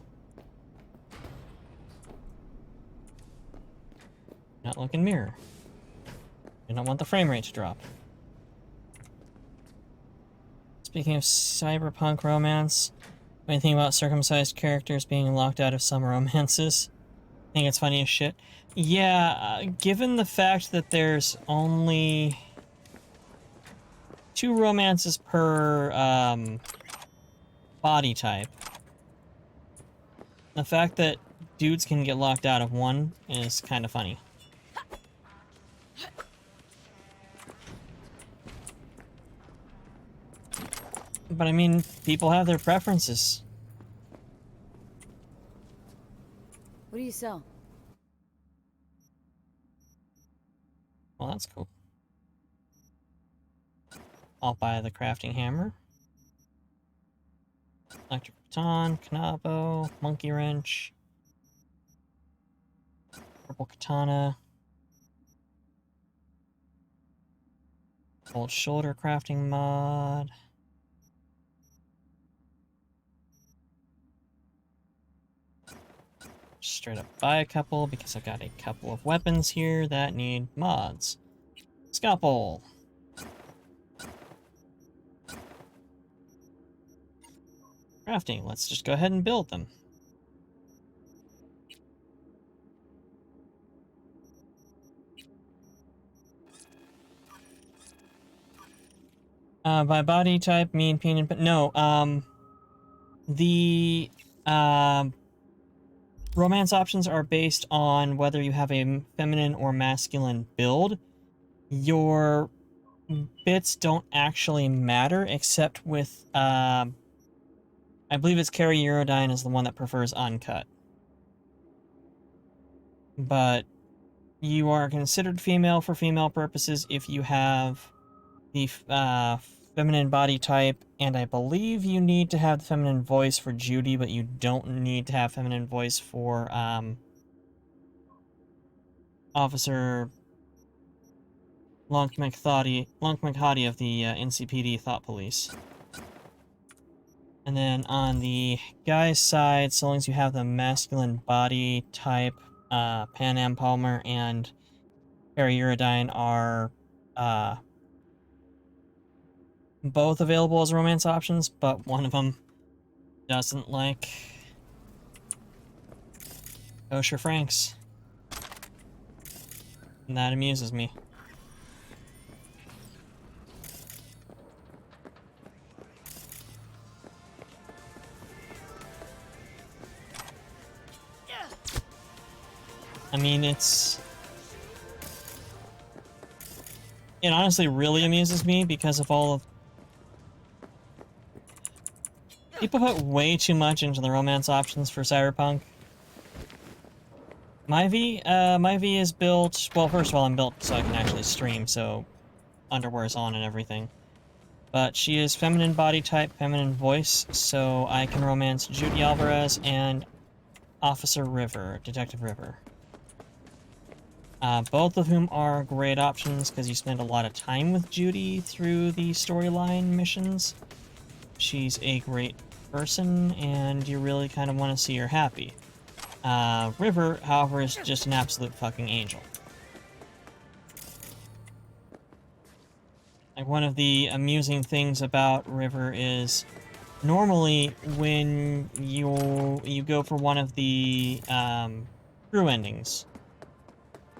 Not look in mirror. You don't want the frame rate to drop. Speaking of cyberpunk romance, anything about circumcised characters being locked out of some romances? I think it's funny as shit. Yeah, given the fact that there's only 2 romances per body type, the fact that dudes can get locked out of one is kind of funny. But I mean, people have their preferences. What do you sell? Well, that's cool. I'll buy the crafting hammer. Electric baton, kanabo, monkey wrench. Purple katana. Cold shoulder crafting mod. Straight up buy a couple because I've got a couple of weapons here that need mods. Scalpel. Crafting. Let's just go ahead and build them. By body type, mean, painted, but no, the, romance options are based on whether you have a feminine or masculine build. Your bits don't actually matter, except with, I believe it's Carrie Eurodyne is the one that prefers uncut. But you are considered female for female purposes if you have the, feminine body type, and I believe you need to have the feminine voice for Judy, but you don't need to have feminine voice for, Officer Lunk McHottie of the NCPD Thought Police. And then on the guy's side, so long as you have the masculine body type, Pan Am Palmer and Harry Eurodyne are both available as romance options, but one of them doesn't like kosher Franks. And that amuses me. I mean, it honestly really amuses me because of all of... People put way too much into the romance options for Cyberpunk. My V is built... Well, first of all, I'm built so I can actually stream, so underwear's on and everything. But she is feminine body type, feminine voice, so I can romance Judy Alvarez and Officer River, Detective River. Both of whom are great options because you spend a lot of time with Judy through the storyline missions. She's a great person, and you really kind of want to see her happy. River, however, is just an absolute fucking angel. Like, one of the amusing things about River is normally when you go for one of the crew endings,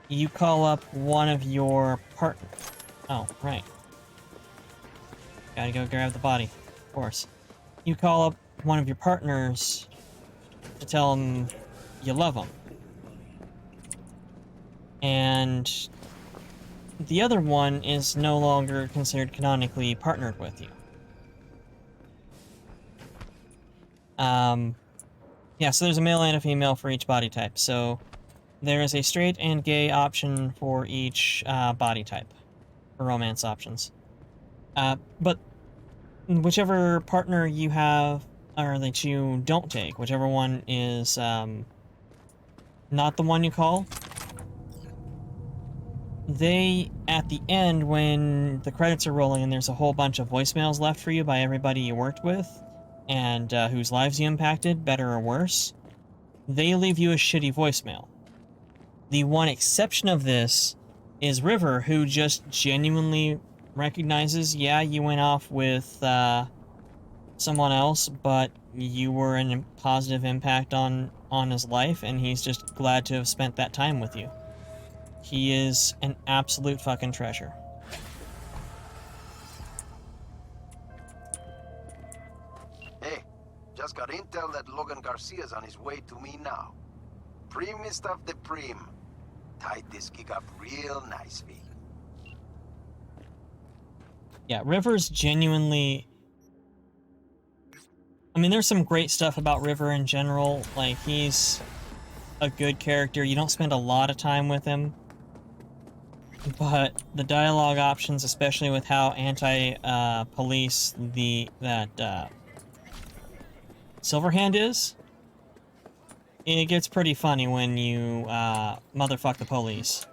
you call up one of your partners. Oh, right. Gotta go grab the body, of course. You call up one of your partners to tell them you love them. And the other one is no longer considered canonically partnered with you. Yeah, so there's a male and a female for each body type, so there is a straight and gay option for each body type for romance options. But whichever partner you have, or that you don't take, whichever one is not the one you call, they, at the end, when the credits are rolling and there's a whole bunch of voicemails left for you by everybody you worked with, and whose lives you impacted, better or worse, they leave you a shitty voicemail. The one exception of this is River, who just genuinely recognizes, yeah, you went off with someone else, but you were a positive impact on his life, and he's just glad to have spent that time with you. He is an absolute fucking treasure. Hey, just got intel that Logan Garcia's on his way to me now. Primest of the prim. Tied this gig up real nice, V. Yeah, River's genuinely... I mean, there's some great stuff about River in general. Like, he's a good character. You don't spend a lot of time with him. But the dialogue options, especially with how anti-police that Silverhand is, it gets pretty funny when you motherfuck the police.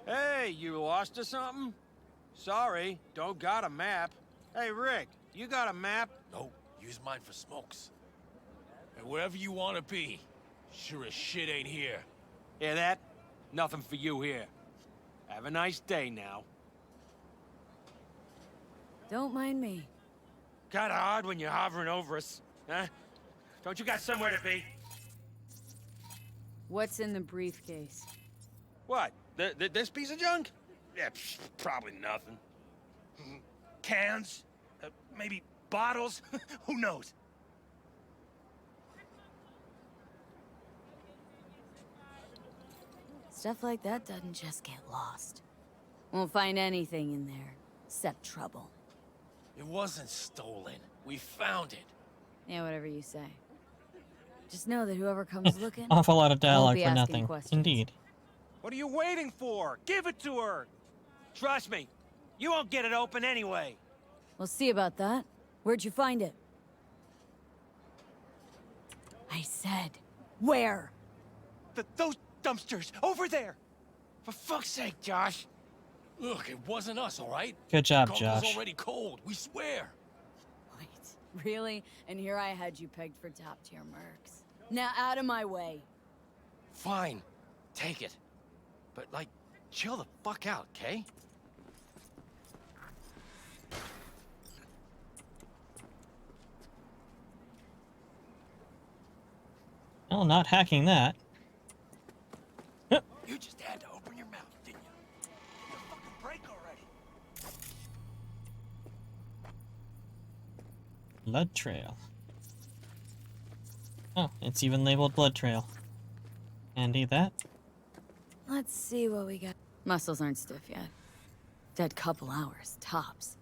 Hey, you lost or something? Sorry, don't got a map. Hey, Rick, you got a map? Nope, use mine for smokes. And wherever you want to be, sure as shit ain't here. Hear that? Nothing for you here. Have a nice day now. Don't mind me. Kinda hard when you're hovering over us, huh? Don't you got somewhere to be? What's in the briefcase? What? This piece of junk? Yeah, probably nothing. Cans? Maybe bottles? Who knows? Stuff like that doesn't just get lost. Won't find anything in there, except trouble. It wasn't stolen. We found it. Yeah, whatever you say. Just know that whoever comes looking... Awful lot of dialogue be for asking nothing. questions. Indeed. What are you waiting for? Give it to her! Trust me, you won't get it open anyway. We'll see about that. Where'd you find it? I said, where? Those dumpsters, over there! For fuck's sake, Josh! Look, it wasn't us, all right? Good job, Coco's Josh. already cold, we swear. Wait, really? And here I had you pegged for top-tier mercs. Now out of my way. Fine, take it. But, like, chill the fuck out, okay? Well, not hacking that. You just had to open your mouth, didn't you? You fucking break already. Blood trail. Oh, it's even labeled blood trail. Handy that. Let's see what we got. Muscles aren't stiff yet. Dead couple hours, tops.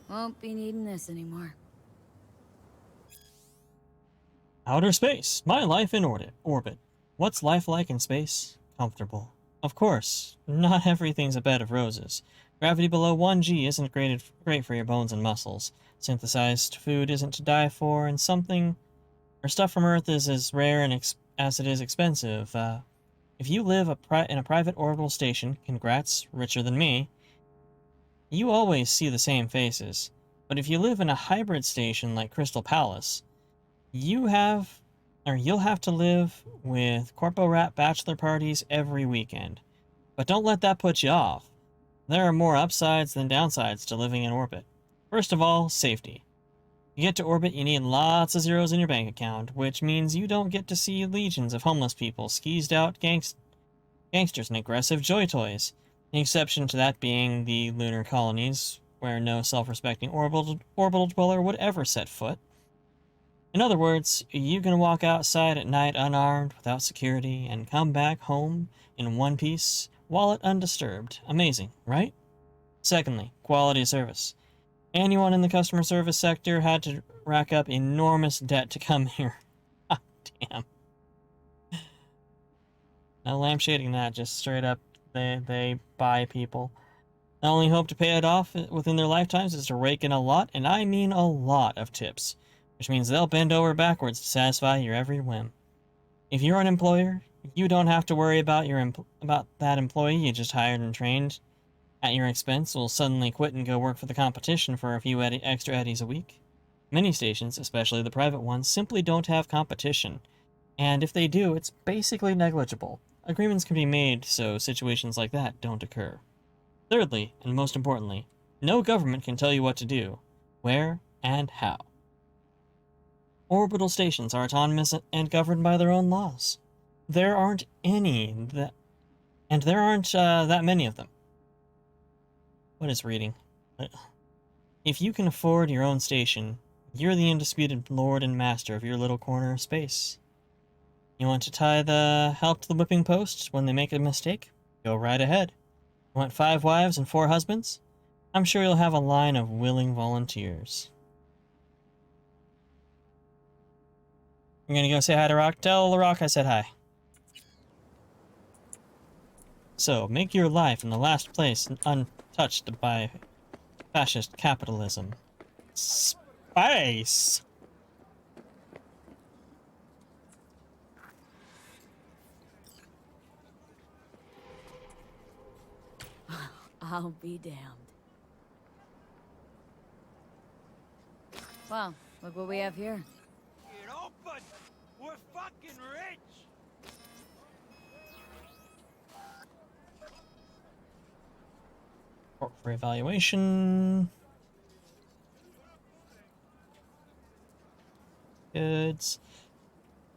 Won't be needing this anymore. Outer space. My life in orbit. What's life like in space? Comfortable. Of course, not everything's a bed of roses. Gravity below 1G isn't great for your bones and muscles. Synthesized food isn't to die for, and stuff from Earth is as rare as it is expensive. If you live in a private orbital station, congrats, richer than me, you always see the same faces. But if you live in a hybrid station like Crystal Palace, you'll have to live with Corpo Rat bachelor parties every weekend. But don't let that put you off. There are more upsides than downsides to living in orbit. First of all, safety. You get to orbit, you need lots of zeros in your bank account, which means you don't get to see legions of homeless people, skeezed out gangsters, and aggressive joy toys. The exception to that being the lunar colonies, where no self-respecting orbital dweller would ever set foot. In other words, you can walk outside at night unarmed, without security, and come back home in one piece, wallet undisturbed. Amazing, right? Secondly, quality of service. Anyone in the customer service sector had to rack up enormous debt to come here. Ah, damn. No lampshading that, just straight up, they buy people. The only hope to pay it off within their lifetimes is to rake in a lot, and I mean a lot, of tips, which means they'll bend over backwards to satisfy your every whim. If you're an employer, you don't have to worry about about that employee you just hired and trained at your expense will suddenly quit and go work for the competition for a few extra eddies a week. Many stations, especially the private ones, simply don't have competition, and if they do, it's basically negligible. Agreements can be made so situations like that don't occur. Thirdly, and most importantly, no government can tell you what to do, where, and how. Orbital stations are autonomous and governed by their own laws. There aren't that many of them. What is reading? If you can afford your own station, you're the undisputed lord and master of your little corner of space. You want to tie the help to the whipping post when they make a mistake? Go right ahead. You want 5 wives and 4 husbands? I'm sure you'll have a line of willing volunteers. You're gonna go say hi to Rock? Tell the Rock I said hi. So, make your life in the last place untouched by fascist capitalism. Space! I'll be damned. Wow, look what we have here. Get open! We're fucking rich! For evaluation. Goods.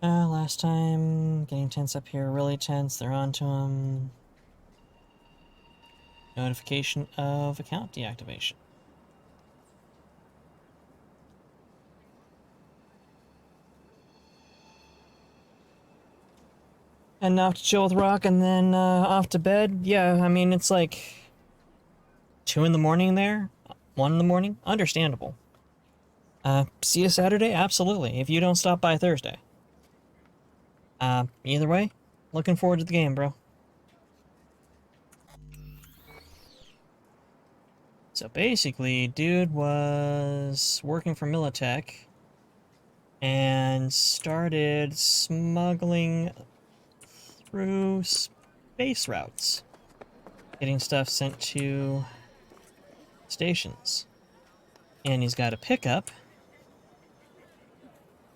Last time, getting tense up here, really tense. They're onto him. Notification of account deactivation. And now to chill with Rock and then off to bed. Yeah, I mean, it's like 2 in the morning there, 1 in the morning. Understandable. See you Saturday? Absolutely, if you don't stop by Thursday. Either way, looking forward to the game, bro. So basically, dude was working for Militech and started smuggling through space routes, getting stuff sent to stations. And he's got a pickup.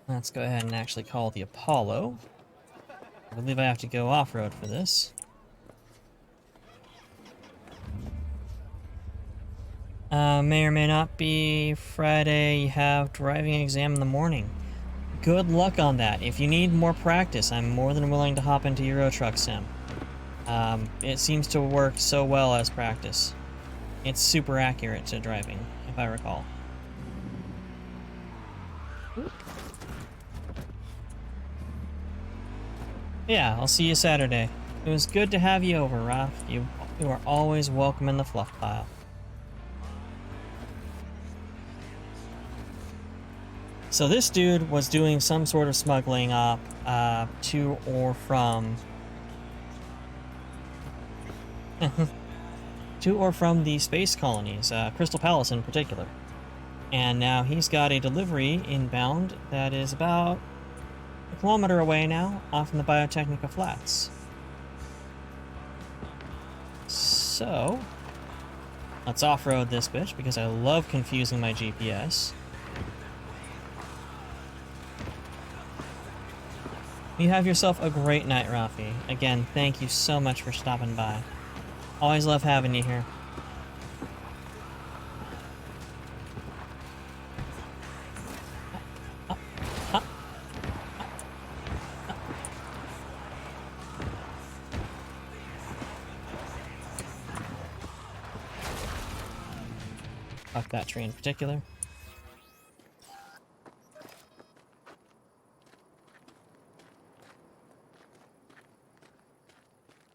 Let's go ahead and actually call the Apollo. I believe I have to go off-road for this. May or may not be Friday. You have driving exam in the morning. Good luck on that. If you need more practice, I'm more than willing to hop into Euro Truck Sim. It seems to work so well as practice. It's super accurate to driving, if I recall. Yeah, I'll see you Saturday. It was good to have you over, Raph. You are always welcome in the fluff pile. So this dude was doing some sort of smuggling up to or from the space colonies, Crystal Palace in particular. And now he's got a delivery inbound that is about a kilometer away now, off in the Biotechnica Flats. So, let's off-road this bitch, because I love confusing my GPS. You have yourself a great night, Rafi. Again, thank you so much for stopping by. Always love having you here. Fuck that tree in particular.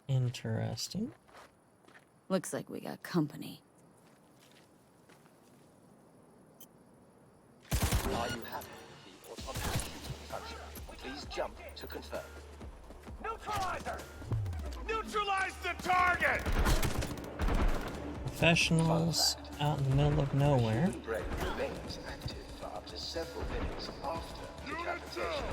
Interesting. Looks like we got company. Jump to confirm. Neutralizer! Neutralize the target! Professionals out in the middle of nowhere. Human brain remains active for up to several minutes after decapitation.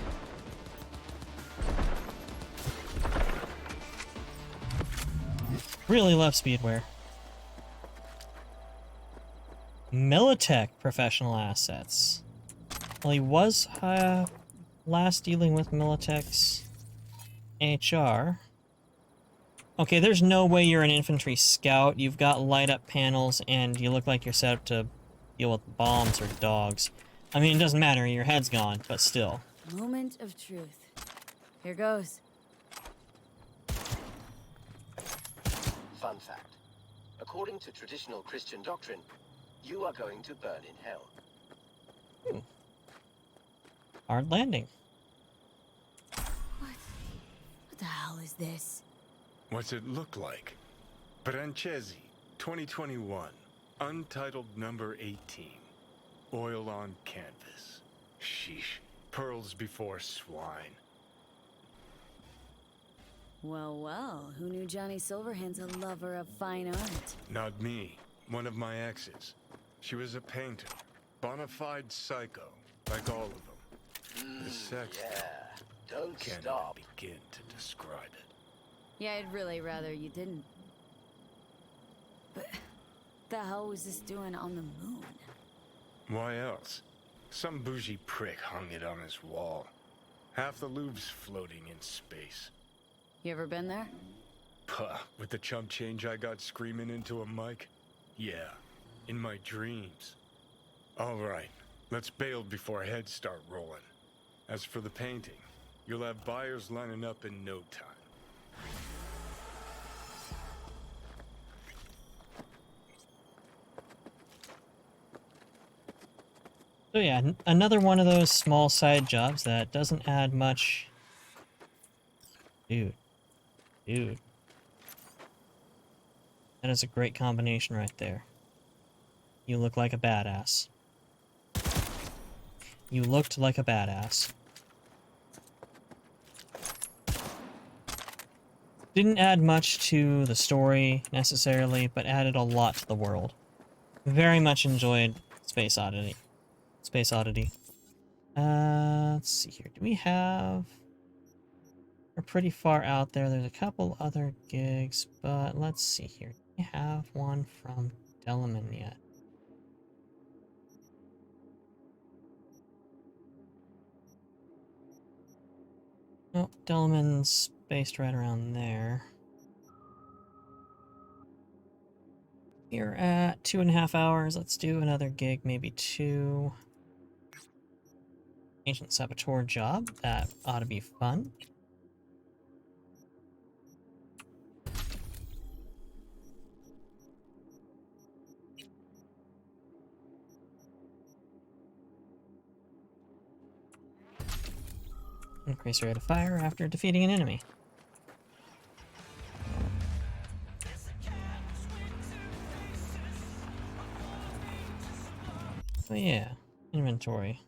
Really love Speedwear. Militech professional assets. Well, he was last dealing with Militech's HR. Okay, there's no way you're an infantry scout. You've got light-up panels, and you look like you're set up to deal with bombs or dogs. I mean, it doesn't matter. Your head's gone, but still. Moment of truth. Here goes. Fun fact. According to traditional Christian doctrine, you are going to burn in hell. Hard landing. What the hell is this? What's it look like? Brancesi, 2021. Untitled number 18. Oil on canvas. Sheesh. Pearls before swine. Well, well, who knew Johnny Silverhand's a lover of fine art? Not me. One of my exes. She was a painter. Bona fide psycho. Like all of them. The sex Yeah, don't can't stop. even begin to describe it. Yeah, I'd really rather you didn't. But the hell was this doing on the moon? Why else? Some bougie prick hung it on his wall. Half the Louvre's floating in space. You ever been there? Puh, with the chump change I got screaming into a mic? Yeah, in my dreams. All right, let's bail before heads start rolling. As for the painting, you'll have buyers lining up in no time. So yeah, another one of those small side jobs that doesn't add much. Dude. That is a great combination right there. You look like a badass. You looked like a badass. Didn't add much to the story, necessarily, but added a lot to the world. Very much enjoyed Space Oddity. Let's see here. Do we have... We're pretty far out there. There's a couple other gigs, but let's see here. Do we have one from Delman yet? Nope, Delman's based right around there. We're at 2.5 hours. Let's do another gig, maybe 2. Ancient Saboteur job. That ought to be fun. Increase rate of fire after defeating an enemy. Oh yeah, inventory.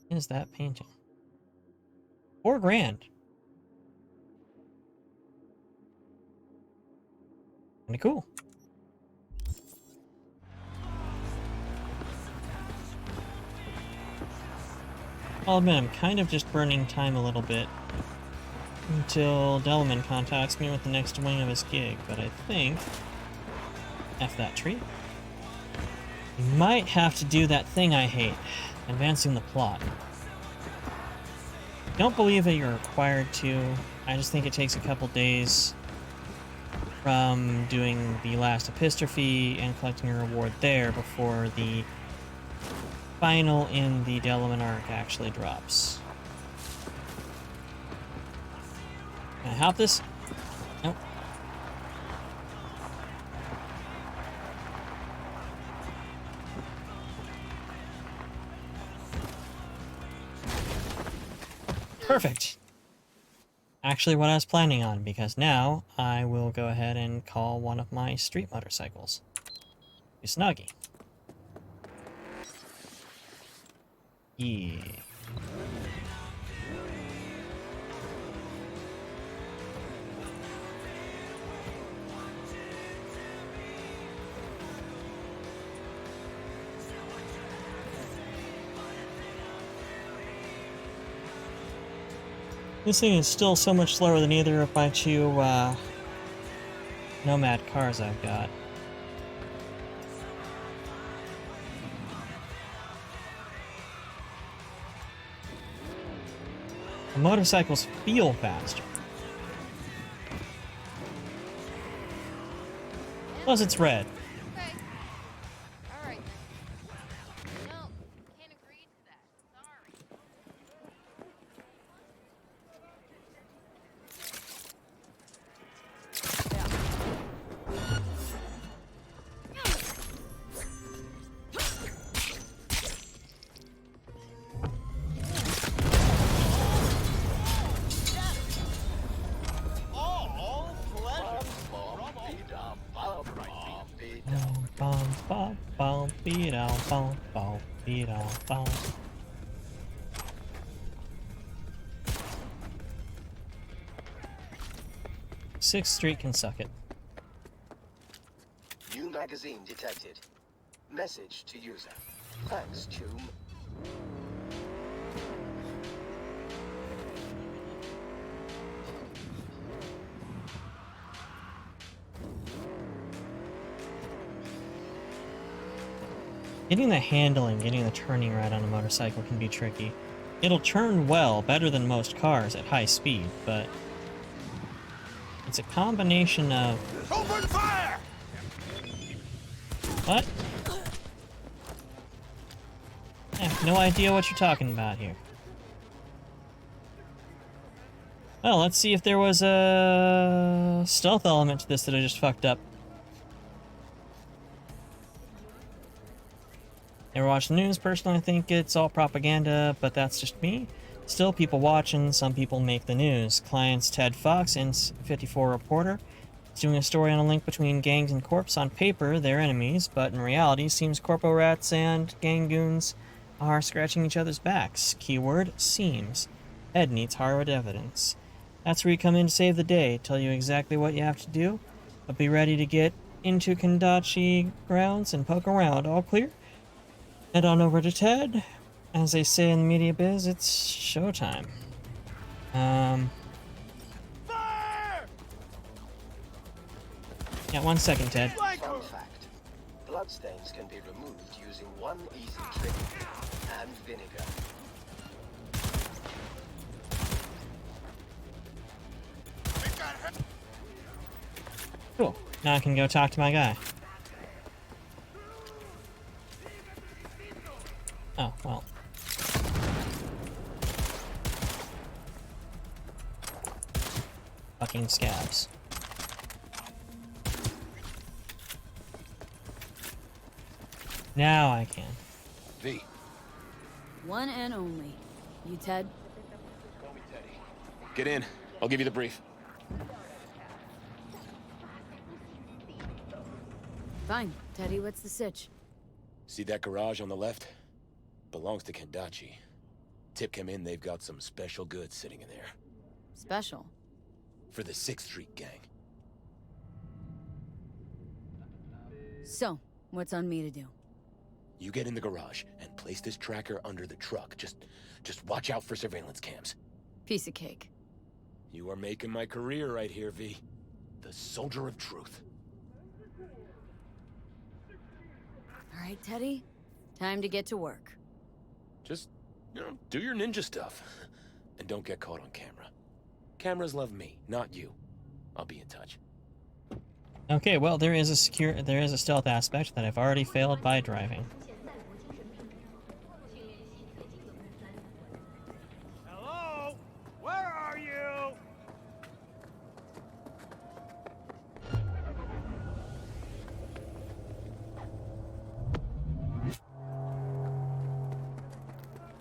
What is that painting? $4 grand. Kinda cool. I'll admit, I'm kind of just burning time a little bit until Delman contacts me with the next wing of his gig, but I think, F that tree, you might have to do that thing I hate, advancing the plot. Don't believe that you're required to. I just think it takes a couple days from doing the last epistrophe and collecting a reward there before the final in the Delman arc actually drops. Can I hop this? Nope. Perfect. Actually what I was planning on, because now I will go ahead and call one of my street motorcycles. Snuggie. Yeah. This thing is still so much slower than either of my two Nomad cars I've got. The motorcycles feel faster. Plus it's red. Sixth Street can suck it. New magazine detected. Message to user. Thanks, Choom. Getting the handling, getting the turning right on a motorcycle can be tricky. It'll turn well, better than most cars at high speed, but it's a combination of... Open fire! What? I have no idea what you're talking about here. Well, let's see if there was a stealth element to this that I just fucked up. Never watch the news. Personally, I think it's all propaganda, but that's just me. Still, people watching, some people make the news. Clients Ted Fox, N54 reporter, is doing a story on a link between gangs and corps. On paper, they're enemies, but in reality, seems corpo rats and gang goons are scratching each other's backs. Keyword, seems. Ed needs hard evidence. That's where you come in to save the day, tell you exactly what you have to do, but be ready to get into Kendachi grounds and poke around. All clear? Head on over to Ted. As they say in the media biz, it's showtime. Yeah, 1 second, Ted. Fun fact. Bloodstains can be removed using one easy trick. And vinegar. Cool. Now I can go talk to my guy. Oh, well. Fucking scabs. Now I can. V. One and only. You, Ted? Call me Teddy. Get in. I'll give you the brief. Fine. Teddy, what's the sitch? See that garage on the left? Belongs to Kendachi. Tip came in, they've got some special goods sitting in there. Special? For the 6th Street gang. So, what's on me to do? You get in the garage and place this tracker under the truck. Just watch out for surveillance cams. Piece of cake. You are making my career right here, V. The soldier of truth. All right, Teddy. Time to get to work. Just, do your ninja stuff. And don't get caught on camera. Cameras love me, not you. I'll be in touch. Okay, well, there is a stealth aspect that I've already failed by driving. Hello? Where are you?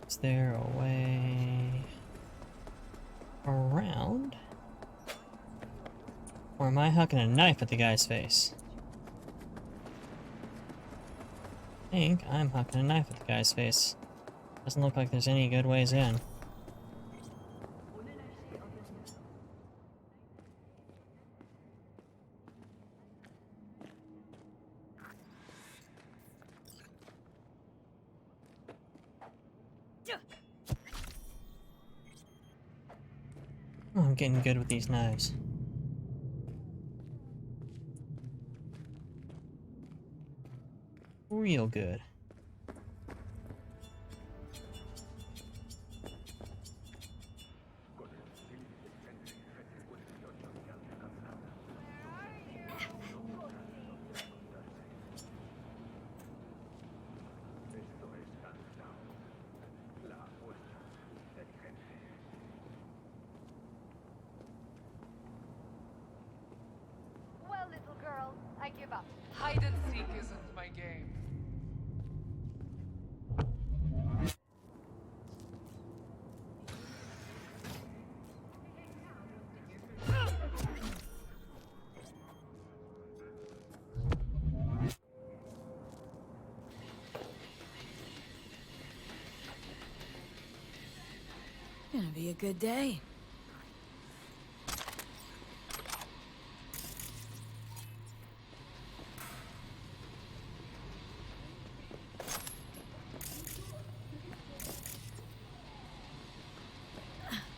Is there a way around? Or am I hucking a knife at the guy's face? I think I'm hucking a knife at the guy's face. Doesn't look like there's any good ways in. Oh, I'm getting good with these knives. Real good. Well, little girl, I give up. Hide and seek isn't my game. Gonna be a good day.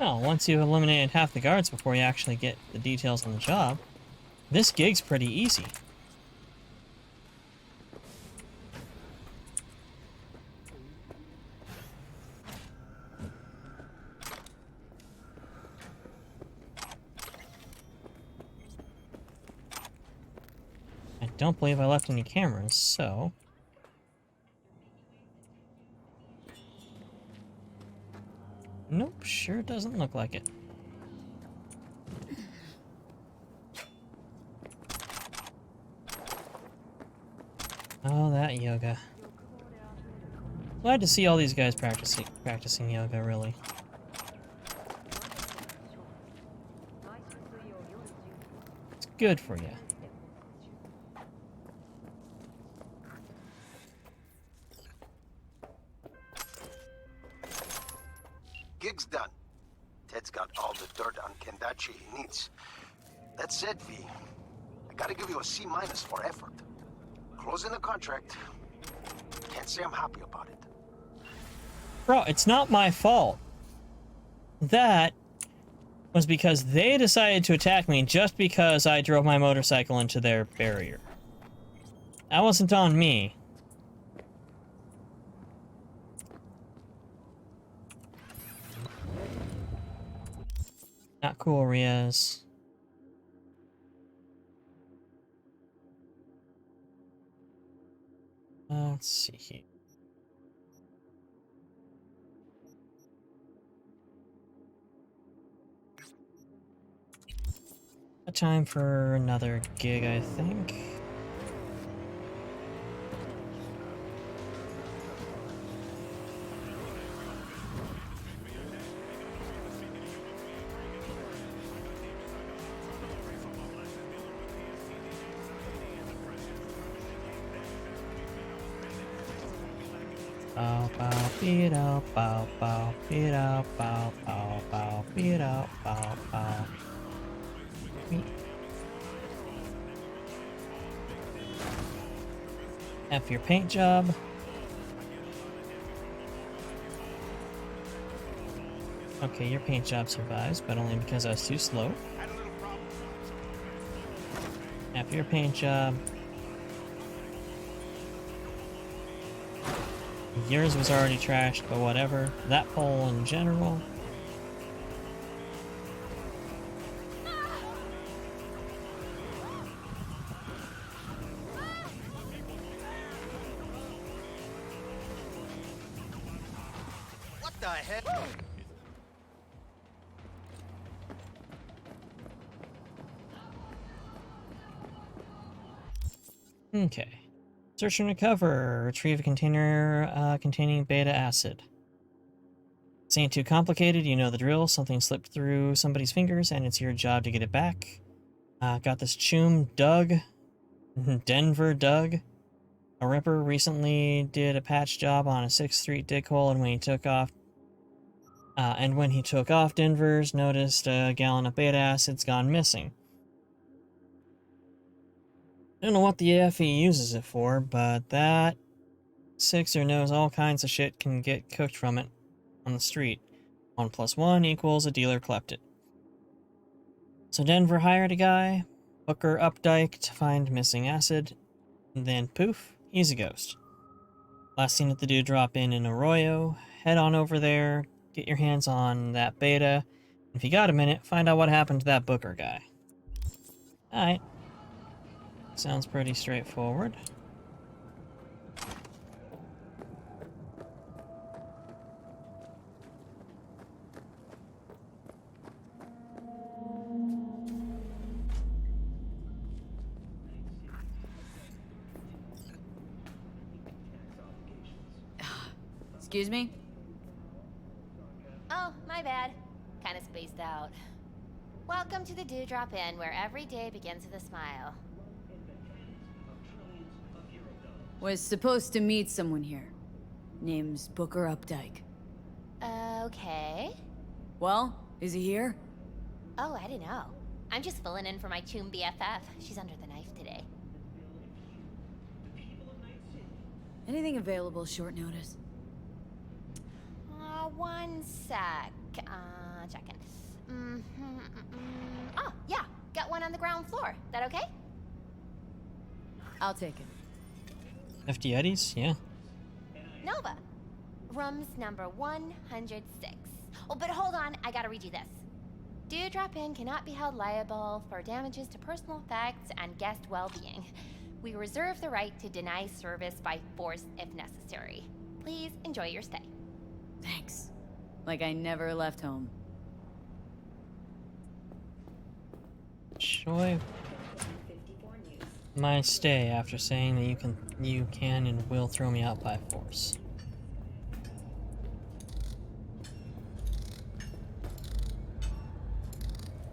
Well, once you've eliminated half the guards before you actually get the details on the job, this gig's pretty easy. I don't believe I left any cameras, so... Nope, sure doesn't look like it. Oh, that yoga. Glad to see all these guys practicing yoga, really. It's good for you. Gig's done. Ted's got all the dirt on Kendachi he needs. That said, V, I gotta give you a C- for effort. Closing the contract. Can't say I'm happy about it. Bro, it's not my fault. That was because they decided to attack me just because I drove my motorcycle into their barrier. That wasn't on me. Not cool, Riaz. Let's see here. A time for another gig, I think. Bow bow beat out bow bow beat out bow bow bow beat out bow bow. F your paint job. Okay, your paint job survives, but only because I was too slow. F your paint job. Yours was already trashed, but whatever. That pole in general. What the heck? Okay. Search and recover. Retrieve a container containing beta acid. This ain't too complicated, you know the drill. Something slipped through somebody's fingers, and it's your job to get it back. Got this chum, Doug. Denver Doug. A ripper recently did a patch job on a 6th Street dig hole, and when he took off, Denver's noticed a gallon of beta acid's gone missing. I don't know what the AFE uses it for, but that Sixer knows all kinds of shit can get cooked from it on the street. 1 + 1 equals a dealer clept it. So Denver hired a guy, Booker Updike, to find missing acid, and then poof, he's a ghost. Last seen at the dude drop in Arroyo. Head on over there, get your hands on that beta. If you got a minute, find out what happened to that Booker guy. Alright. Sounds pretty straightforward. Excuse me? Oh, my bad. Kinda spaced out. Welcome to the Dewdrop Inn, where every day begins with a smile. Was supposed to meet someone here. Name's Booker Updike. Okay. Well, is he here? Oh, I don't know. I'm just filling in for my Choom BFF. She's under the knife today. Anything available short notice? One sec. Checking. Oh, yeah. Got one on the ground floor. That okay? I'll take it. FD Eddies? Yeah. Nova. Room's number 106. Oh, but hold on. I gotta read you this. Dewdrop Inn cannot be held liable for damages to personal effects and guest well-being. We reserve the right to deny service by force if necessary. Please enjoy your stay. Thanks. Like I never left home. Enjoy my stay after saying that you can and will throw me out by force.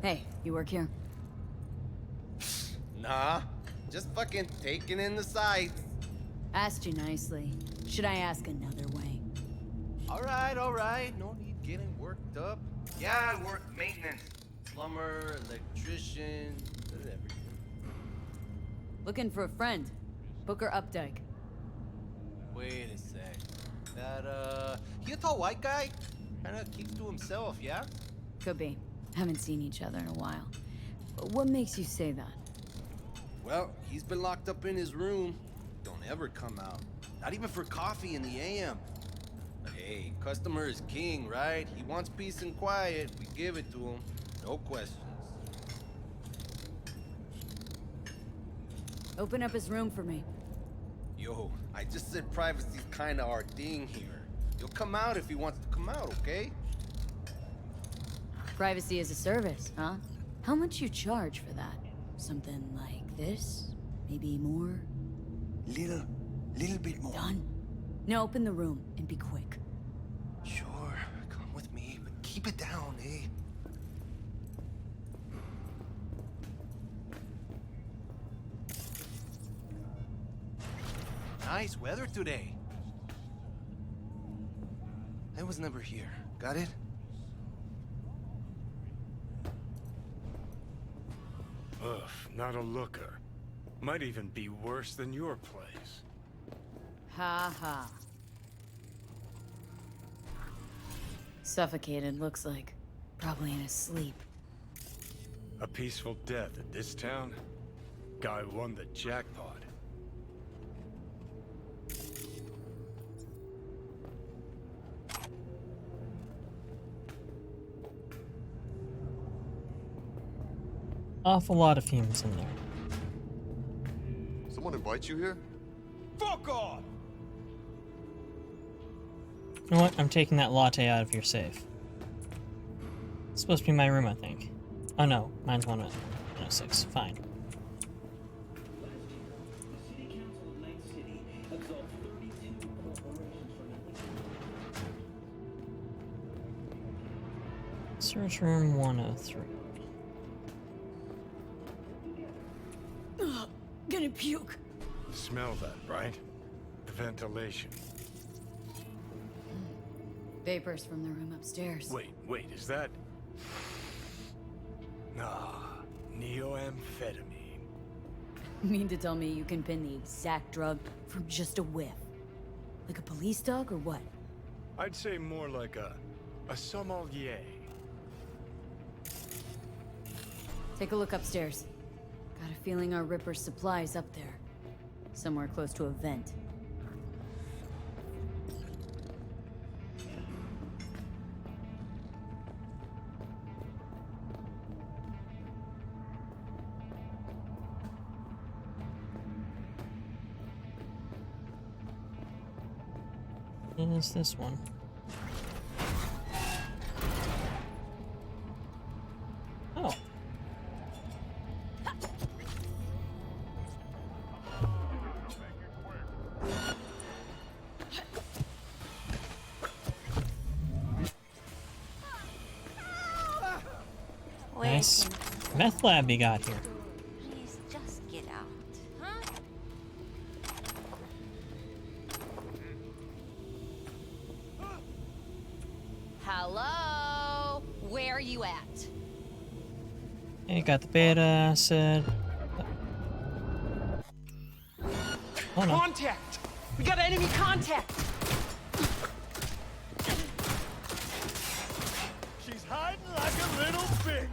Hey, you work here? Nah, just fucking taking in the sights. Asked you nicely. Should I ask another way? All right. No need getting worked up. Yeah, I work maintenance. Plumber, electrician, everything. Looking for a friend. Booker Updike. Wait a sec. That, he a tall white guy? Kinda keeps to himself, yeah? Could be. Haven't seen each other in a while. What makes you say that? Well, he's been locked up in his room. Don't ever come out. Not even for coffee in the AM. But hey, customer is king, right? He wants peace and quiet. We give it to him. No questions. Open up his room for me. Yo, I just said privacy's kinda our thing here. He'll come out if he wants to come out, okay? Privacy as a service, huh? How much you charge for that? Something like this? Maybe more? Little bit more. Done? Now open the room and be quick. Sure, come with me, but keep it down, eh? Nice weather today. I was never here. Got it? Ugh, not a looker. Might even be worse than your place. Ha ha. Suffocated, looks like. Probably in his sleep. A peaceful death in this town? Guy won the jackpot. Awful lot of fumes in there. Someone invite you here? Fuck off! You know what? I'm taking that latte out of your safe. It's supposed to be my room, I think. Oh no, mine's 106. Fine. Search room 103. Ugh, gonna puke. Smell that, right? ventilation. Vapors from the room upstairs. Wait, is that... Ah, neoamphetamine. Mean to tell me you can pin the exact drug from just a whiff? Like a police dog or what? I'd say more like a sommelier. Take a look upstairs. Got a feeling our Ripper's supply's up there. Somewhere close to a vent. And it's this one. Oh. Nice meth lab you got here. Please just get out. Huh? Hello? Where are you at? You got the beta acid. Oh no. Contact! We got enemy contact! She's hiding like a little bitch.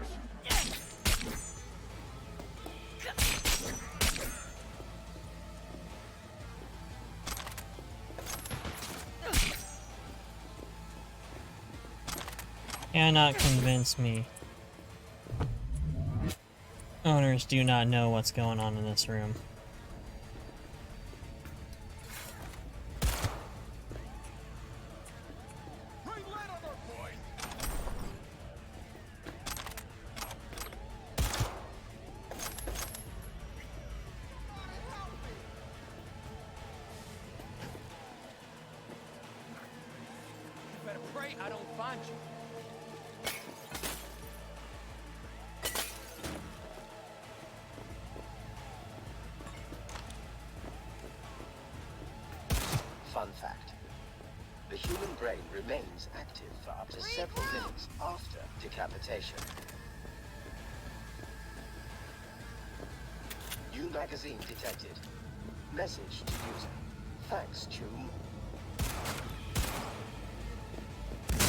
Cannot convince me. Owners do not know what's going on in this room. Better pray I don't find you. Fun fact. The human brain remains active for up to several minutes after decapitation. New magazine detected. Message to user. Thanks, Choom.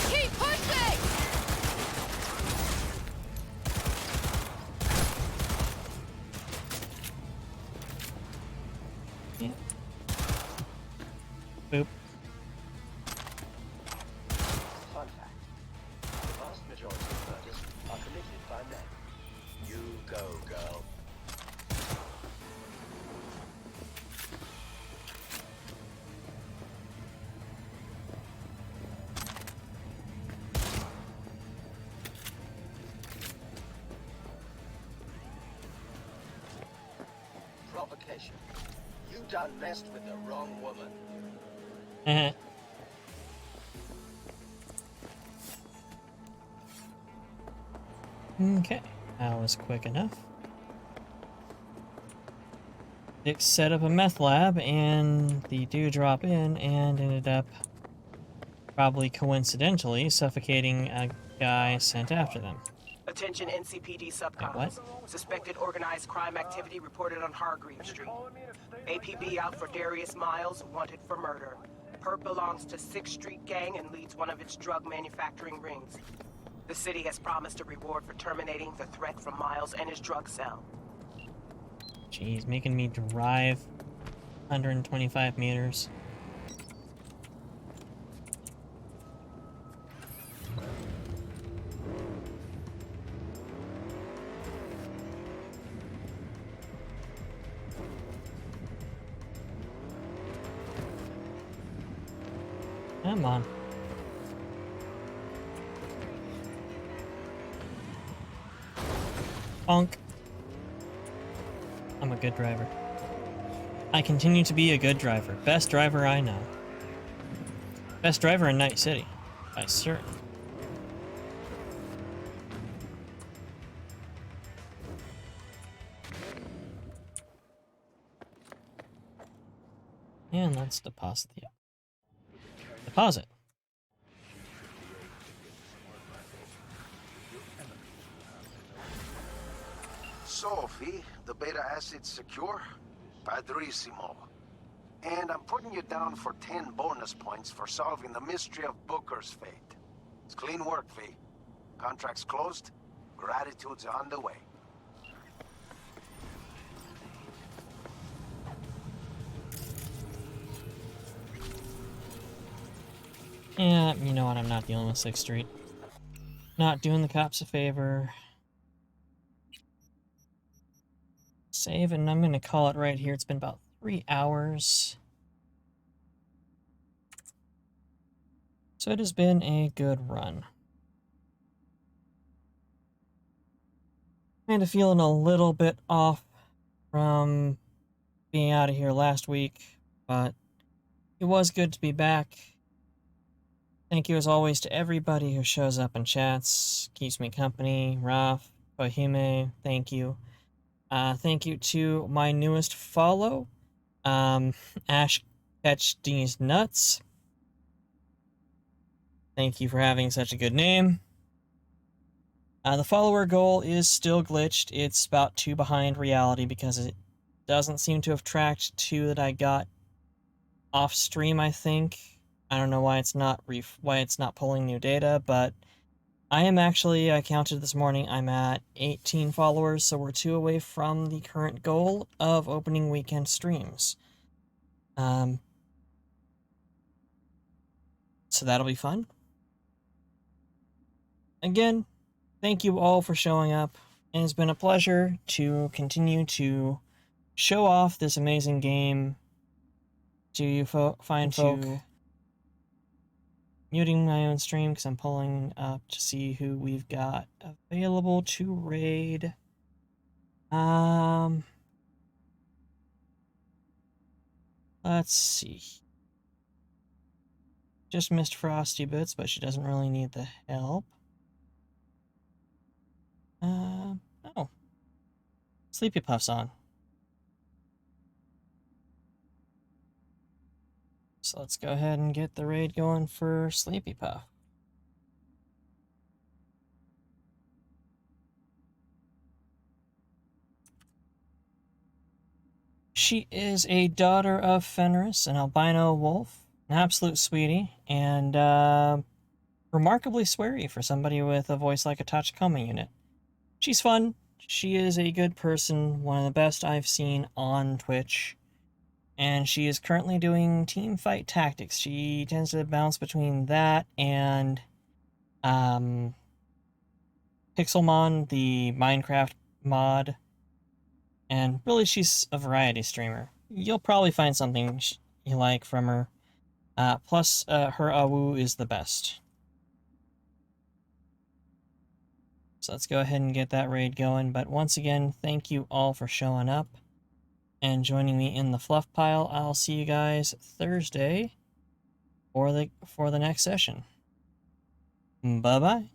Keep pushing! Yeah. Boop. Fun fact. The vast majority of murders are committed by men. You go, girl. Provocation. You done messed with the wrong woman. Eh. Okay, that was quick enough. Dick set up a meth lab, and the dude dropped in and ended up, probably coincidentally, suffocating a guy sent after them. Attention NCPD subcom. What? Suspected organized crime activity reported on Hargreave Street. APB out for Darius Miles, wanted for murder. Perp belongs to 6th Street Gang and leads one of its drug manufacturing rings. The city has promised a reward for terminating the threat from Miles and his drug cell. Jeez, making me drive 125 meters. Come on. Bonk. I'm a good driver. I continue to be a good driver. Best driver I know. Best driver in Night City. By certain. And let's deposit the deposit. Sophie, the beta asset's secure? Padrissimo. And I'm putting you down for 10 bonus points for solving the mystery of Booker's fate. It's clean work, V. Contract's closed. Gratitude's on the way. Yeah, you know what? I'm not dealing with 6th Street. Not doing the cops a favor. Save, and I'm going to call it right here. It's been about 3 hours. So it has been a good run. Kind of feeling a little bit off from being out of here last week, but it was good to be back. Thank you as always to everybody who shows up and chats, keeps me company. Raf, Bohime, thank you. Thank you to my newest follow, Ash Catch These Nuts. Thank you for having such a good name. The follower goal is still glitched. It's about 2 behind reality because it doesn't seem to have tracked 2 that I got off stream, I think. I don't know why it's not pulling new data, but I am actually, I counted this morning, I'm at 18 followers, so we're 2 away from the current goal of opening weekend streams. So that'll be fun. Again, thank you all for showing up. It has been a pleasure to continue to show off this amazing game to you fine folk. Muting my own stream because I'm pulling up to see who we've got available to raid. Let's see. Just missed Frosty Boots, but she doesn't really need the help. Oh. Sleepy Puff's on. So let's go ahead and get the raid going for Sleepy Puff. She is a daughter of Fenris, an albino wolf, an absolute sweetie, and remarkably sweary for somebody with a voice like a Tachikoma unit. She's fun. She is a good person, one of the best I've seen on Twitch. And she is currently doing team fight tactics. She tends to bounce between that and Pixelmon, the Minecraft mod. And really, she's a variety streamer. You'll probably find something you like from her. Plus, her Awu is the best. So let's go ahead and get that raid going. But once again, thank you all for showing up and joining me in the fluff pile. I'll see you guys Thursday for the next session. Bye-bye.